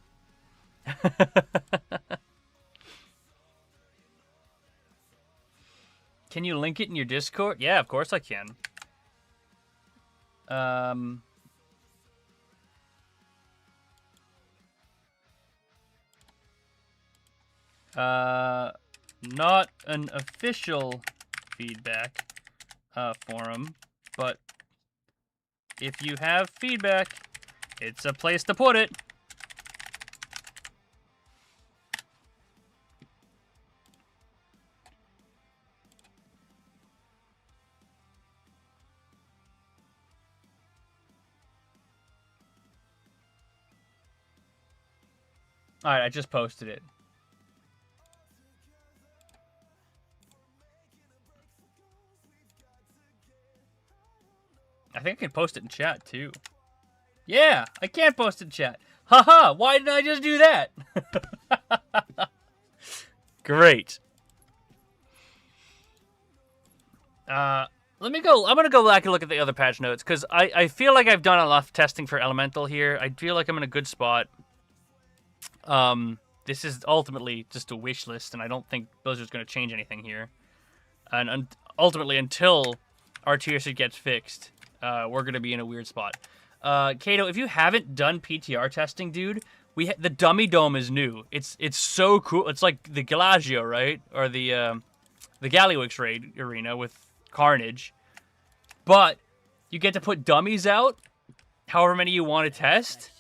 Can you link it in your Discord? Yeah, of course I can. Not an official feedback forum, but if you have feedback, it's a place to put it. Alright, I just posted it. I think I can post it in chat, too. Yeah, I can post it in chat. Haha, why didn't I just do that? Great. Let me go. I'm going to go back and look at the other patch notes, because I feel like I've done enough testing for Elemental here. I feel like I'm in a good spot. This is ultimately just a wish list, and I don't think Blizzard's going to change anything here. And ultimately, until our tier sheet gets fixed, we're going to be in a weird spot. Kato, if you haven't done PTR testing, dude, the Dummy Dome is new. It's so cool. It's like the Galagio, right? Or the Gallywix raid arena with Carnage. But you get to put dummies out, however many you want to test.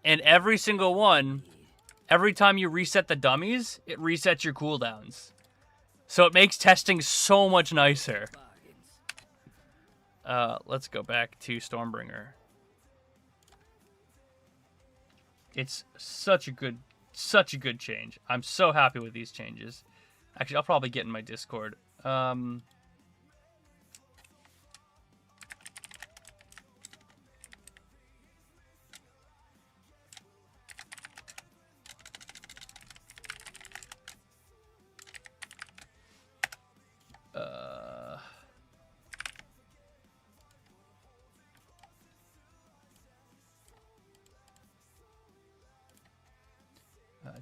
And every single one, every time you reset the dummies, it resets your cooldowns. So it makes testing so much nicer. Let's go back to Stormbringer. It's such a good change. I'm so happy with these changes. Actually, I'll probably get in my Discord.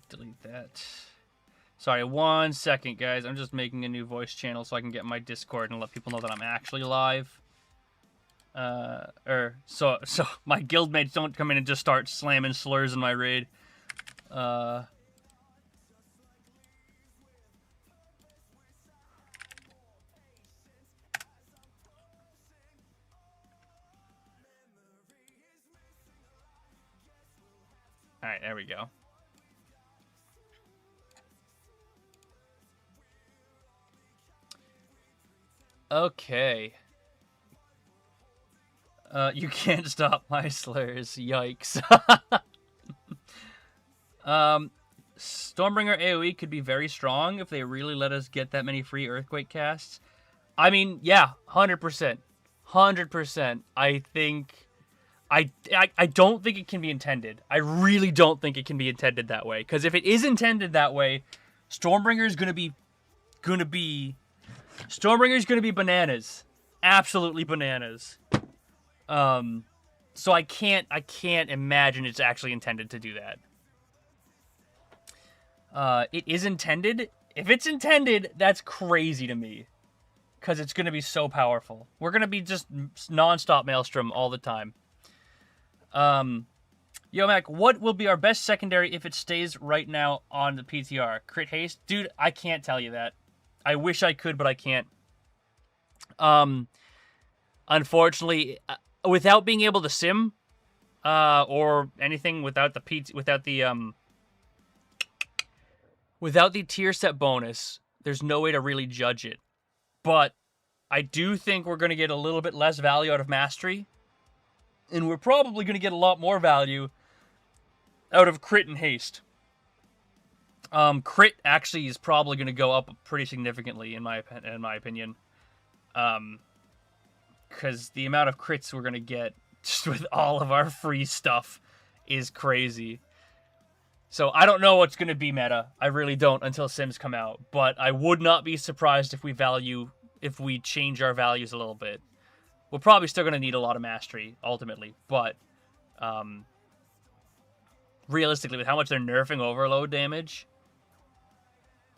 Delete that. Sorry, 1 second, guys. I'm just making a new voice channel so I can get my Discord and let people know that I'm actually live. So my guildmates don't come in and just start slamming slurs in my raid. Alright, there we go. Okay. You can't stop my slurs. Yikes. Stormbringer AoE could be very strong if they really let us get that many free Earthquake casts. I mean, yeah, 100%. 100%. I think... I don't think it can be intended. I really don't think it can be intended that way. Because if it is intended that way, Stormbringer is gonna be bananas. Absolutely bananas. So I can't imagine it's actually intended to do that. It is intended. If it's intended, that's crazy to me. Because it's going to be so powerful. We're going to be just non-stop Maelstrom all the time. Yo, Mac, what will be our best secondary if it stays right now on the PTR? Crit haste? Dude, I can't tell you that. I wish I could, but I can't. Unfortunately, without being able to sim, or anything without the tier set bonus, there's no way to really judge it. But I do think we're going to get a little bit less value out of Mastery. And we're probably going to get a lot more value out of Crit and Haste. Crit actually is probably going to go up pretty significantly, in my opinion. Because the amount of crits we're going to get just with all of our free stuff is crazy. So I don't know what's going to be meta. I really don't until Sims come out. But I would not be surprised if we change our values a little bit. We're probably still going to need a lot of Mastery, ultimately. But realistically, with how much they're nerfing overload damage,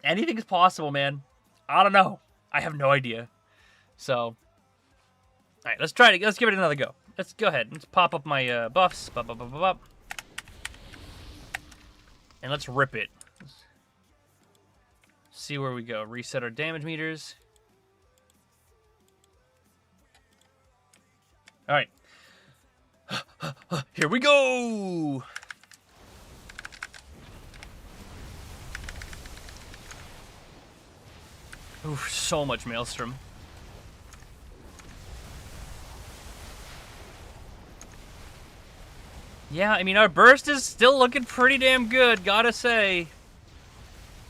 anything is possible, man. I don't know. I have no idea. So, alright, let's give it another go. Let's go ahead. Let's pop up my buffs. And let's rip it. See where we go. Reset our damage meters. Alright. Here we go! Oof, so much Maelstrom. Yeah, I mean, our burst is still looking pretty damn good, gotta say.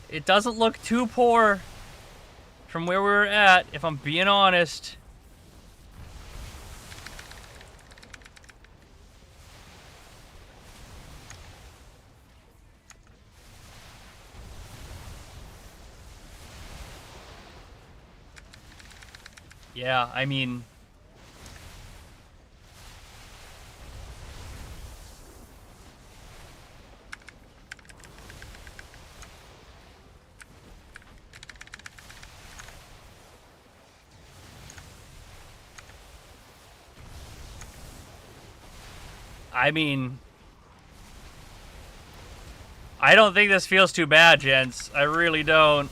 It doesn't look too poor from where we were at, if I'm being honest. Yeah, I mean... I don't think this feels too bad, gents. I really don't.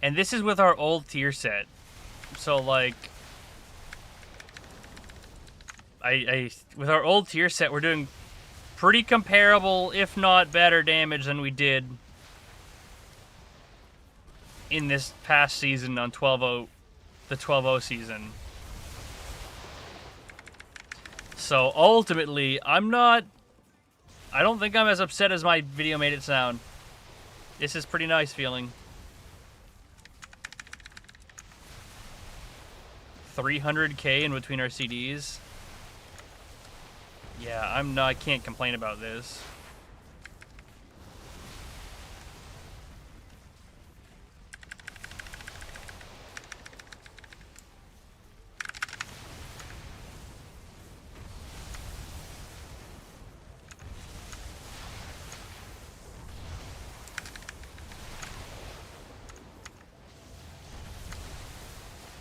And this is with our old tier set. So, like... with our old tier set, we're doing pretty comparable, if not better, damage than we did in this past season on 12-0, the 12-0 season. So, ultimately, I don't think I'm as upset as my video made it sound. This is pretty nice feeling. 300k in between our CDs. Yeah, I can't complain about this.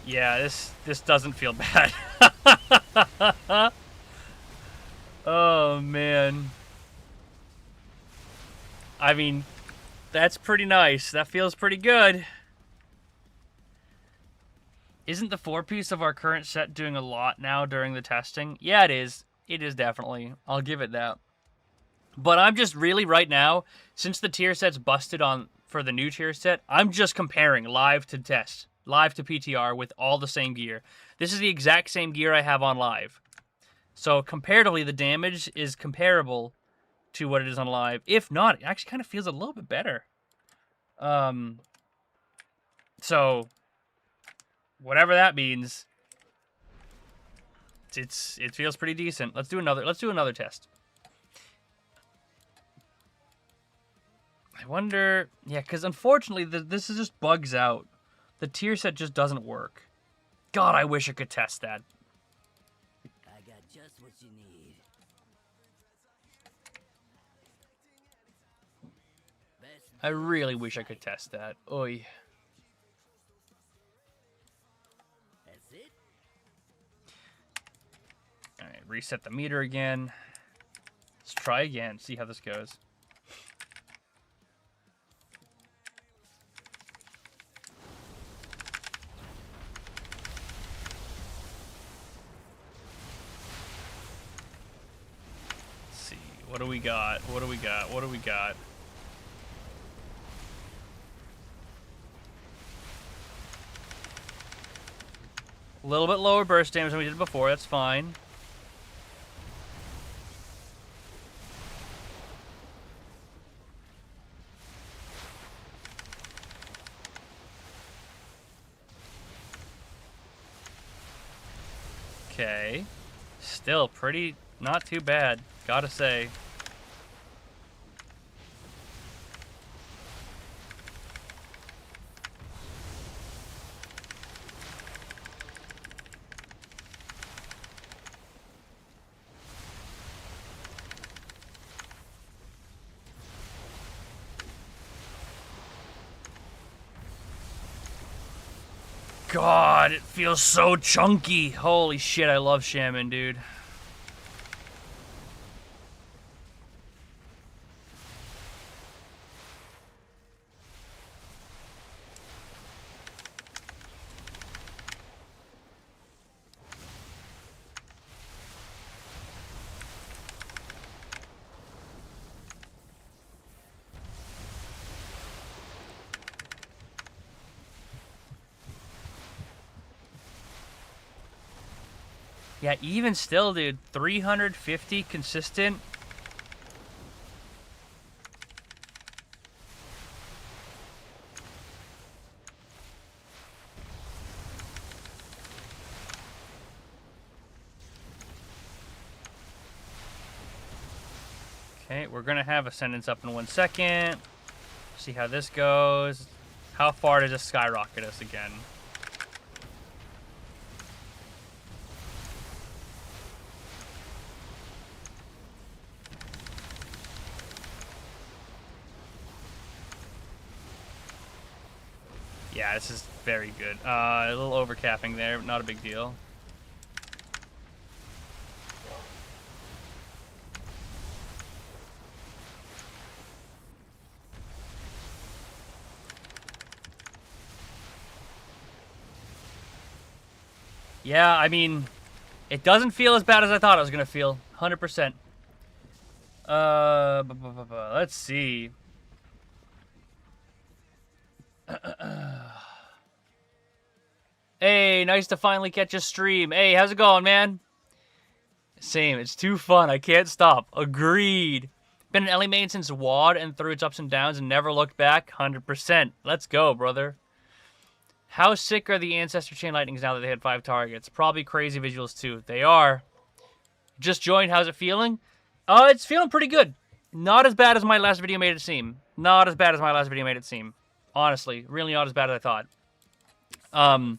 Yeah, this doesn't feel bad. Oh, man. I mean, that's pretty nice. That feels pretty good. Isn't the 4-piece of our current set doing a lot now during the testing? Yeah, it is. It is definitely. I'll give it that. But I'm just really right now, since the tier set's busted on for the new tier set, I'm just comparing live to test, live to PTR with all the same gear. This is the exact same gear I have on live. So comparatively, the damage is comparable to what it is on live. If not, it actually kind of feels a little bit better. So whatever that means, it feels pretty decent. Let's do another test. I wonder, yeah, because unfortunately this is just bugs out. The tier set just doesn't work. God, I wish I could test that.
I got just what you need.
I really wish I could test that. Oy.
That's it?
Alright, reset the meter again. Let's try again, see how this goes. Let's see, what do we got? What do we got? What do we got? A little bit lower burst damage than we did before, that's fine. Okay. Still pretty, not too bad, gotta say. God, it feels so chunky. Holy shit, I love Shaman, dude. Yeah, even still, dude, 350 consistent. Okay, we're gonna have Ascendance up in 1 second. See how this goes. How far does this skyrocket us again? Yeah, this is very good. A little overcapping there, but not a big deal. Yeah, I mean, it doesn't feel as bad as I thought it was gonna feel. 100%. Let's see. Hey, nice to finally catch a stream. Hey, how's it going, man? Same, it's too fun. I can't stop. Agreed. Been an LA main since WAD and through its ups and downs and never looked back. 100%. Let's go, brother. How sick are the Ancestor Chain Lightnings now that they had 5 targets? Probably crazy visuals too. They are. Just joined. How's it feeling? It's feeling pretty good. Not as bad as my last video made it seem. Not as bad as my last video made it seem. Honestly, really not as bad as I thought.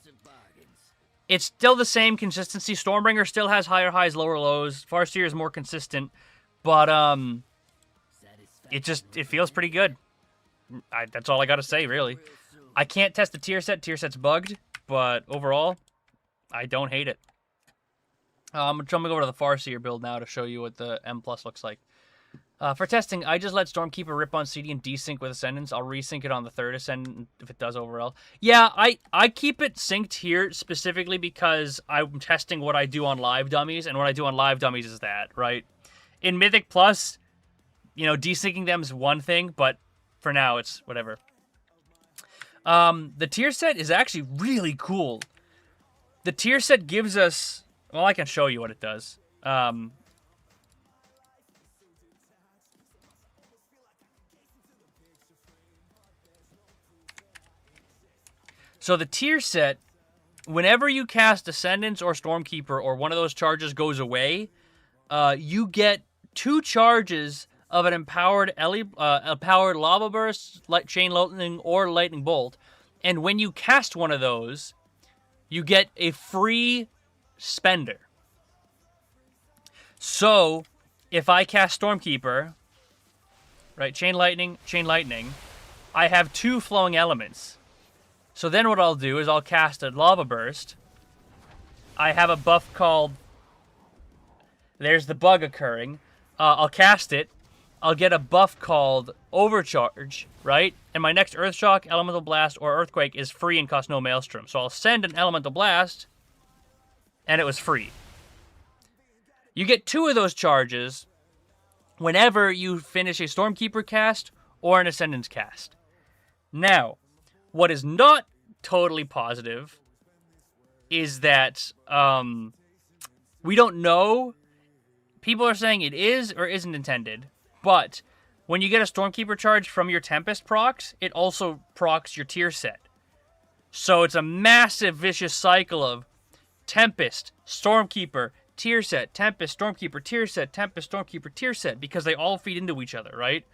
It's still the same consistency. Stormbringer still has higher highs, lower lows. Farseer is more consistent, but it feels pretty good. That's all I gotta say, really. I can't test the tier set. Tier set's bugged, but overall, I don't hate it. I'm jumping over to the Farseer build now to show you what the M+ looks like. For testing, I just let Stormkeeper rip on CD and desync with Ascendance. I'll resync it on the 3rd Ascendant if it does overall. Yeah, I keep it synced here specifically because I'm testing what I do on live dummies, and what I do on live dummies is that, right? In Mythic Plus, You know, desyncing them is one thing, but for now, it's whatever. The tier set is actually really cool. The tier set gives us... Well, I can show you what it does. So the tier set, whenever you cast Ascendance or Stormkeeper or one of those charges goes away, you get 2 charges of an empowered Lava Burst, Chain Lightning, or Lightning Bolt. And when you cast one of those, you get a free spender. So, if I cast Stormkeeper, right, Chain Lightning, I have 2 flowing elements. So then what I'll do is I'll cast a Lava Burst. I have a buff called... There's the bug occurring. I'll cast it. I'll get a buff called Overcharge, right? And my next Earth Shock, Elemental Blast, or Earthquake is free and costs no Maelstrom. So I'll send an Elemental Blast, and it was free. You get 2 of those charges whenever you finish a Stormkeeper cast or an Ascendance cast. Now, what is not totally positive is that we don't know. People are saying it is or isn't intended, but when you get a Stormkeeper charge from your Tempest procs, it also procs your tier set. So it's a massive vicious cycle of Tempest, Stormkeeper, tier set, Tempest, Stormkeeper, tier set, Tempest, Stormkeeper, tier set, because they all feed into each other, right?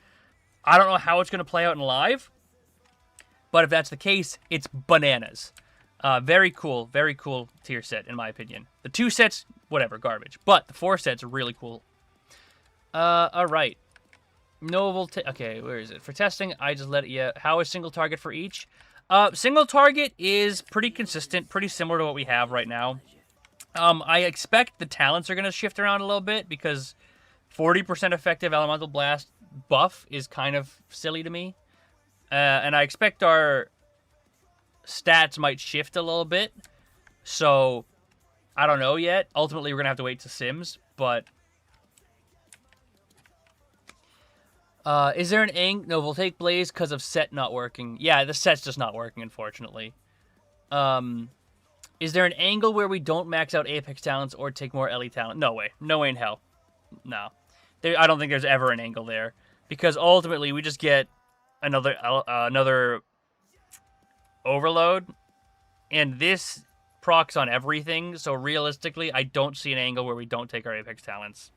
I don't know how it's going to play out in live, but if that's the case, it's bananas. Very cool tier set, in my opinion. The 2 sets, whatever, garbage. But the 4 sets are really cool. Alright. Okay, where is it? For testing, I just let it... Yeah, how is single target for each? Single target is pretty consistent, pretty similar to what we have right now. I expect the talents are going to shift around a little bit, because 40% effective Elemental Blast buff is kind of silly to me. And I expect our stats might shift a little bit. So, I don't know yet. Ultimately, we're going to have to wait to Sims. But, is there an angle? No, we'll take Blaze because of set not working. Yeah, the set's just not working, unfortunately. Is there an angle where we don't max out Apex talents or take more LE talent? No way. No way in hell. No. I don't think there's ever an angle there. Because ultimately, we just get another overload, and this procs on everything, so realistically I don't see an angle where we don't take our Apex talents.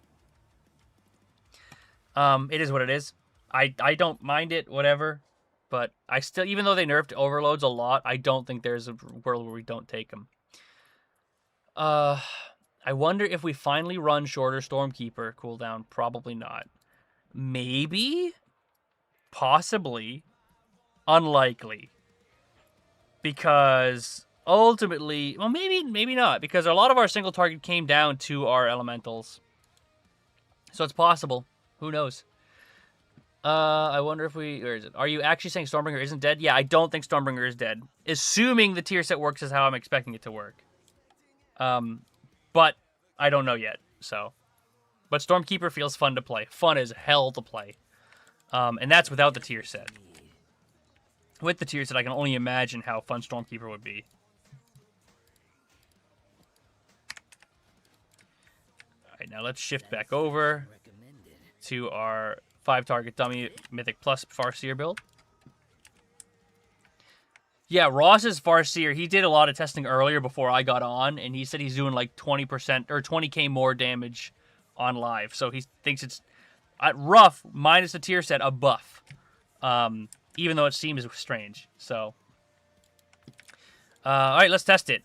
It is what it is. I don't mind it, whatever, but I still, even though they nerfed overloads a lot, I don't think there's a world where we don't take them. I wonder if we finally run shorter Stormkeeper cooldown. Probably not. Maybe? Possibly. Unlikely. Because ultimately, well, maybe not, because a lot of our single target came down to our elementals. So it's possible. Who knows? I wonder if where is it? Are you actually saying Stormbringer isn't dead? Yeah, I don't think Stormbringer is dead. Assuming the tier set works as how I'm expecting it to work. But I don't know yet, so. But Stormkeeper feels fun to play. Fun as hell to play. And that's without the tier set. With the tier set, I can only imagine how fun Stormkeeper would be. Alright, now let's shift back over to our 5-target dummy Mythic Plus Farseer build. Yeah, Ross's Farseer, he did a lot of testing earlier before I got on, and he said he's doing like 20% or 20k more damage on live. So he thinks it's at rough, minus the tier set, a buff. Even though it seems strange. So, alright, let's test it.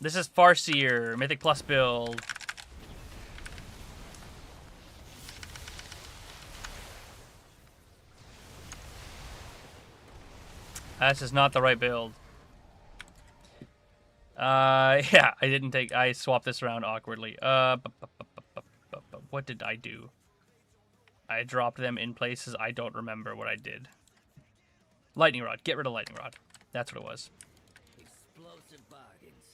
This is Farseer, Mythic Plus build. This is not the right build. Yeah, I swapped this around awkwardly. What did I do? I dropped them in places I don't remember what I did. Lightning Rod. Get rid of Lightning Rod. That's what it was.
Explosive bargains.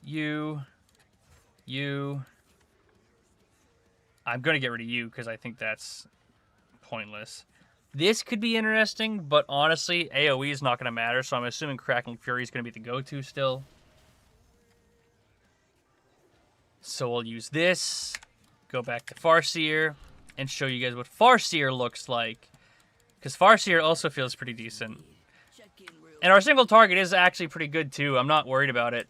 You. I'm going to get rid of you because I think that's pointless. This could be interesting, but honestly, AoE is not going to matter, so I'm assuming Crackling Fury is going to be the go-to still. So we'll use this, go back to Farseer, and show you guys what Farseer looks like. Because Farseer also feels pretty decent. And our single target is actually pretty good, too. I'm not worried about it.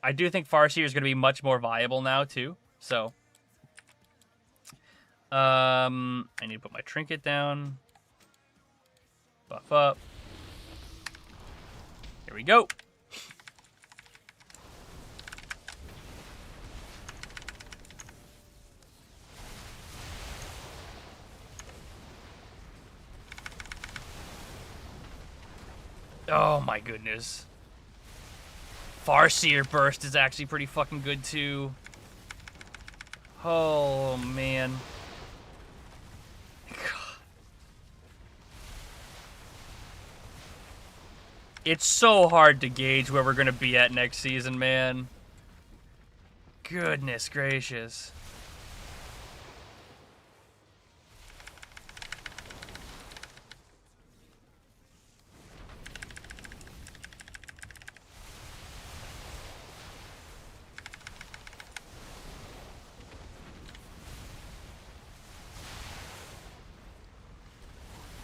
I do think Farseer is going to be much more viable now, too. So, I need to put my trinket down. Buff up. Here we go. Oh my goodness. Farseer burst is actually pretty fucking good too. Oh man. It's so hard to gauge where we're gonna be at next season, man. Goodness gracious.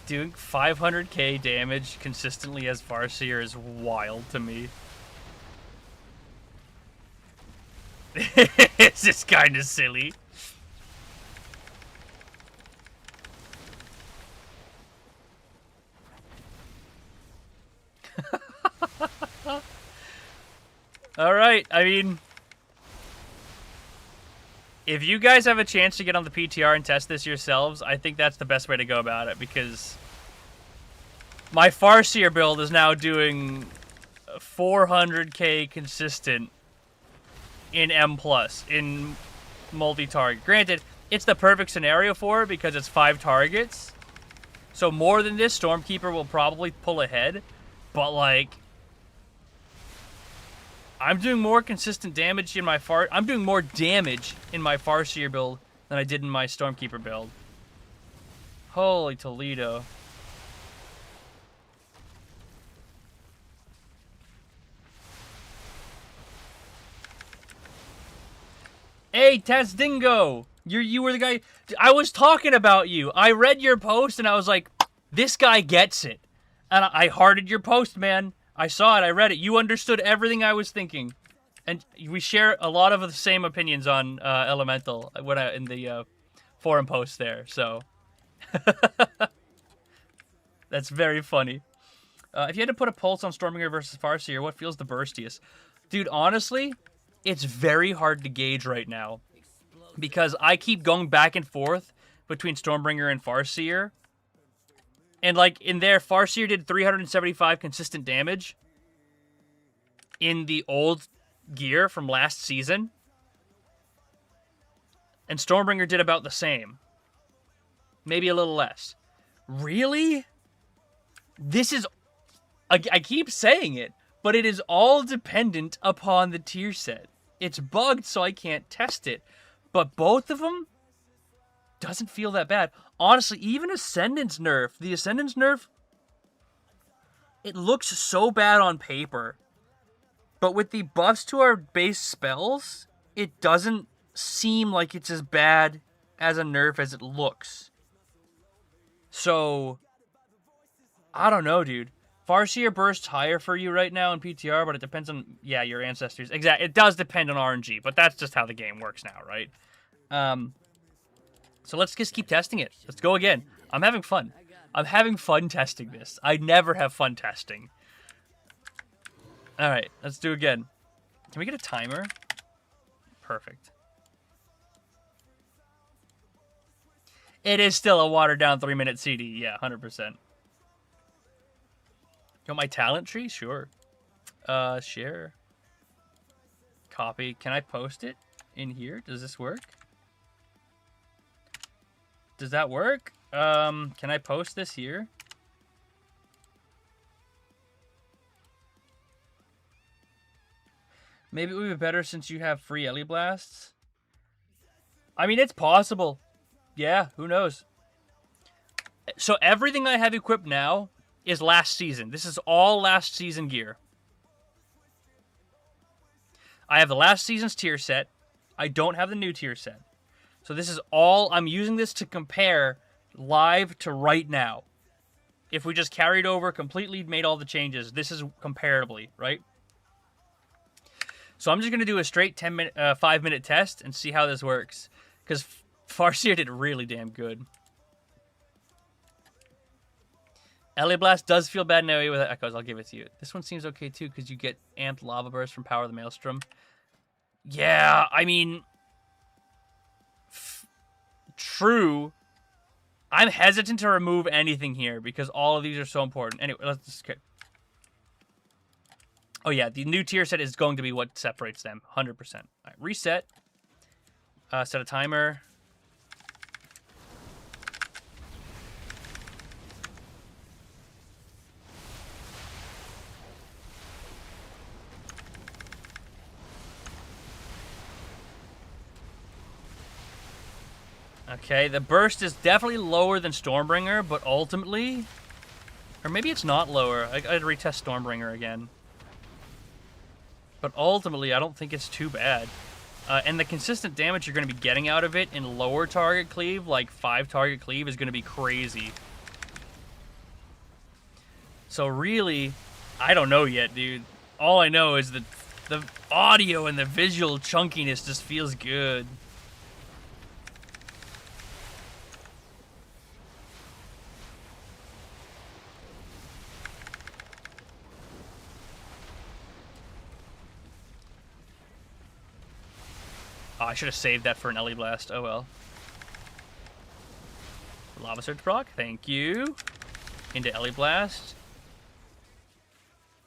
Doing 500k damage consistently as Farseer is wild to me. It's just kind of silly. Alright, I mean, if you guys have a chance to get on the PTR and test this yourselves, I think that's the best way to go about it, because my Farseer build is now doing 400k consistent in M+, in multi-target. Granted, it's the perfect scenario for it because it's 5 targets. So more than this, Stormkeeper will probably pull ahead. But, like, I'm doing more consistent damage in my I'm doing more damage in my Farseer build than I did in my Stormkeeper build. Holy Toledo. Hey, Tazdingo! You were the guy... I was talking about you. I read your post and I was like, this guy gets it. And I hearted your post, man. I saw it. I read it. You understood everything I was thinking. And we share a lot of the same opinions on Elemental in the forum post there. So, that's very funny. If you had to put a pulse on Stormbringer versus Farseer, what feels the burstiest? Dude, honestly, it's very hard to gauge right now. Because I keep going back and forth between Stormbringer and Farseer. And, like, in there, Farseer did 375 consistent damage in the old gear from last season. And Stormbringer did about the same. Maybe a little less. Really? This is... I keep saying it, but it is all dependent upon the tier set. It's bugged, so I can't test it. But both of them doesn't feel that bad. Honestly, even Ascendance nerf, the Ascendance nerf, it looks so bad on paper. But with the buffs to our base spells, it doesn't seem like it's as bad as a nerf as it looks. So, I don't know, dude. Farseer bursts higher for you right now in PTR, but it depends on, yeah, your ancestors. Exactly, it does depend on RNG, but that's just how the game works now, right? So let's just keep testing it. Let's go again. I'm having fun. I'm having fun testing this. I never have fun testing. All right, let's do it again. Can we get a timer? Perfect. It is still a watered-down 3-minute CD. Yeah, 100%. You want my talent tree? Sure. Share. Copy. Can I post it in here? Does this work? Does that work? Can I post this here? Maybe it would be better since you have free Ellie Blasts. I mean, it's possible. Yeah, who knows? So everything I have equipped now is last season. This is all last season gear. I have the last season's tier set. I don't have the new tier set. So this is all, I'm using this to compare live to right now. If we just carried over, completely made all the changes, this is comparably, right? So I'm just going to do a straight 5-minute test and see how this works. Because Farseer did really damn good. LA Blast does feel bad now with echoes. I'll give it to you. This one seems okay too because you get amped lava burst from Power of the Maelstrom. Yeah, I mean, true. I'm hesitant to remove anything here because all of these are so important. Anyway, let's just. Okay. Oh yeah, the new tier set is going to be what separates them, 100%. All right, reset. Set a timer. Okay, the burst is definitely lower than Stormbringer, but ultimately... Or maybe it's not lower. I gotta retest Stormbringer again. But ultimately, I don't think it's too bad. And the consistent damage you're going to be getting out of it in lower target cleave, like 5 target cleave, is going to be crazy. So really, I don't know yet, dude. All I know is that the audio and the visual chunkiness just feels good. Oh, I should have saved that for an LE Blast. Oh well. Lava Surge proc, thank you. Into LE Blast.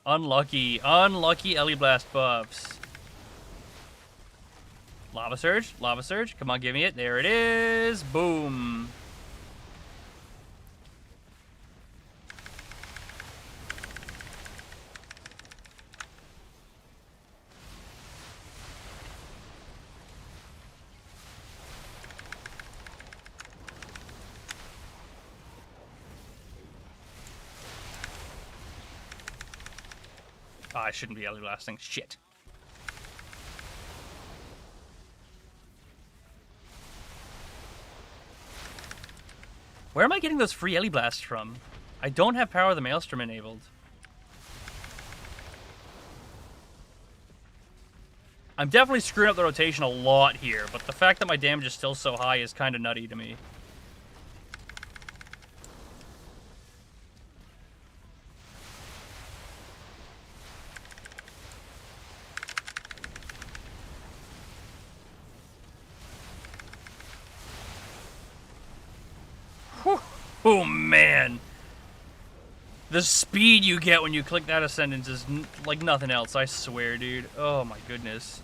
Unlucky. Unlucky LE Blast buffs. Lava Surge. Lava Surge. Come on, give me it. There it is. Boom. Oh, I shouldn't be LE Blasting. Shit. Where am I getting those free LE Blasts from? I don't have Power of the Maelstrom enabled. I'm definitely screwing up the rotation a lot here, but the fact that my damage is still so high is kind of nutty to me. Oh, man. The speed you get when you click that Ascendance is like nothing else, I swear, dude. Oh, my goodness.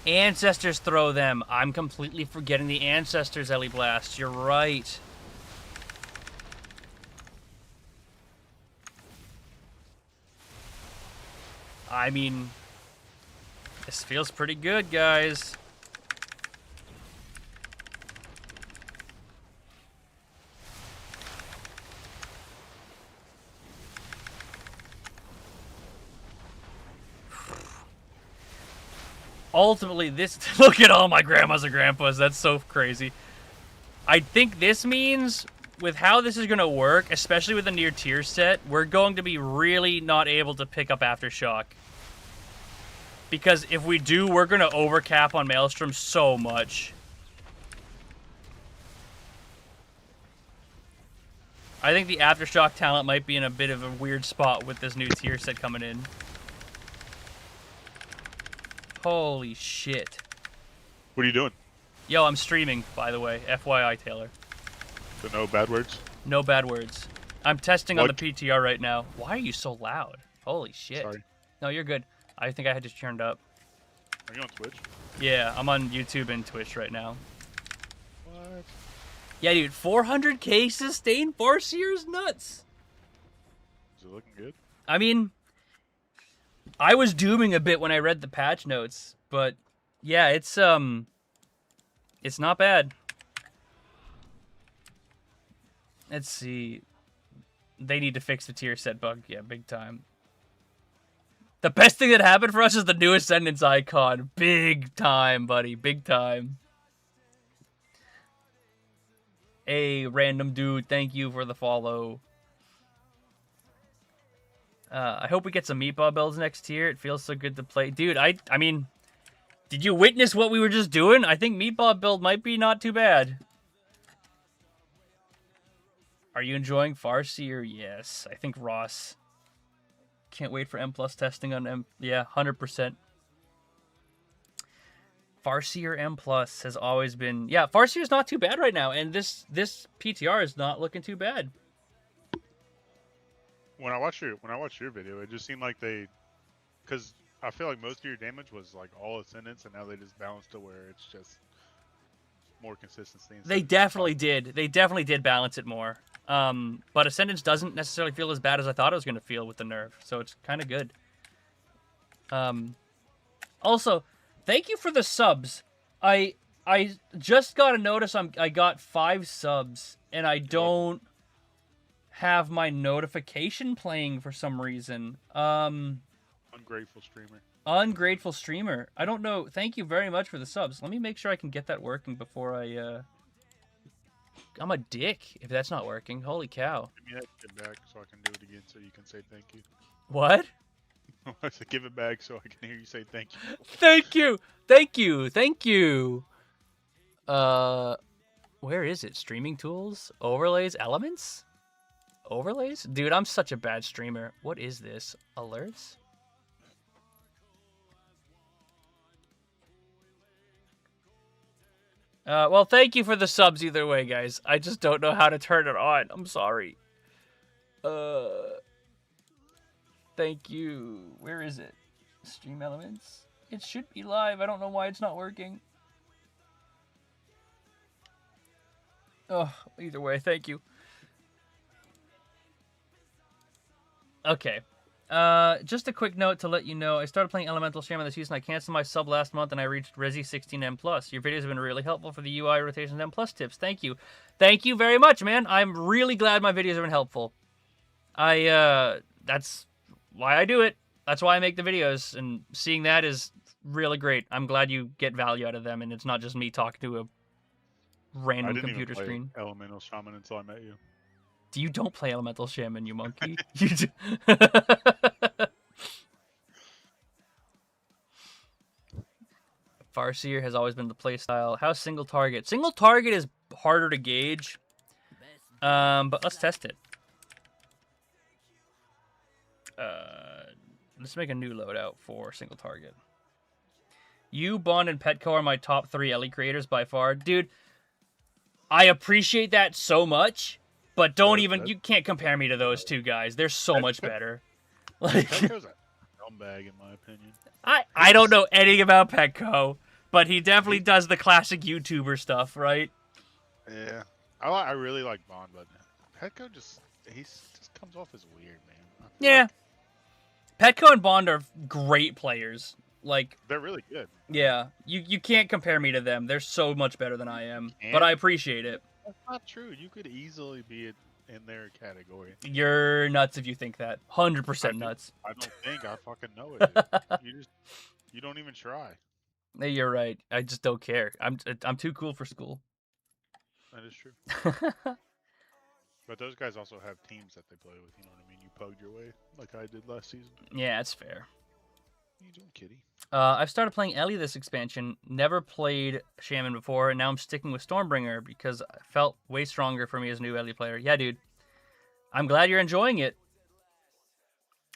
Ancestors throw them. I'm completely forgetting the Ancestors LE Blast. You're right. I mean, this feels pretty good, guys. Ultimately, this... Look at all my grandmas and grandpas. That's so crazy. I think this means, with how this is going to work, especially with the near tier set, we're going to be really not able to pick up Aftershock. Because if we do, we're going to overcap on Maelstrom so much. I think the Aftershock talent might be in a bit of a weird spot with this new tier set coming in. Holy shit.
What are you doing?
Yo, I'm streaming, by the way. FYI, Taylor.
So no bad words?
No bad words. I'm testing on the PTR right now. Why are you so loud? Holy shit.
Sorry.
No, you're good. I think I had just turned up.
Are you on Twitch?
Yeah, I'm on YouTube and Twitch right now.
What?
Yeah, dude, 400k sustain Farseer is nuts.
Is it looking good?
I mean, I was dooming a bit when I read the patch notes, but Yeah, it's not bad. Let's see. They need to fix the tier set bug. Yeah, big time. The best thing that happened for us is the new Ascendance icon. Big time, buddy. Big time. Hey, random dude. Thank you for the follow. I hope we get some meatball builds next year. It feels so good to play. Dude, I mean, did you witness what we were just doing? I think meatball build might be not too bad. Are you enjoying Farseer? Yes. I think Ross. Can't wait for M+ testing on M. Yeah, 100%. Farseer M+ has always been... Yeah, Farseer is not too bad right now, and this PTR is not looking too bad.
When I watched your video, it just seemed like because I feel like most of your damage was like all Ascendants, and now they just balanced to where it's just more consistency.
They definitely did. They definitely did balance it more. But Ascendance doesn't necessarily feel as bad as I thought it was going to feel with the nerf, so it's kind of good. Also, thank you for the subs. I just got a notice I got 5 subs, and I don't have my notification playing for some reason.
Ungrateful streamer.
Ungrateful streamer. I don't know. Thank you very much for the subs. Let me make sure I can get that working before I... I'm a dick if that's not working. Holy cow.
Give me that shit back so I can do it again so you can say thank you.
What?
I said give it back so I can hear you say thank you.
Thank you. Thank you. Thank you. Where is it? Streaming tools? Overlays? Elements? Overlays? Dude, I'm such a bad streamer. What is this? Alerts? Well, thank you for the subs either way, guys. I just don't know how to turn it on. I'm sorry. Thank you. Where is it? Stream elements? It should be live. I don't know why it's not working. Oh, either way, thank you. Okay. Just a quick note to let you know, I started playing Elemental Shaman this season. I canceled my sub last month and I reached Resi 16M+. Your videos have been really helpful for the UI rotations and M+ tips. Thank you. Thank you very much, man. I'm really glad my videos have been helpful. That's why I do it. That's why I make the videos, and seeing that is really great. I'm glad you get value out of them, and it's not just me talking to a random computer screen.
Elemental Shaman until I met you.
You don't play Elemental Shaman, you monkey. You do. Farseer has always been the playstyle. How's single target? Single target is harder to gauge. But let's test it. Let's make a new loadout for single target. You, Bond, and Petco are my top 3 Ellie creators by far. Dude, I appreciate that so much. But don't even, you can't compare me to those two guys. They're so much better. Like,
Petco's a scumbag in my opinion.
I don't know anything about Petco, but he definitely does the classic YouTuber stuff, right?
Yeah. I really like Bond, but Petco just comes off as weird, man.
Yeah. Petco and Bond are great players. Like,
they're really good.
Yeah. You can't compare me to them. They're so much better than I am. But I appreciate it.
That's not true. You could easily be in their category.
You're nuts if you think that. 100% nuts.
I don't think. I fucking know it. You don't even try.
Hey, you're right. I just don't care. I'm too cool for school.
That is true. But those guys also have teams that they play with. You know what I mean? You pugged your way like I did last season.
Yeah, that's fair.
What are you doing, kitty?
I've started playing Ellie this expansion. Never played Shaman before, and now I'm sticking with Stormbringer because it felt way stronger for me as a new Ellie player. Yeah, dude. I'm glad you're enjoying it.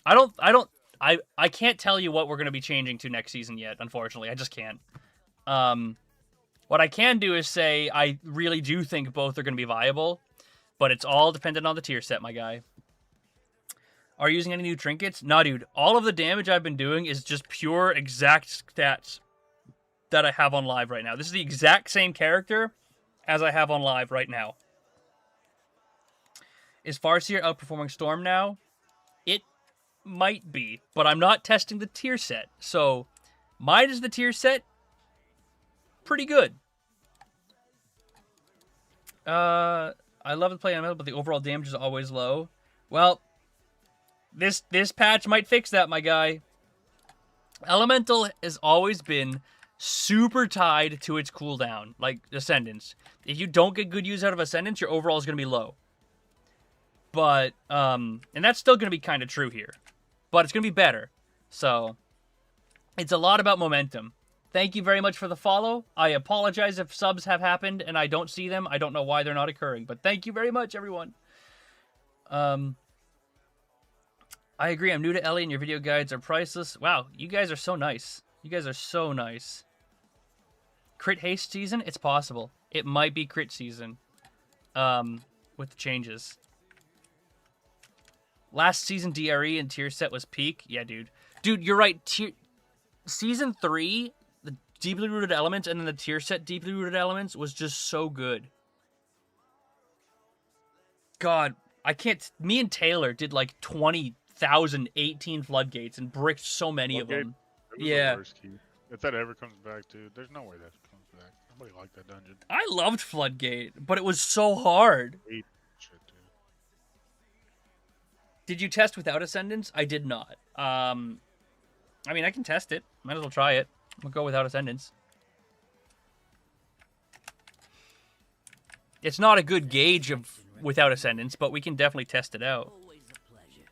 I can't tell you what we're going to be changing to next season yet, unfortunately. I just can't. What I can do is say I really do think both are going to be viable, but it's all dependent on the tier set, my guy. Are you using any new trinkets? Nah, dude. All of the damage I've been doing is just pure exact stats that I have on live right now. This is the exact same character as I have on live right now. Is Farseer outperforming Storm now? It might be, but I'm not testing the tier set. So, mine is the tier set. pretty good. I love to play Elemental, but the overall damage is always low. Well, this patch might fix that, my guy. Elemental has always been super tied to its cooldown, like Ascendance. If you don't get good use out of Ascendance, your overall is going to be low. But, and that's still going to be kind of true here. But it's going to be better. So, it's a lot about momentum. Thank you very much for the follow. I apologize if subs have happened and I don't see them. I don't know why they're not occurring. But thank you very much, everyone. I agree. I'm new to Ellie and your video guides are priceless. Wow, you guys are so nice. You guys are so nice. Crit haste season? It's possible. It might be crit season. With the changes. Last season DRE and tier set was peak. Yeah, dude. Dude, you're right. Season 3, the deeply rooted elements, and then the tier set deeply rooted elements was just so good. God, I can't... Me and Taylor did like 20,018 floodgates and bricked so many of them.
It was
Yeah.
the worst key. If that ever comes back, dude, there's no way that comes back. Nobody liked that dungeon.
I loved Floodgate, but it was so hard.
Hate shit, dude.
Did you test without Ascendance? I did not. I mean, I can test it. Might as well try it. We'll go without Ascendance. It's not a good gauge of without Ascendance, but we can definitely test it out.
Always a pleasure.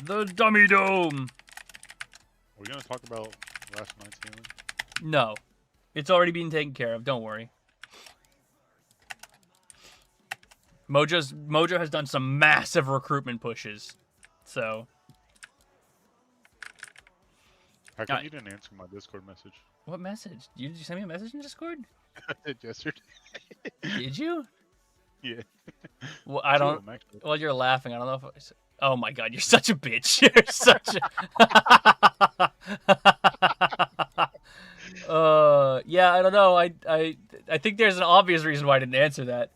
The Dummy Dome!
Are we gonna talk about last night's healing?
No. It's already being taken care of. Don't worry. Mojo has done some massive recruitment pushes. So...
How come you didn't answer my Discord message?
What message? Did you send me a message in Discord?
I did yesterday.
Did you?
Yeah.
Well, I don't...
Two of them, actually.
Well, you're laughing. I don't know if... Oh my god, you're such a bitch. You're such a... yeah, I don't know. I think there's an obvious reason why I didn't answer that.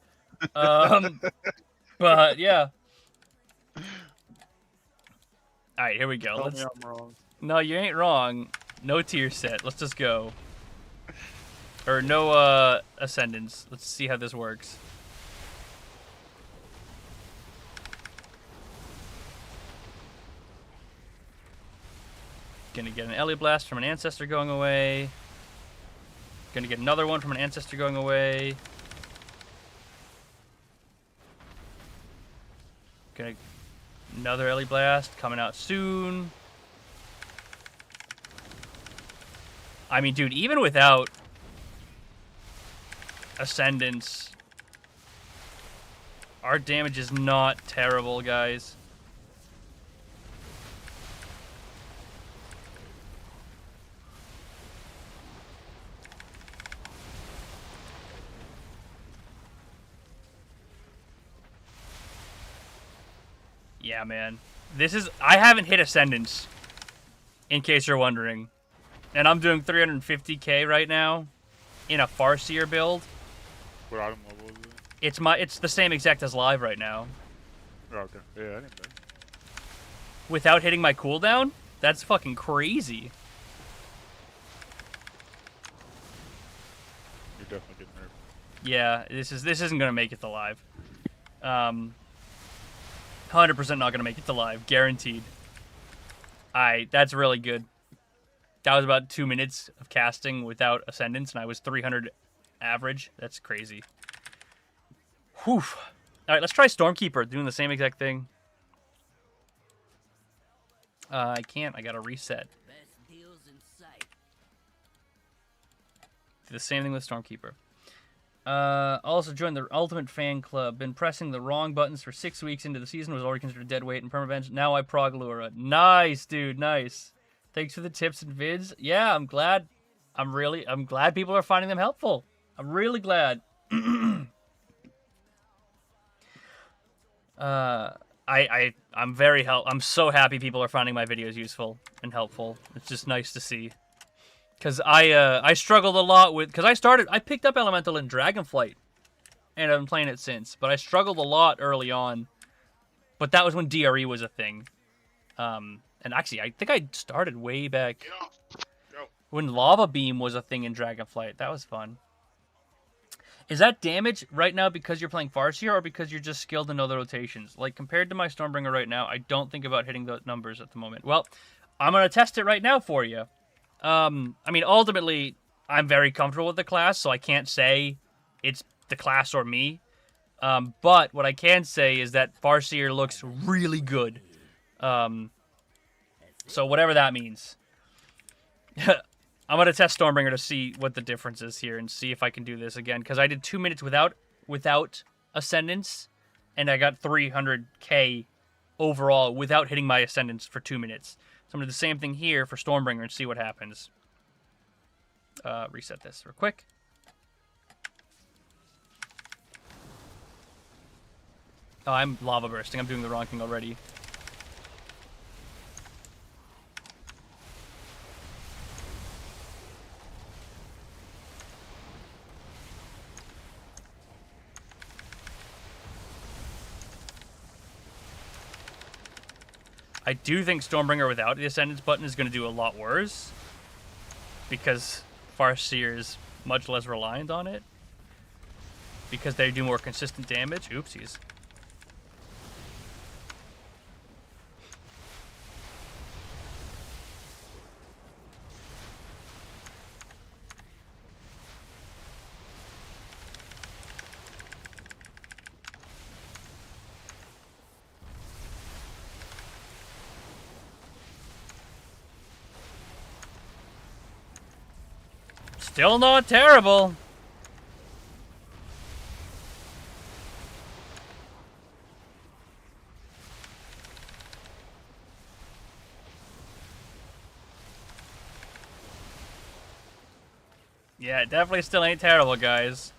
But, yeah. Alright, here we go.
Tell
Let's...
me I'm wrong.
No, you ain't wrong. No tier set. Let's just go. Or no ascendance. Let's see how this works. Gonna get an Ellie Blast from an Ancestor going away. Gonna get another one from an Ancestor going away. Gonna... Another Ellie Blast coming out soon. I mean, dude, even without Ascendance, our damage is not terrible, guys. Yeah, man. This is... I haven't hit Ascendance, in case you're wondering. And I'm doing 350k right now in a Farseer build.
What item level is it?
It's the same exact as live right now.
Oh, okay. Yeah, I didn't know.
Without hitting my cooldown? That's fucking crazy.
You're definitely getting nerfed.
Yeah, this isn't gonna make it to live. 100% not gonna make it to live, guaranteed. That's really good. That was about 2 minutes of casting without Ascendance, and I was 300 average. That's crazy. Whew. Alright, let's try Stormkeeper, doing the same exact thing. I can't. I gotta reset.
Best deals in sight.
Do the same thing with Stormkeeper. Also joined the Ultimate Fan Club. Been pressing the wrong buttons for 6 weeks into the season. Was already considered dead weight and permabench. Now I prog Lura. Nice, dude. Nice. Thanks for the tips and vids. Yeah, I'm glad. I'm glad people are finding them helpful. I'm really glad. I'm so happy people are finding my videos useful and helpful. It's just nice to see. Cause I struggled a lot with, cause I picked up Elemental in Dragonflight, and I've been playing it since. But I struggled a lot early on. But that was when DRE was a thing. And actually, I think I started way back When Lava Beam was a thing in Dragonflight. That was fun. Is that damage right now because you're playing Farseer or because you're just skilled to know the rotations? Like, compared to my Stormbringer right now, I don't think about hitting the numbers at the moment. Well, I'm going to test it right now for you. I mean, ultimately, I'm very comfortable with the class, so I can't say it's the class or me. But what I can say is that Farseer looks really good. So whatever that means. I'm going to test Stormbringer to see what the difference is here and see if I can do this again. Because I did 2 minutes without Ascendance, and I got 300k overall without hitting my Ascendance for 2 minutes. So I'm going to do the same thing here for Stormbringer and see what happens. Reset this real quick. Oh, I'm lava bursting. I'm doing the wrong thing already. I do think Stormbringer without the Ascendance button is going to do a lot worse. Because Farseer is much less reliant on it. Because they do more consistent damage. Oopsies. Still not terrible. Yeah, it definitely still ain't terrible, guys.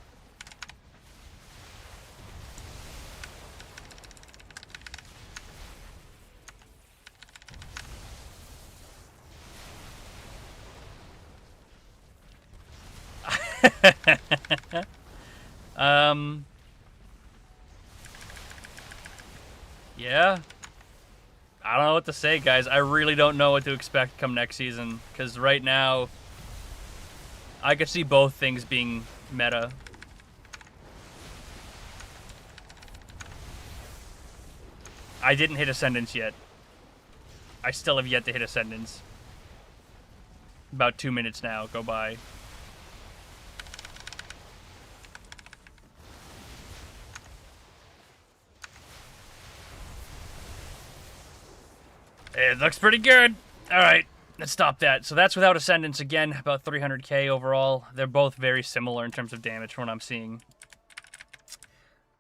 Yeah. I don't know what to say, guys. I really don't know what to expect come next season. Because right now, I could see both things being meta. I didn't hit Ascendance yet. I still have yet to hit Ascendance. About 2 minutes now go by. It looks pretty good. All right, let's stop that. So that's without Ascendance again, about 300k overall. They're both very similar in terms of damage from what I'm seeing.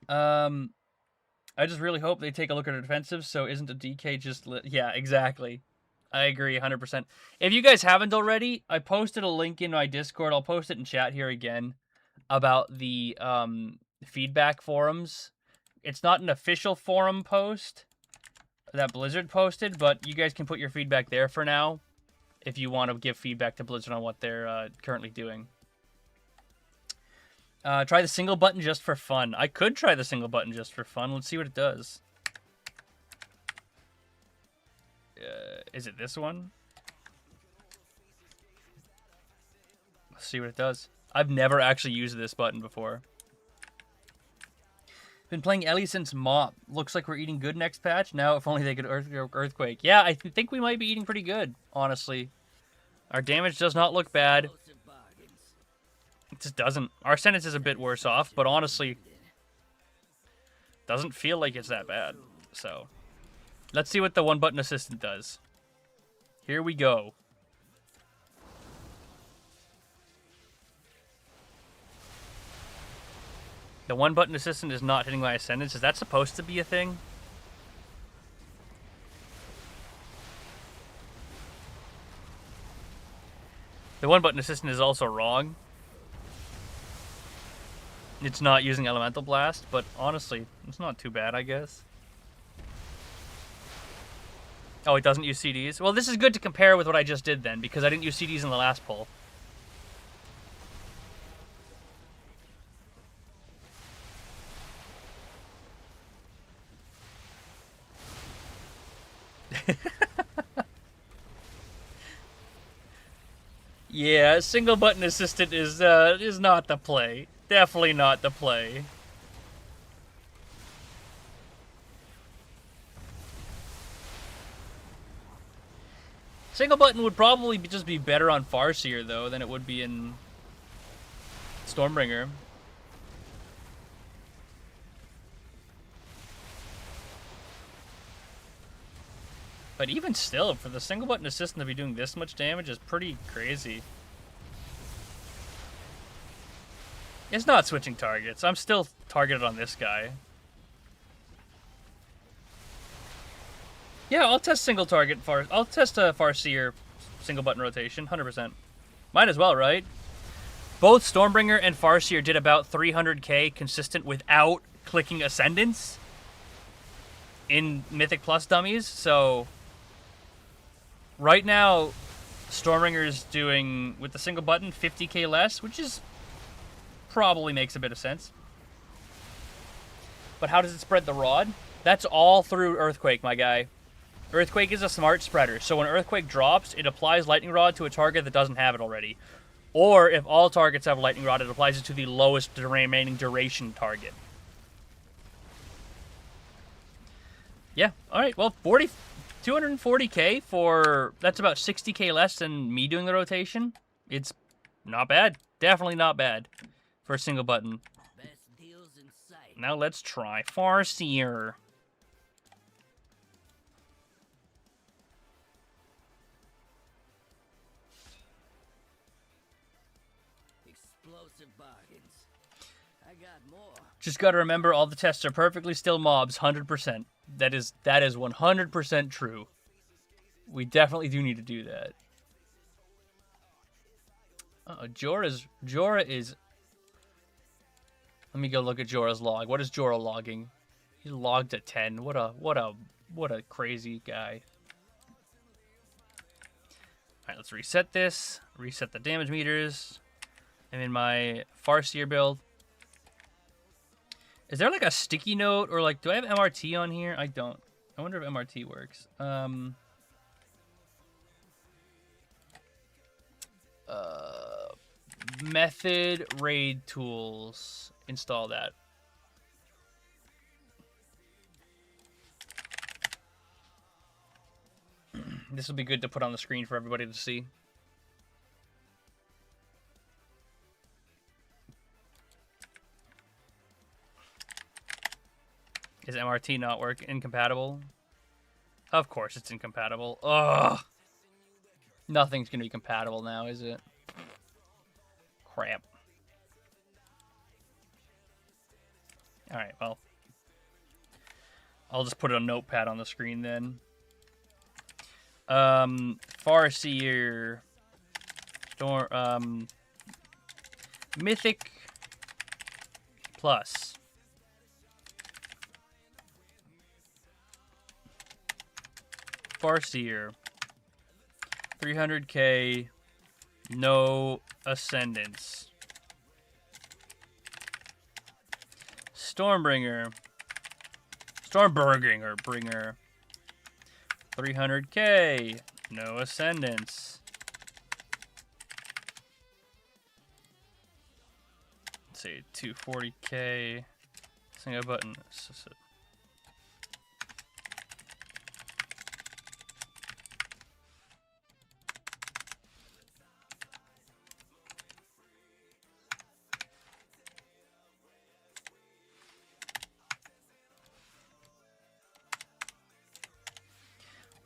I just really hope they take a look at our defensive, so isn't a DK just... Yeah, exactly. I agree 100%. If you guys haven't already, I posted a link in my Discord. I'll post it in chat here again about the feedback forums. It's not an official forum post that Blizzard posted, but you guys can put your feedback there for now if you want to give feedback to Blizzard on what they're currently doing. Try the single button just for fun. I could try the single button just for fun. Let's see what it does. Is it this one? Let's see what it does. I've never actually used this button before. Been playing Ellie since Mop. Looks like we're eating good next patch. Now, if only they could Earthquake. Yeah, I think we might be eating pretty good, honestly. Our damage does not look bad. It just doesn't. Our sentence is a bit worse off, but honestly, doesn't feel like it's that bad. So, let's see what the one-button assistant does. Here we go. The one-button assistant is not hitting my Ascendance. Is that supposed to be a thing? The one-button assistant is also wrong. It's not using Elemental Blast, but honestly, it's not too bad, I guess. Oh, it doesn't use CDs? Well, this is good to compare with what I just did then, because I didn't use CDs in the last pull. Yeah, single button assistant is not the play. Definitely not the play. Single button would probably just be better on Farseer, though, than it would be in Stormbringer. But even still, for the single button assistant to be doing this much damage is pretty crazy. It's not switching targets. I'm still targeted on this guy. Yeah, I'll test single target I'll test a Farseer single button rotation, 100%. Might as well, right? Both Stormbringer and Farseer did about 300k consistent without clicking Ascendance in Mythic Plus dummies, so right now Stormbringer is doing, with the single button, 50k less, which is probably makes a bit of sense. But how does it spread the rod? That's all through Earthquake, my guy. Earthquake is a smart spreader, so when Earthquake drops, it applies Lightning Rod to a target that doesn't have it already. Or if all targets have Lightning Rod, it applies it to the lowest remaining duration target. Yeah, alright, well, 240k for, that's about 60k less than me doing the rotation. It's not bad. Definitely not bad for a single button.
Best deals in sight.
Now let's try Farseer.
Explosive bargains. I got more.
Just gotta remember, all the tests are perfectly still mobs, 100%. That is 100% true. We definitely do need to do that. Jorah is... Let me go look at Jorah's log. What is Jorah logging? He's logged at 10. What a crazy guy. Alright, let's reset this. Reset the damage meters. I'm in my Farseer build. Is there like a sticky note, or like, do I have MRT on here? I don't. I wonder if MRT works. Method raid tools. Install that. This will be good to put on the screen for everybody to see. Is MRT not incompatible? Of course it's incompatible. Ugh. Nothing's gonna be compatible now, is it? Crap. Alright, well. I'll just put a notepad on the screen then. Farseer. Mythic Plus. Farseer. 300k. No Ascendance. Stormbringer. Bringer. 300k. No Ascendance. Let's see, 240k. Single button.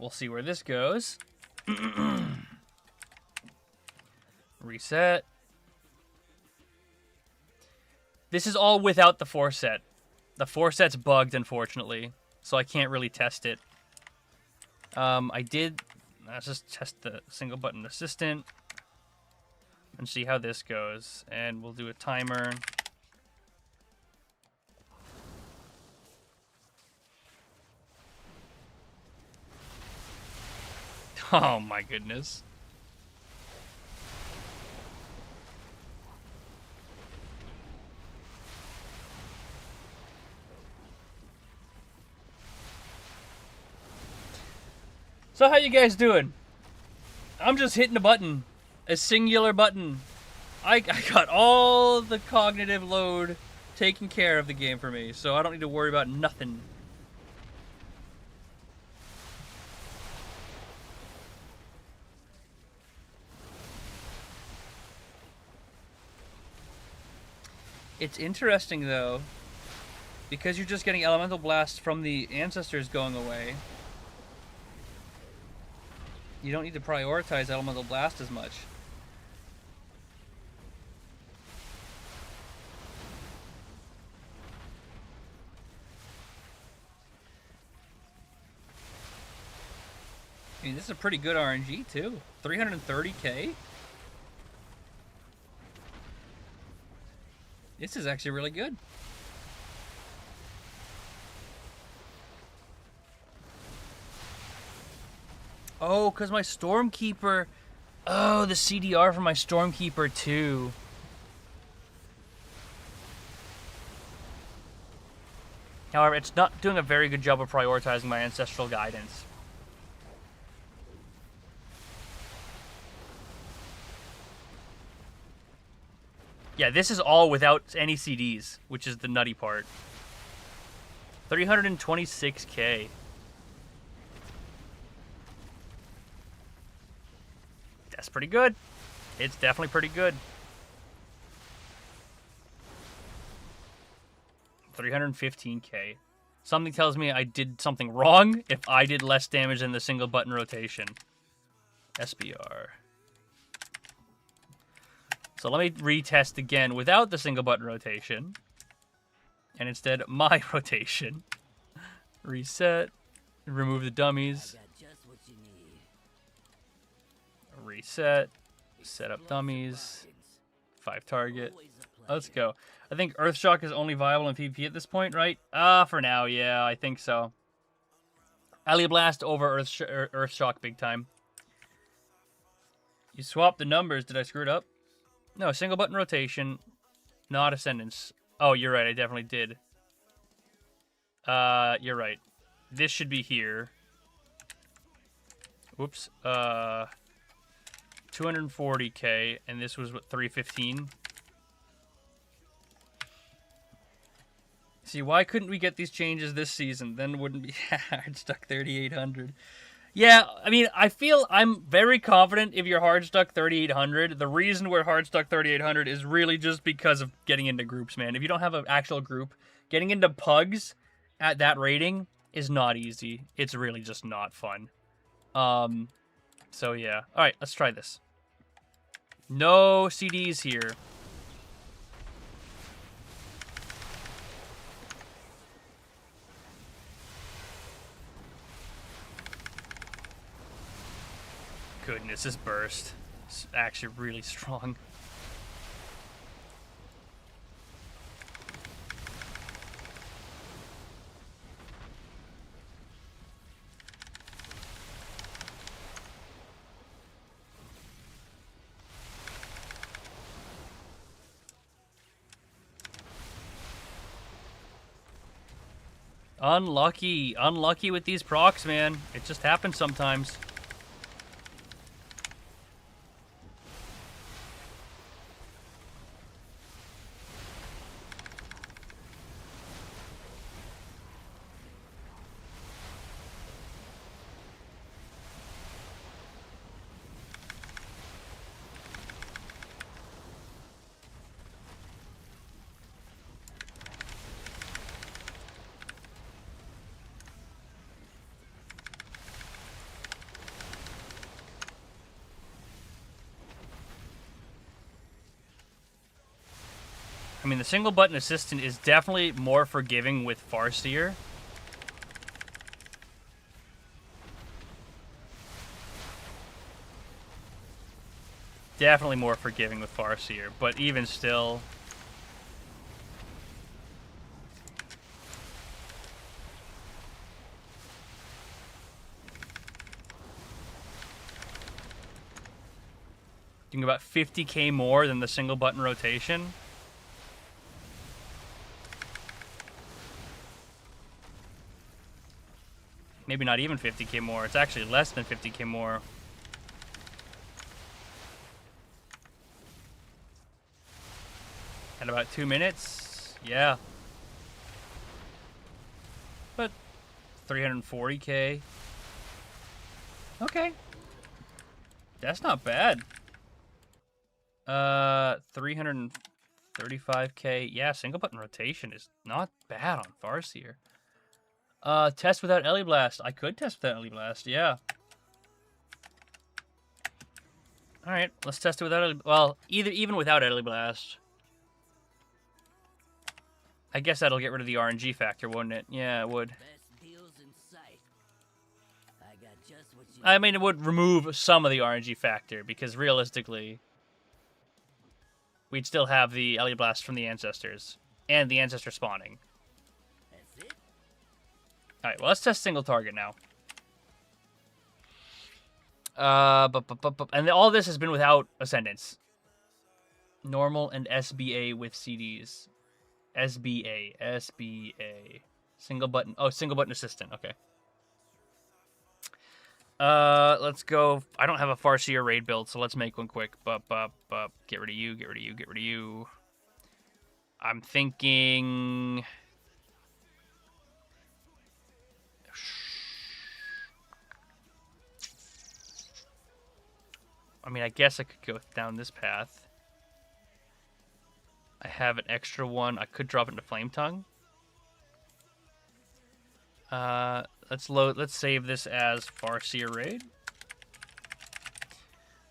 We'll see where this goes. Reset. This is all without the foreset. The foreset's bugged, unfortunately, so I can't really test it. Let's just test the single button assistant and see how this goes. And we'll do a timer. Oh my goodness. So how you guys doing? I'm just hitting a button. A singular button. I got all the cognitive load taken care of the game for me, so I don't need to worry about nothing. It's interesting, though, because you're just getting Elemental Blast from the Ancestors going away. You don't need to prioritize Elemental Blast as much. I mean, this is a pretty good RNG, too. 330k? This is actually really good. Oh, because my Stormkeeper... Oh, the CDR for my Stormkeeper, too. However, it's not doing a very good job of prioritizing my Ancestral Guidance. Yeah, this is all without any CDs, which is the nutty part. 326k. That's pretty good. It's definitely pretty good. 315k. Something tells me I did something wrong if I did less damage than the single button rotation. SBR. So let me retest again without the single button rotation. And instead, my rotation. Reset. Remove the dummies. Reset. Set up dummies. 5 target. Let's go. I think Earthshock is only viable in PvP at this point, right? For now, yeah, I think so. Allia Blast over Earthshock big time. You swapped the numbers. Did I screw it up? No, single button rotation, not Ascendance. Oh, you're right, I definitely did. You're right. This should be here. Whoops. 240k, and this was, what, 315? See, why couldn't we get these changes this season? Then it wouldn't be hard stuck 3,800. Yeah, I mean, I feel I'm very confident if you're hard stuck 3,800. The reason we're hard stuck 3,800 is really just because of getting into groups, man. If you don't have an actual group, getting into pugs at that rating is not easy. It's really just not fun. So yeah. All right, let's try this. No CDs here. Goodness, this burst is actually really strong. Unlucky. Unlucky with these procs, man. It just happens sometimes. I mean, the single button assistant is definitely more forgiving with Farseer. Definitely more forgiving with Farseer, but even still... Doing about 50k more than the single button rotation. Maybe not even 50k more. It's actually less than 50k more. At about 2 minutes. Yeah. But 340k. Okay. That's not bad. 335k. Yeah, single button rotation is not bad on Farseer. Test without Ellie Blast. I could test without Ellie Blast, yeah. Alright, let's test it without Ellie... Well, even without Ellie Blast. I guess that'll get rid of the RNG factor, wouldn't it? Yeah, it would.
Best deals in sight. I got just what you
I mean, it would remove some of the RNG factor, because realistically, we'd still have the Ellie Blast from the Ancestors, and the Ancestor spawning.
That's it?
Alright, well, let's test single target now. And all this has been without Ascendance. Normal and SBA with CDs. SBA. Single button. Oh, single button assistant. Okay. Let's go. I don't have a Farseer raid build, so let's make one quick. Get rid of you, get rid of you, get rid of you. I'm thinking... I mean, I guess I could go down this path. I have an extra one. I could drop it into Flame Tongue. Let's save this as Farseer Raid.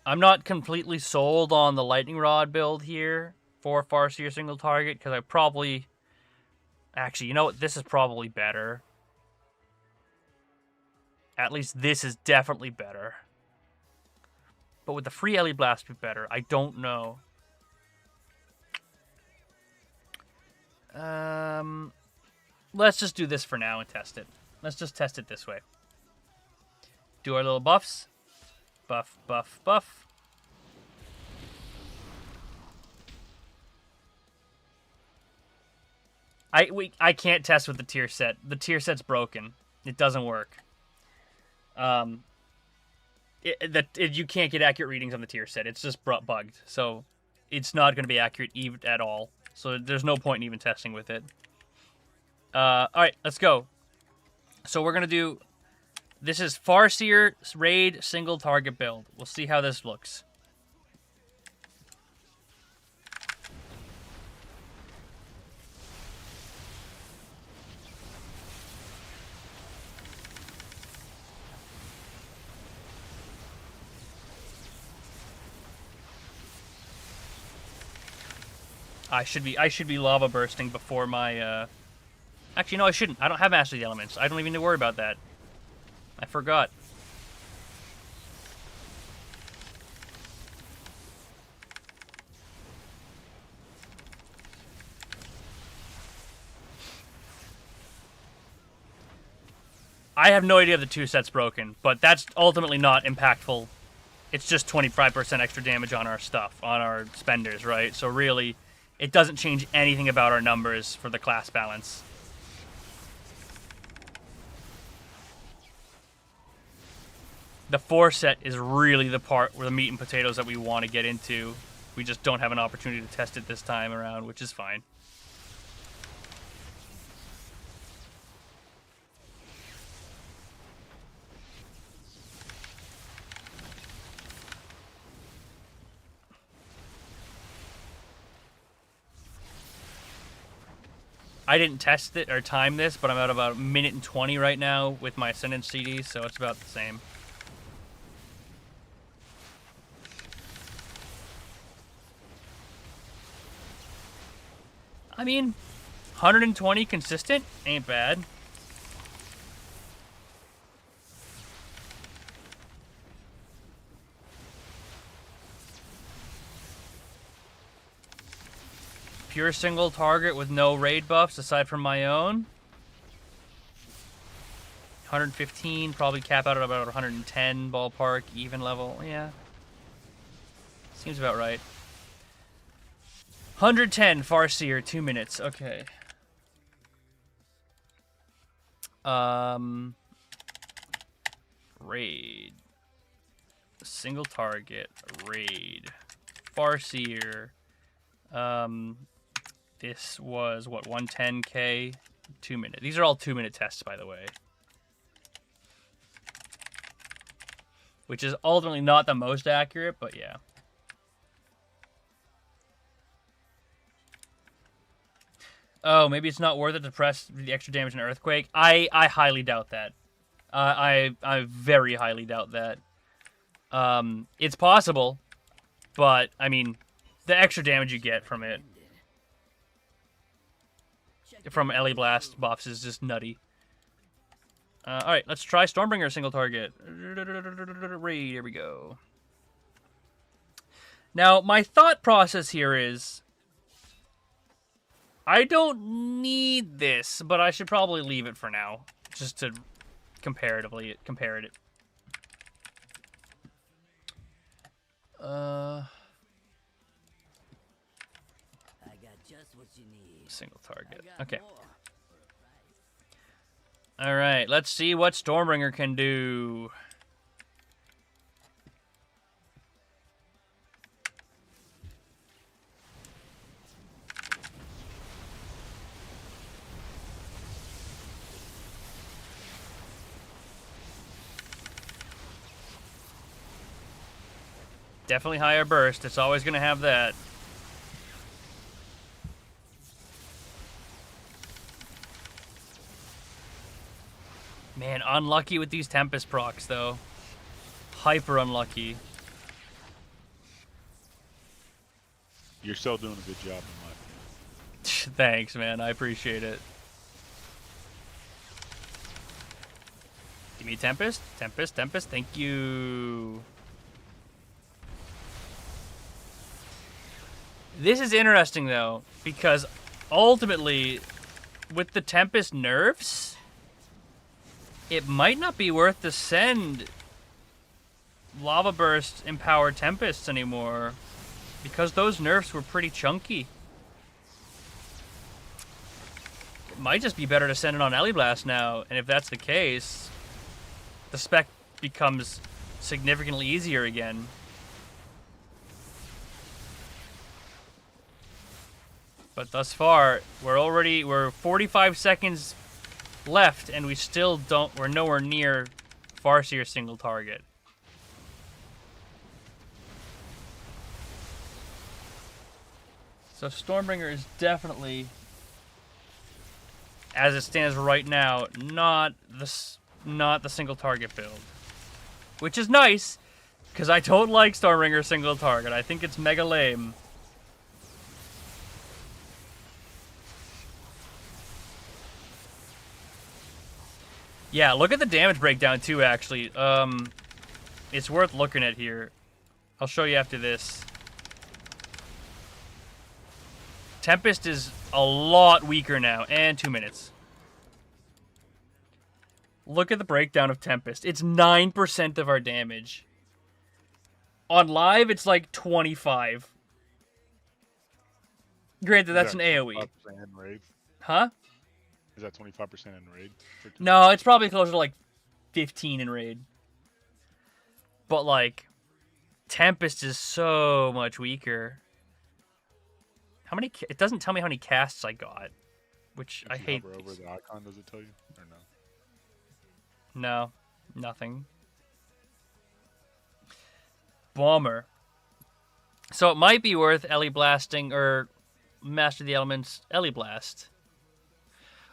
I'm not completely sold on the Lightning Rod build here for Farseer single target, because I probably... Actually, you know what? This is probably better. At least this is definitely better. But would the free Ellie Blast be better? I don't know. Let's just do this for now and test it. Let's just test it this way. Do our little buffs. Buff, buff, buff. I can't test with the tier set. The tier set's broken. It doesn't work. You can't get accurate readings on the tier set. It's just bugged. So it's not going to be accurate even at all. So there's no point in even testing with it. Alright, let's go. So we're going to do... This is Farseer Raid single target build. We'll see how this looks. I should be lava bursting before my Actually no, I shouldn't. I don't have Master of the Elements. I don't even need to worry about that. I forgot. I have no idea if the two set's broken, but that's ultimately not impactful. It's just 25% extra damage on our stuff, on our spenders, right? So really, it doesn't change anything about our numbers for the class balance. The 4 set is really the part where the meat and potatoes that we want to get into. We just don't have an opportunity to test it this time around, which is fine. I didn't test it or time this, but I'm at about 1:20 right now with my Ascendant CD, so it's about the same. I mean, 120 consistent ain't bad. Pure single target with no raid buffs aside from my own. 115, probably cap out at about 110 ballpark, even level. Yeah. Seems about right. 110 Farseer, 2 minutes. Okay. Raid. Single target. Raid. Farseer. This was, what, 110k? 2 minute. These are all 2-minute tests, by the way. Which is ultimately not the most accurate, but yeah. Oh, maybe it's not worth it to press the extra damage in Earthquake. I highly doubt that. I very highly doubt that. It's possible, but, I mean, the extra damage you get from it, from Ellie Blast buffs, is just nutty. Alright, let's try Stormbringer single target. Raid, here we go. Now, my thought process here is, I don't need this, but I should probably leave it for now, just to comparatively compare it.
I got just what you need.
Single target.
I got
Okay.
more.
All right, let's see what Stormbringer can do. Definitely higher burst. It's always going to have that. Man, unlucky with these Tempest procs, though. Hyper unlucky.
You're still doing a good job, in my opinion.
Thanks, man. I appreciate it. Give me Tempest. Tempest, Tempest. Thank you. This is interesting, though, because ultimately, with the Tempest nerfs, it might not be worth to send Lava Burst empowered Tempests anymore, because those nerfs were pretty chunky. It might just be better to send it on Ellie Blast now, and if that's the case, the spec becomes significantly easier again. But thus far, we're 45 seconds left, and we're nowhere near Farseer single target. So Stormbringer is definitely, as it stands right now, not the single target build. Which is nice, because I don't like Stormbringer single target. I think it's mega lame. Yeah, look at the damage breakdown too, actually. It's worth looking at here. I'll show you after this. Tempest is a lot weaker now, and 2 minutes. Look at the breakdown of Tempest. It's 9% of our damage. On live, it's like 25. Granted, that's an AoE.
25% in raid?
Huh?
Is that 25% in raid?
No, it's probably closer to like 15 in raid. But like, Tempest is so much weaker. How many? It doesn't tell me how many casts I got, which I hate.
Hover over the icon, does it tell you, or no?
No, nothing. Bomber. So it might be worth Ellie blasting or Master the Elements Ellie Blast.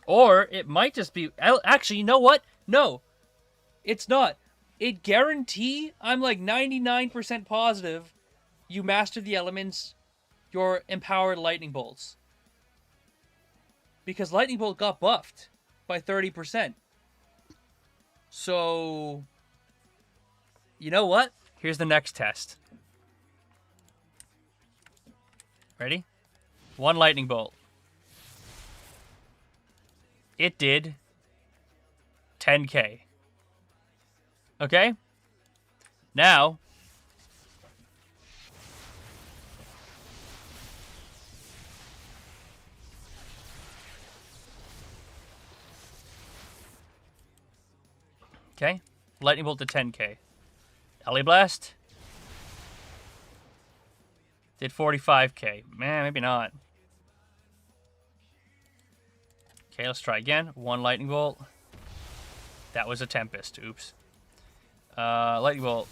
Or it might just be... Actually, you know what? No, it's not. It guarantee, I'm like 99% positive, you master the elements, your empowered Lightning Bolts. Because Lightning Bolt got buffed by 30%. So, you know what? Here's the next test. Ready? 1 Lightning Bolt. It did 10k. Okay? Now, okay, Lightning Bolt to 10k. Ellie Blast did 45k. Man, maybe not. Okay, let's try again. 1 lightning bolt. That was a tempest. Oops. Lightning bolt.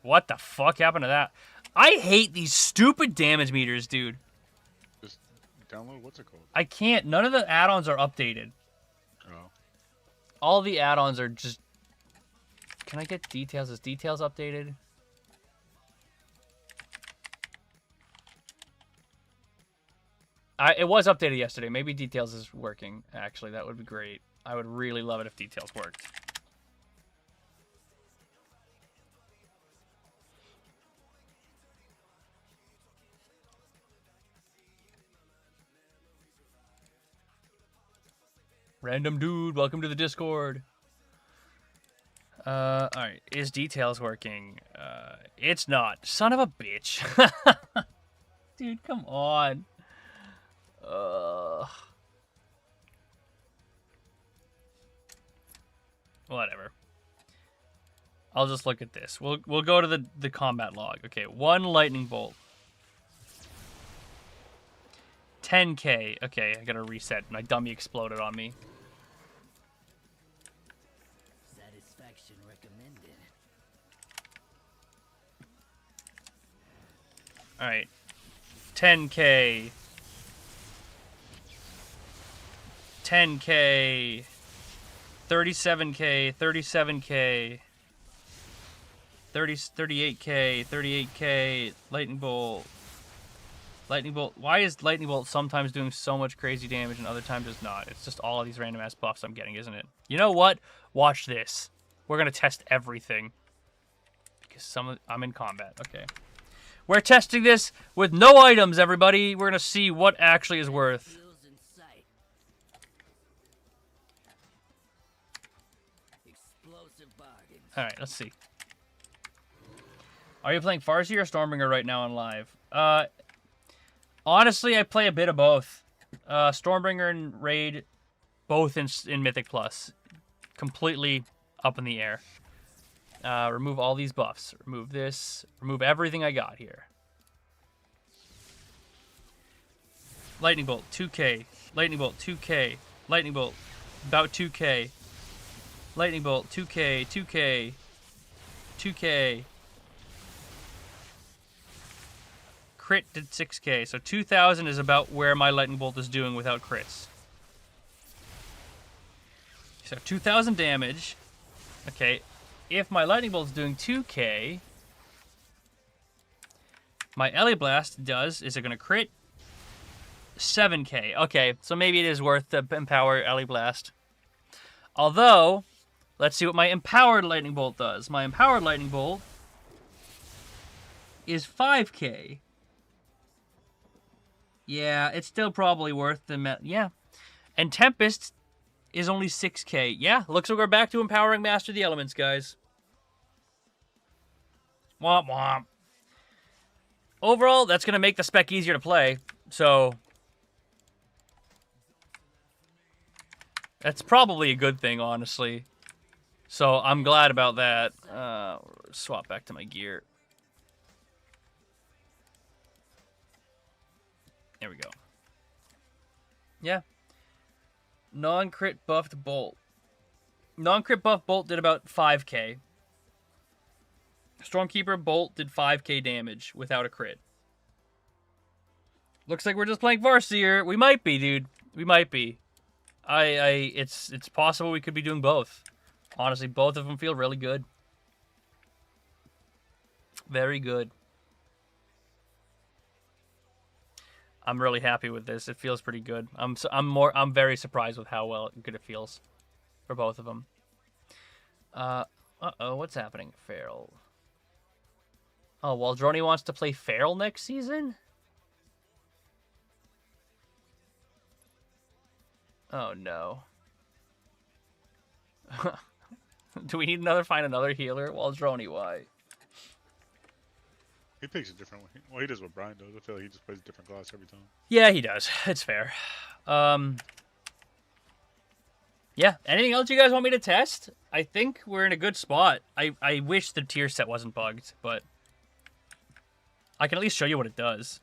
What the fuck happened to that? I hate these stupid damage meters, dude.
Just download what's it called?
I can't. None of the add-ons are updated.
Oh.
All the add-ons are just... Can I get details? Is details updated? It was updated yesterday. Maybe details is working, actually. That would be great. I would really love it if details worked. Random dude, welcome to the Discord. Alright, is details working? It's not. Son of a bitch. Dude, come on. Whatever. I'll just look at this. We'll go to the combat log. Okay, 1 lightning bolt. 10k. Okay, I gotta reset. My dummy exploded on me.
Satisfaction recommended.
Alright. 10k. 10k. 37k. 37k. 38k. 38k. Lightning bolt. Lightning bolt. Why is lightning bolt sometimes doing so much crazy damage and other times it's not? It's just all of these random ass buffs I'm getting, isn't it? You know what? Watch this. We're gonna test everything because I'm in combat. Okay. We're testing this with no items, everybody. We're gonna see what actually is worth.
Deals in sight. Explosive bargains.
All right, let's see. Are you playing Farsi or Stormbringer right now on live? Honestly, I play a bit of both. Stormbringer and Raid, both in Mythic Plus. Completely up in the air. Remove all these buffs. Remove this. Remove everything I got here. Lightning Bolt, 2k. Lightning Bolt, 2k. Lightning Bolt, about 2k. Lightning Bolt, 2k, 2k. 2k. Crit did 6k, so 2,000 is about where my lightning bolt is doing without crits. So 2,000 damage. Okay, if my lightning bolt is doing 2k, my Ele Blast is it going to crit? 7k. Okay, so maybe it is worth to empower Ele Blast. Although, let's see what my empowered lightning bolt does. My empowered lightning bolt is 5k. Yeah, it's still probably worth the... Yeah. And Tempest is only 6k. Yeah, looks like we're back to empowering Master of the Elements, guys. Womp womp. Overall, that's going to make the spec easier to play. So, that's probably a good thing, honestly. So, I'm glad about that. Swap back to my gear. There we go. Yeah. Non-crit buffed bolt. Non-crit buff bolt did about 5k. Stormkeeper bolt did 5k damage without a crit. Looks like we're just playing Farseer. We might be, dude. We might be. It's possible we could be doing both. Honestly, both of them feel really good. Very good. I'm really happy with this. It feels pretty good. I'm very surprised with how good it feels for both of them. Uh-oh, what's happening? Feral. Oh, Waldroni wants to play Feral next season? Oh, no. Do we need find another healer? Waldroni, why?
He picks a different way. Well, he does what Brian does. I feel like he just plays a different class every time.
Yeah, he does. It's fair. Yeah, anything else you guys want me to test? I think we're in a good spot. I wish the tier set wasn't bugged, but I can at least show you what it does.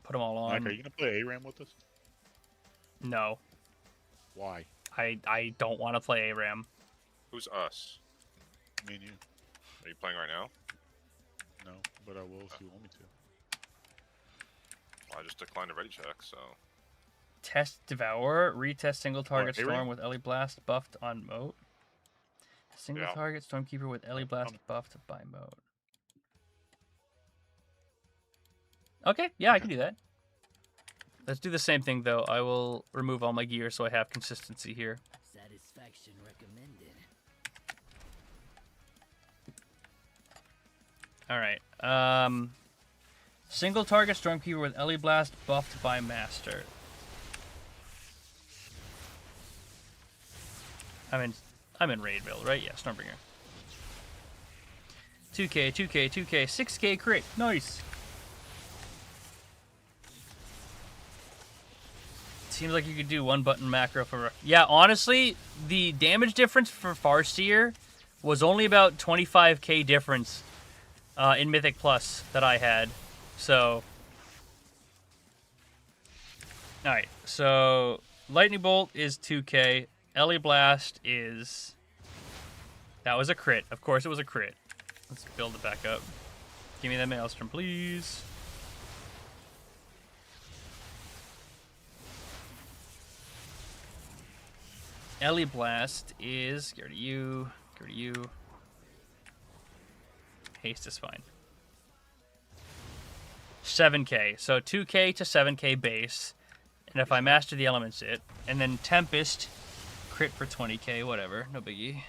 Put them all
Mike,
on.
are you gonna play ARAM with us?
No,
Why?
I don't want to play ARAM.
Who's us?
Me and you.
Are you playing right now?
No, but I will if you want me to.
Well, I just declined a ready check, so.
Test Devour. Retest single target
ARAM?
Storm with Ellie Blast buffed on moat. Single
Yeah.
target Stormkeeper with Ellie Blast buffed by moat. Okay, yeah, I can do that. Let's do the same thing, though. I will remove all my gear so I have consistency here.
Satisfaction recommended.
All right. Single target Stormkeeper with Ellie Blast buffed by Master. I'm in Raidville, right? Yeah, Stormbringer. 2K, 2K, 2K, 6K crit. Nice. Seems like you could do one button macro for... Yeah, honestly, the damage difference for Farseer was only about 25k difference in Mythic Plus that I had. So... Alright, so... Lightning Bolt is 2k. Ellie Blast is... That was a crit. Of course it was a crit. Let's build it back up. Give me that Maelstrom, please. Ellie Blast is... Get rid of you. Get rid of you. Haste is fine. 7k. So 2k to 7k base. And if I master the elements it. And then Tempest... Crit for 20k, whatever. No biggie.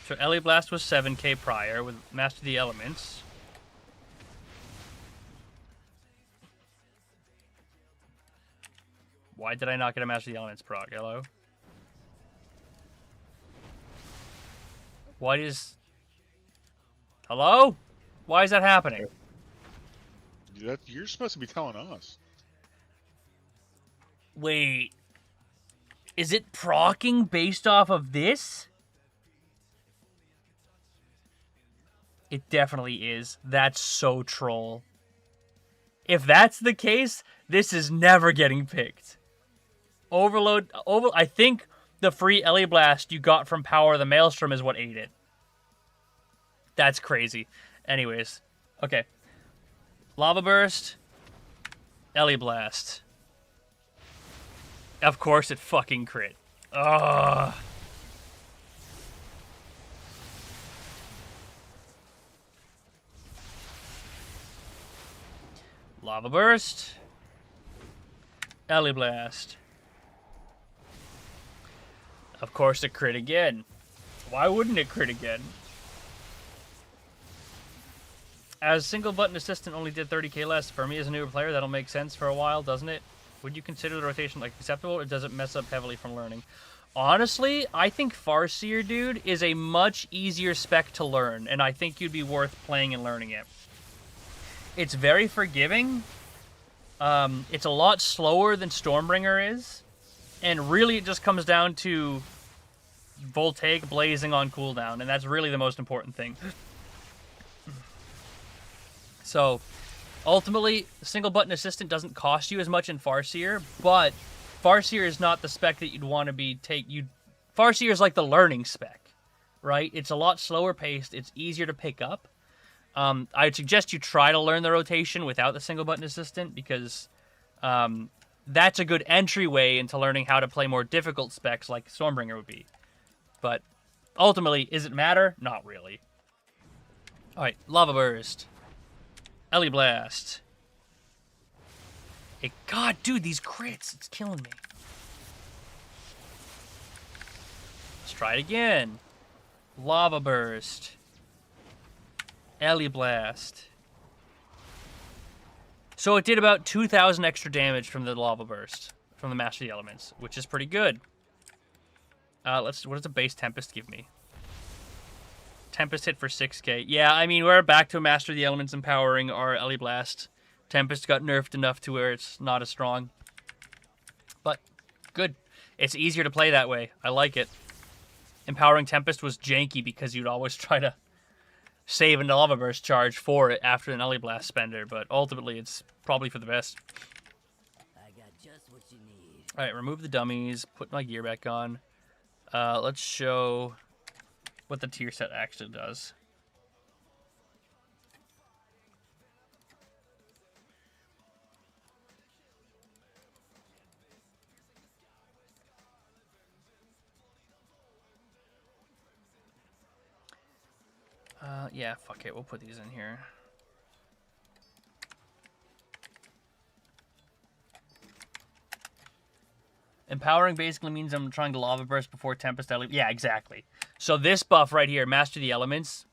So Ellie Blast was 7k prior with Master the Elements. Why did I not get a Master the Elements proc? Hello? What is... Hello? Why is that happening?
You're supposed to be telling us.
Wait. Is it proccing based off of this? It definitely is. That's so troll. If that's the case, this is never getting picked. I think the free Ellie Blast you got from Power of the Maelstrom is what ate it. That's crazy. Anyways. Okay. Lava Burst. Ellie Blast. Of course it fucking crit. Ugh. Lava Burst. Ellie Blast. Of course it crit again. Why wouldn't it crit again? As single button assistant only did 30k less, for me as a newer player, that'll make sense for a while, doesn't it? Would you consider the rotation like acceptable, or does it mess up heavily from learning? Honestly, I think Farseer, dude, is a much easier spec to learn, and I think you'd be worth playing and learning it. It's very forgiving. It's a lot slower than Stormbringer is. And really it just comes down to Voltaic blazing on cooldown, and that's really the most important thing. So, ultimately, single button assistant doesn't cost you as much in Farseer, but Farseer is not the spec that you'd want to be Farseer is like the learning spec, right? It's a lot slower paced, it's easier to pick up. I'd suggest you try to learn the rotation without the single button assistant, because that's a good entryway into learning how to play more difficult specs like Stormbringer would be. But ultimately, does it matter? Not really. Alright, Lava Burst. Ellie Blast. Hey, God, dude, these crits, it's killing me. Let's try it again. Lava Burst. Ellie Blast. So it did about 2,000 extra damage from the Lava Burst, from the Master of the Elements, which is pretty good. What does the base Tempest give me? Tempest hit for 6k. Yeah, I mean, we're back to a Master of the Elements empowering our Ellie Blast. Tempest got nerfed enough to where it's not as strong. good. It's easier to play that way. I like it. Empowering Tempest was janky because you'd always try to save a Lava Burst charge for it after an Ellie Blast spender, but ultimately it's probably for the best.
I got just what you need.
Alright, remove the dummies, put my gear back on. Let's show what the tier set actually does. Yeah, fuck it. We'll put these in here. Empowering basically means I'm trying to Lava Burst before Tempest. Yeah, exactly. So this buff right here, Master the Elements,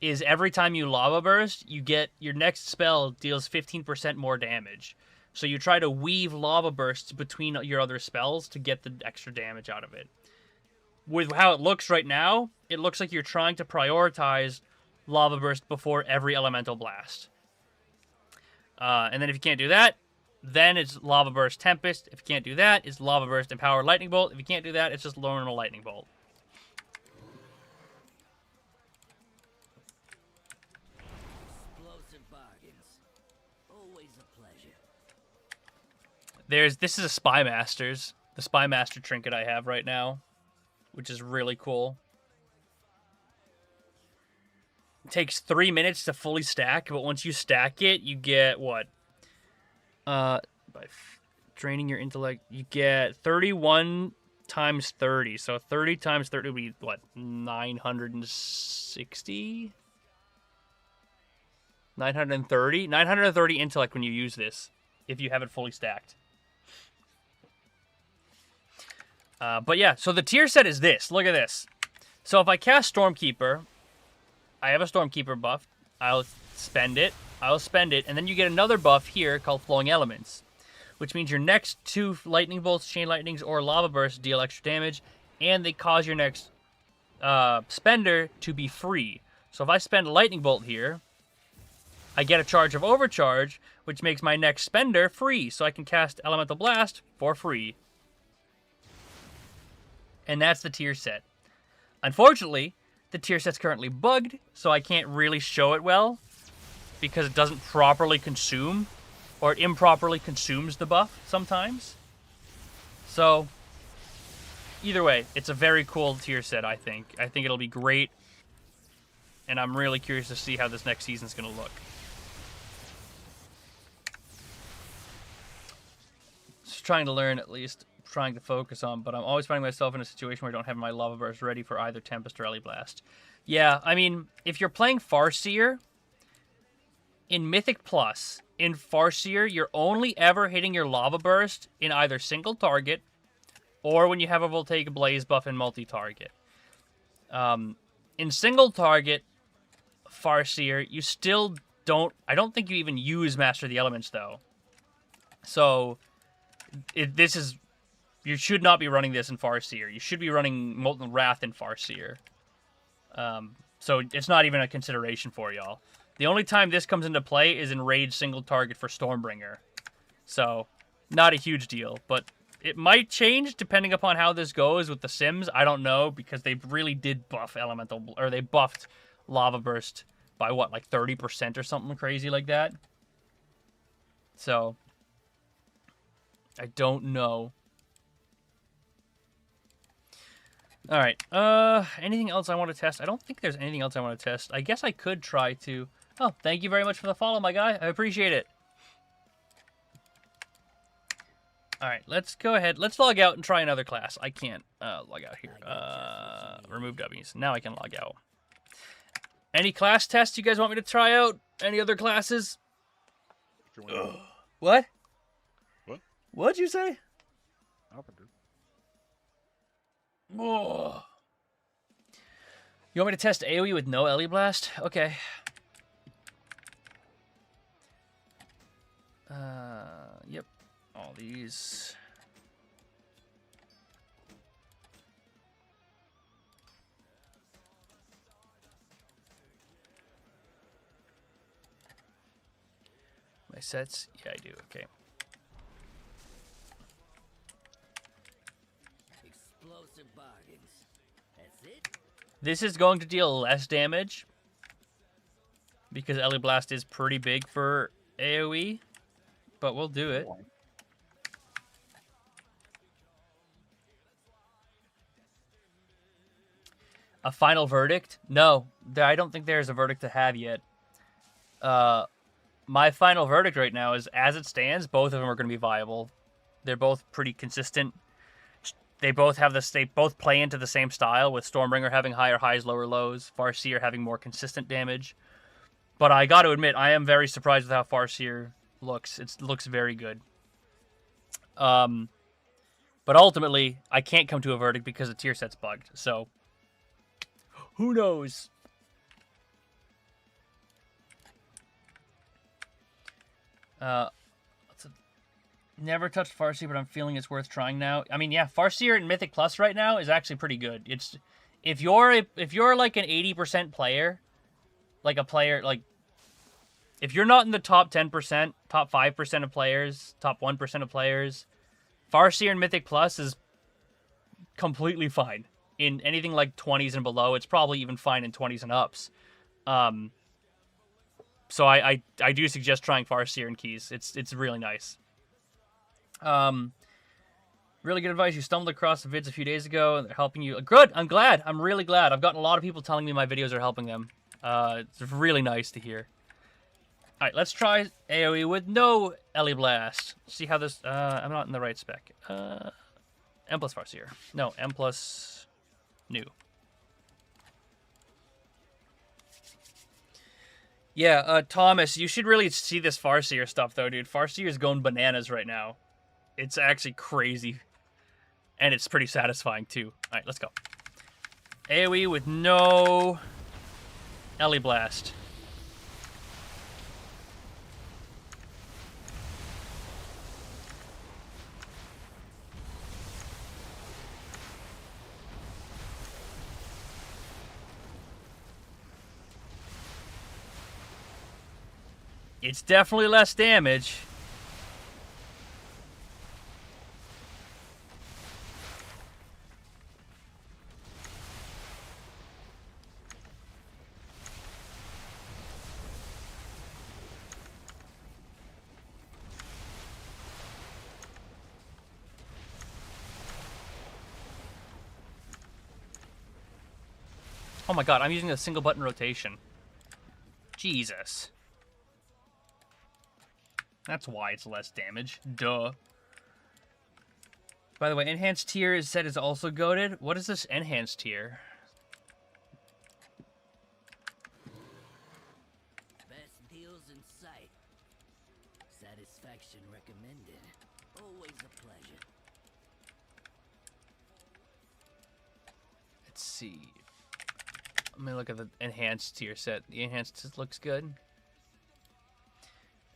is every time you Lava Burst, you get your next spell deals 15% more damage. So you try to weave Lava Bursts between your other spells to get the extra damage out of it. With how it looks right now, it looks like you're trying to prioritize Lava Burst before every Elemental Blast. And then if you can't do that, then it's Lava Burst Tempest. If you can't do that, it's Lava Burst Empower Lightning Bolt. If you can't do that, it's just normal Lightning Bolt.
Explosive bargains. Always a pleasure.
This is a Spy Masters. The Spy Master trinket I have right now, which is really cool. It takes 3 minutes to fully stack, but once you stack it, you get what? By draining your intellect, you get 31 times 30. So 30 times 30 would be what? 960? 930? 930 intellect when you use this, if you have it fully stacked. But yeah, so the tier set is this. Look at this. So if I cast Stormkeeper, I have a Stormkeeper buff. I'll spend it. I'll spend it. And then you get another buff here called Flowing Elements, which means your next 2 Lightning Bolts, Chain Lightnings, or Lava Bursts deal extra damage, and they cause your next spender to be free. So if I spend a Lightning Bolt here, I get a charge of Overcharge, which makes my next spender free, so I can cast Elemental Blast for free. And that's the tier set. Unfortunately, the tier set's currently bugged, so I can't really show it well because it doesn't properly consume, or it improperly consumes the buff sometimes. So, either way, it's a very cool tier set, I think. I think it'll be great, and I'm really curious to see how this next season's going to look. Just trying to learn, at least. Trying to focus on, but I'm always finding myself in a situation where I don't have my Lava Burst ready for either Tempest or Ellie Blast. Yeah, I mean, if you're playing Farseer, in Mythic Plus, in Farseer, you're only ever hitting your Lava Burst in either single target or when you have a Voltaic Blaze buff in multi-target. In single target Farseer, you still don't... I don't think you even use Master of the Elements, though. So, this is... You should not be running this in Farseer. You should be running Molten Wrath in Farseer. So it's not even a consideration for y'all. The only time this comes into play is in Rage single target for Stormbringer. So, not a huge deal. But it might change depending upon how this goes with the Sims. I don't know, because they really did buff Elemental... Or they buffed Lava Burst by, what, like 30% or something crazy like that? So, I don't know. All right. Anything else I want to test? I don't think there's anything else I want to test. I guess I could try to... Oh, thank you very much for the follow, my guy. I appreciate it. All right, let's go ahead. Let's log out and try another class. I can't log out here. Remove W's. Now I can log out. Any class tests you guys want me to try out? Any other classes? What?
What?
What'd you say?
Nothing, dude.
Oh. You want me to test AoE with no Ellie Blast? Okay. Yep. All these. My sets? Yeah, I do. Okay.
bargains. That's it?
This is going to deal less damage because Ele Blast is pretty big for AoE, but we'll do it. A final verdict? No, I don't think there's a verdict to have yet. My final verdict right now is, as it stands, both of them are going to be viable. They're both pretty consistent. They both play into the same style, with Stormbringer having higher highs, lower lows, Farseer having more consistent damage. But I got to admit, I am very surprised with how Farseer looks. It looks very good. But ultimately, I can't come to a verdict because the tier set's bugged. So, who knows? Never touched Farseer, but I'm feeling it's worth trying now. I mean, yeah, Farseer in Mythic Plus right now is actually pretty good. It's if you're like an 80% player, like a player like if you're not in the top 10%, top 5% of players, top 1% of players, Farseer in Mythic Plus is completely fine. In anything like 20s and below, it's probably even fine in 20s and ups. So I do suggest trying Farseer and Keys. It's really nice. Really good advice. You stumbled across the vids a few days ago, and they're helping you. Good. I'm glad. I'm really glad. I've gotten a lot of people telling me my videos are helping them. It's really nice to hear. All right, let's try AoE with no Ele Blast. See how this. I'm not in the right spec. M plus Farseer. No, M plus new. Yeah, Thomas, you should really see this Farseer stuff, though, dude. Farseer is going bananas right now. It's actually crazy. And it's pretty satisfying, too. All right, let's go. AoE with no Ele Blast. It's definitely less damage. Oh my god, I'm using a single button rotation. Jesus. That's why it's less damage. Duh. By the way, enhanced tier is said is also goated. What is this enhanced tier?
Best deals in sight. Satisfaction recommended. Always a pleasure.
Let's see. Let me look at the enhanced tier set. The enhanced looks good.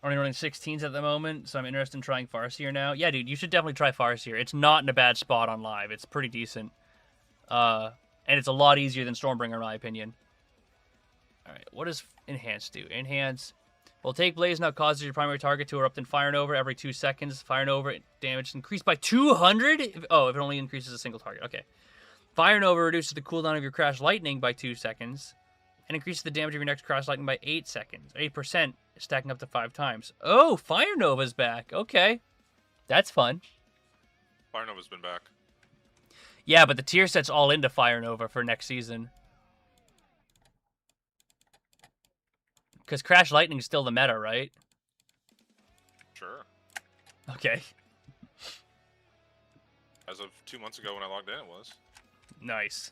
Only running 16s at the moment, so I'm interested in trying Farseer now. Yeah, dude, you should definitely try Farseer. It's not in a bad spot on live. It's pretty decent. And it's a lot easier than Stormbringer, in my opinion. Alright, what does Enhance do? Enhance will take Blaze, now causes your primary target to erupt in Fire and Over every 2 seconds. Fire and Over damage increased by 200? If it only increases a single target. Okay. Fire and Over reduces the cooldown of your Crash Lightning by 2 seconds. And increases the damage of your next Crash Lightning by 8 seconds. 8%, stacking up to 5 times. Oh, Fire Nova's back. Okay. That's fun.
Fire Nova's been back.
Yeah, but the tier set's all into Fire Nova for next season. Because Crash Lightning's still the meta, right?
Sure.
Okay.
As of 2 months ago when I logged in, it was.
Nice.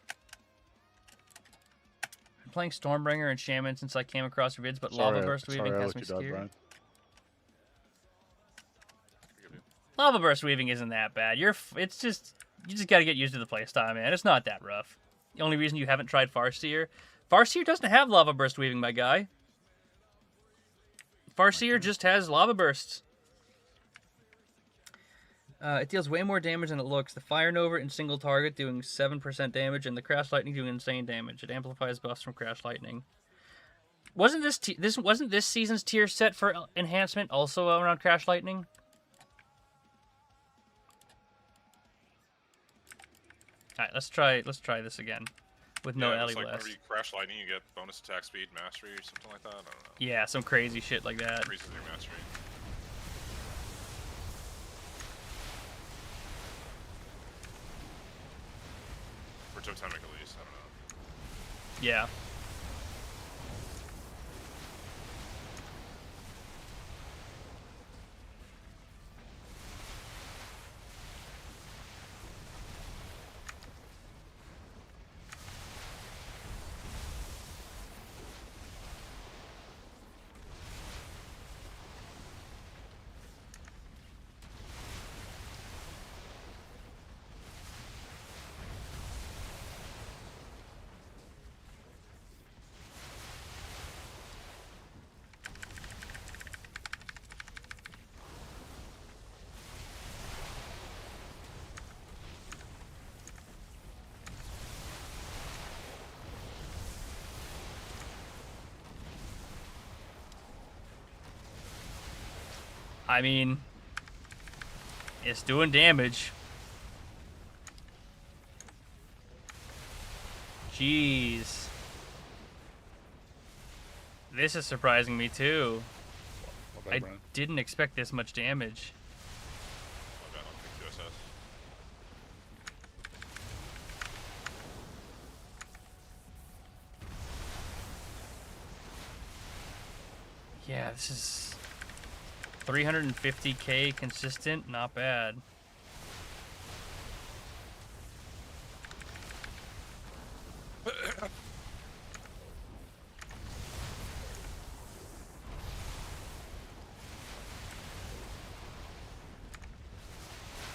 I'm playing Stormbringer and Shaman since I came across your vids, but Lava Burst Weaving has me scared. Lava Burst Weaving isn't that bad. You just gotta get used to the playstyle, man. It's not that rough. The only reason you haven't tried Farseer doesn't have Lava Burst Weaving, my guy. Farseer just has Lava Bursts. It deals way more damage than it looks. The Fire Nova in single target doing 7% damage, and the Crash Lightning doing insane damage. It amplifies buffs from Crash Lightning. Wasn't this season's tier set for enhancement also around Crash Lightning? Alright, let's try this again. With no
yeah,
Ellie
it's like
Blast.
whenever you crash lightning, you get bonus attack speed, mastery, or something like that. I don't know.
Yeah, some crazy shit like that.
Increases your mastery. For totemic at least, I don't know.
Yeah. I mean, it's doing damage. Jeez. This is surprising me too.
What about
I
Brian?
didn't expect this much damage.
My bad, I'll pick QSS.
Yeah, this is 350k consistent, not bad.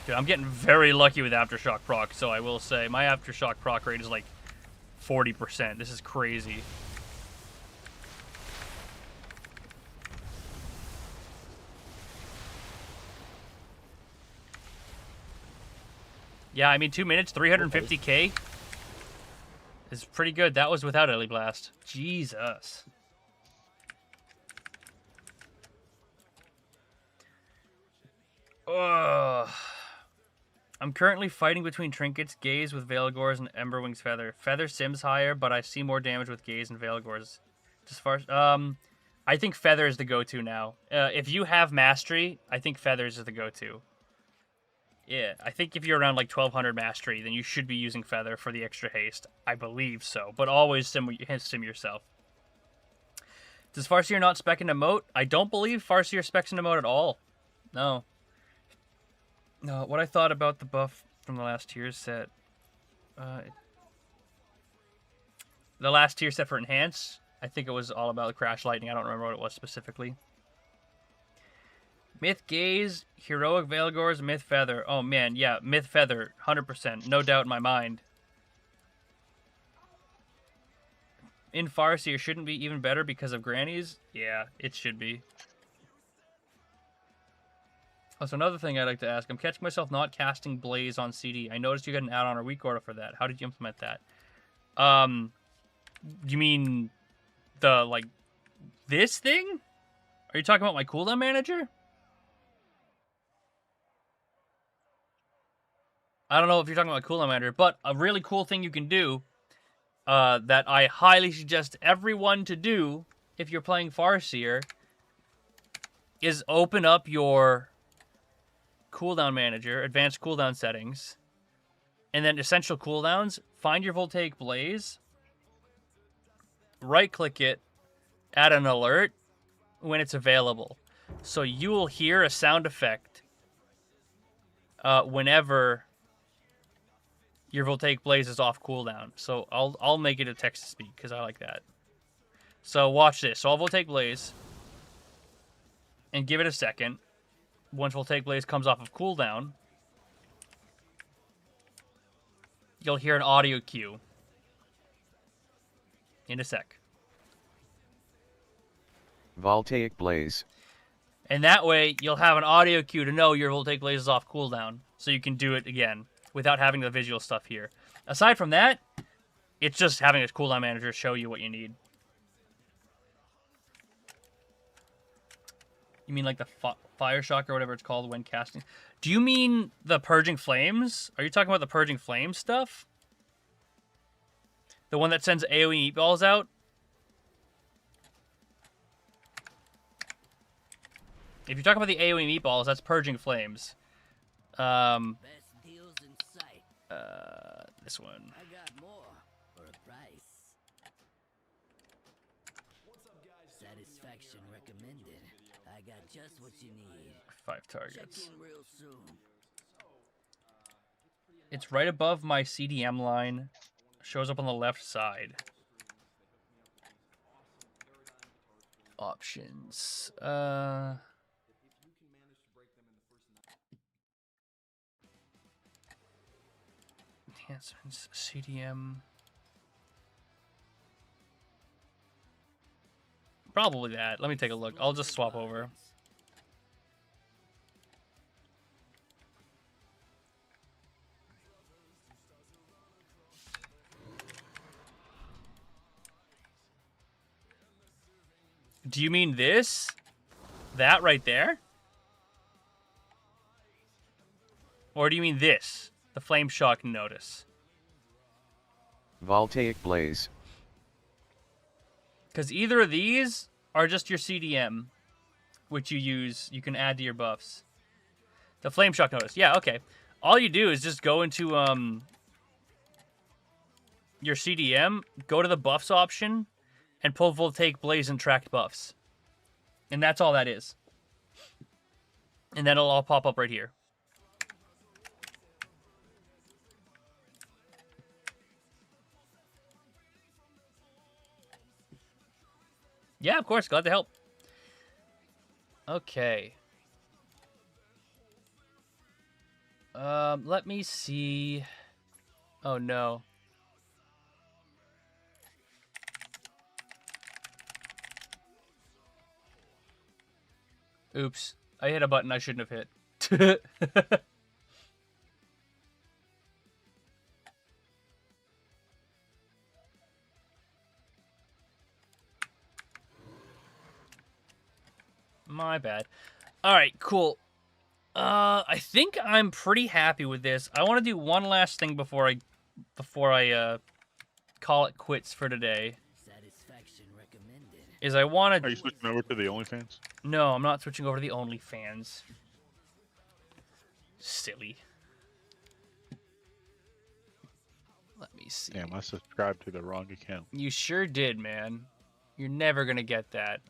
Dude, I'm getting very lucky with Aftershock proc, so I will say my Aftershock proc rate is like 40%. This is crazy. Yeah, I mean 2 minutes, 350k is pretty good. That was without Ellie Blast. Jesus. Ugh. I'm currently fighting between Trinkets, Gaze with Veilgors, and Emberwing's Feather. Feather sims higher, but I see more damage with Gaze and Veilgors. As far as, I think Feather is the go-to now. If you have Mastery, I think Feathers is the go-to. Yeah, I think if you're around like 1200 Mastery, then you should be using Feather for the extra haste. I believe so, but always sim yourself. Does Farseer not spec an emote? I don't believe Farseer specs an emote at all. No. No, what I thought about the buff from the last tier set. The last tier set for Enhance, I think it was all about Crash Lightning. I don't remember what it was specifically. Myth Gaze, Heroic Veilgors, Myth Feather. Oh man, yeah, Myth Feather, 100%. No doubt in my mind. In Farseer, shouldn't be even better because of Grannies? Yeah, it should be. Also, another thing I'd like to ask. I'm catching myself not casting Blaze on CD. I noticed you got an add-on or weak order for that. How did you implement that? You mean the, like, this thing? Are you talking about my cooldown manager? I don't know if you're talking about cooldown manager, but a really cool thing you can do that I highly suggest everyone to do if you're playing Farseer is open up your cooldown manager, advanced cooldown settings, and then essential cooldowns, find your Voltaic Blaze, right-click it, add an alert when it's available. So you will hear a sound effect whenever your Voltaic Blaze is off cooldown. So I'll make it a text-to-speak because I like that. So watch this. So I'll Voltaic Blaze and give it a second. Once Voltaic Blaze comes off of cooldown, you'll hear an audio cue in a sec.
Voltaic Blaze.
And that way, you'll have an audio cue to know your Voltaic Blaze is off cooldown, so you can do it again without having the visual stuff here. Aside from that, it's just having a cooldown manager show you what you need. You mean like the Fire Shock or whatever it's called when casting? Do you mean the Purging Flames? Are you talking about the Purging Flames stuff? The one that sends AoE meatballs out. If you're talking about the AoE meatballs, that's Purging Flames.
Best deals in sight.
This one.
I got more for a price. Satisfaction recommended. I got just what you need.
5
Check
targets.
in real soon.
It's right above my CDM line. Shows up on the left side. Options. Enhancements. CDM. Probably that. Let me take a look. I'll just swap over. Do you mean this? That right there? Or do you mean this? The Flame Shock Notice?
Voltaic Blaze.
Because either of these are just your CDM, which you can add to your buffs. The Flame Shock Notice. Yeah, okay. All you do is just go into your CDM, go to the buffs option, and pull Voltaic Blaze and tracked buffs. And that's all that is. And then it'll all pop up right here. Yeah, of course. Glad to help. Okay. Let me see. Oh, no. Oops. I hit a button I shouldn't have hit. My bad. Alright, cool. I think I'm pretty happy with this. I want to do one last thing before I call it quits for today.
Satisfaction recommended.
Is I want
Are
to...
you switching over to the OnlyFans?
No, I'm not switching over to the OnlyFans. Silly. Let me see.
Damn, I subscribed to the wrong account.
You sure did, man. You're never gonna get that.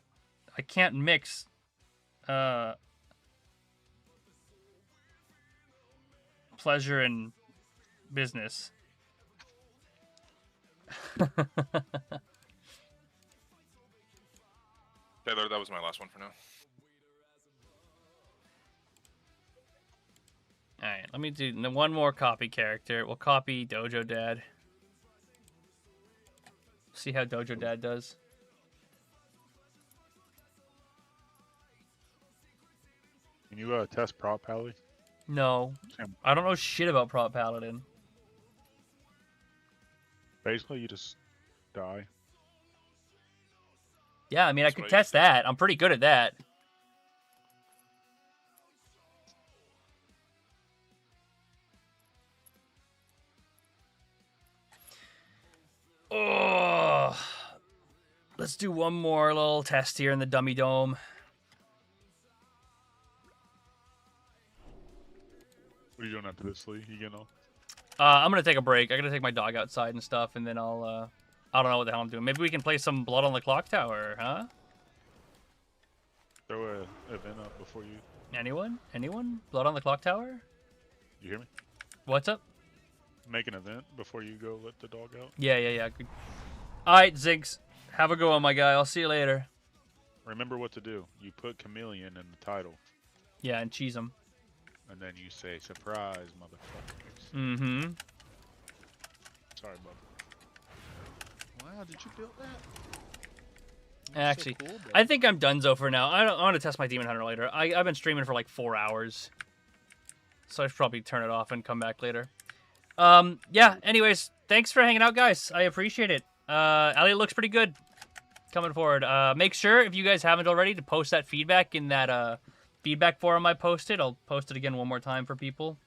I can't mix... pleasure and business.
Taylor, that was my last one for now.
Alright, let me do one more copy character. We'll copy Dojo Dad. See how Dojo Dad does.
Can you test Prop Pally?
No.
Sam.
I don't know shit about Prop Paladin.
Basically, you just die.
Yeah, I mean, I
That's
could
what
test that. I'm pretty good at that. Oh, let's do one more little test here in the Dummy Dome.
What are you doing after this, Lee? You getting off?
I'm gonna take a break. I gotta take my dog outside and stuff, and then I don't know what the hell I'm doing. Maybe we can play some Blood on the Clock Tower, huh?
Throw a event up before you.
Anyone? Anyone? Blood on the Clock Tower?
You hear me?
What's up?
Make an event before you go let the dog out.
Yeah. Good. All right, Zinks. Have a good one, my guy. I'll see you later.
Remember what to do. You put Chameleon in the title,
Yeah, and cheese him.
and then you say, "Surprise, motherfuckers."
Mm-hmm.
Sorry, bub. Wow, did you build that?
Actually, I think I'm donezo for now. I want to test my Demon Hunter later. I've been streaming for like 4 hours. So I should probably turn it off and come back later. Yeah, anyways, thanks for hanging out, guys. I appreciate it. Elliot looks pretty good coming forward. Make sure, if you guys haven't already, to post that feedback in that feedback forum I posted. I'll post it again one more time for people,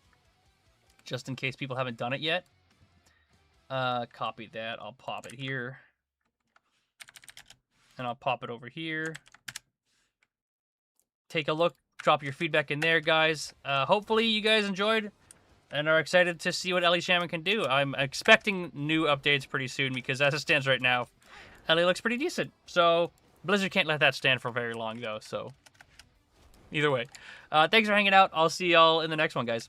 just in case people haven't done it yet. Copy that. I'll pop it here. And I'll pop it over here. Take a look. Drop your feedback in there, guys. Hopefully you guys enjoyed and are excited to see what Elemental Shaman can do. I'm expecting new updates pretty soon because as it stands right now, Ellie looks pretty decent. So Blizzard can't let that stand for very long, though. So either way, thanks for hanging out. I'll see y'all in the next one, guys.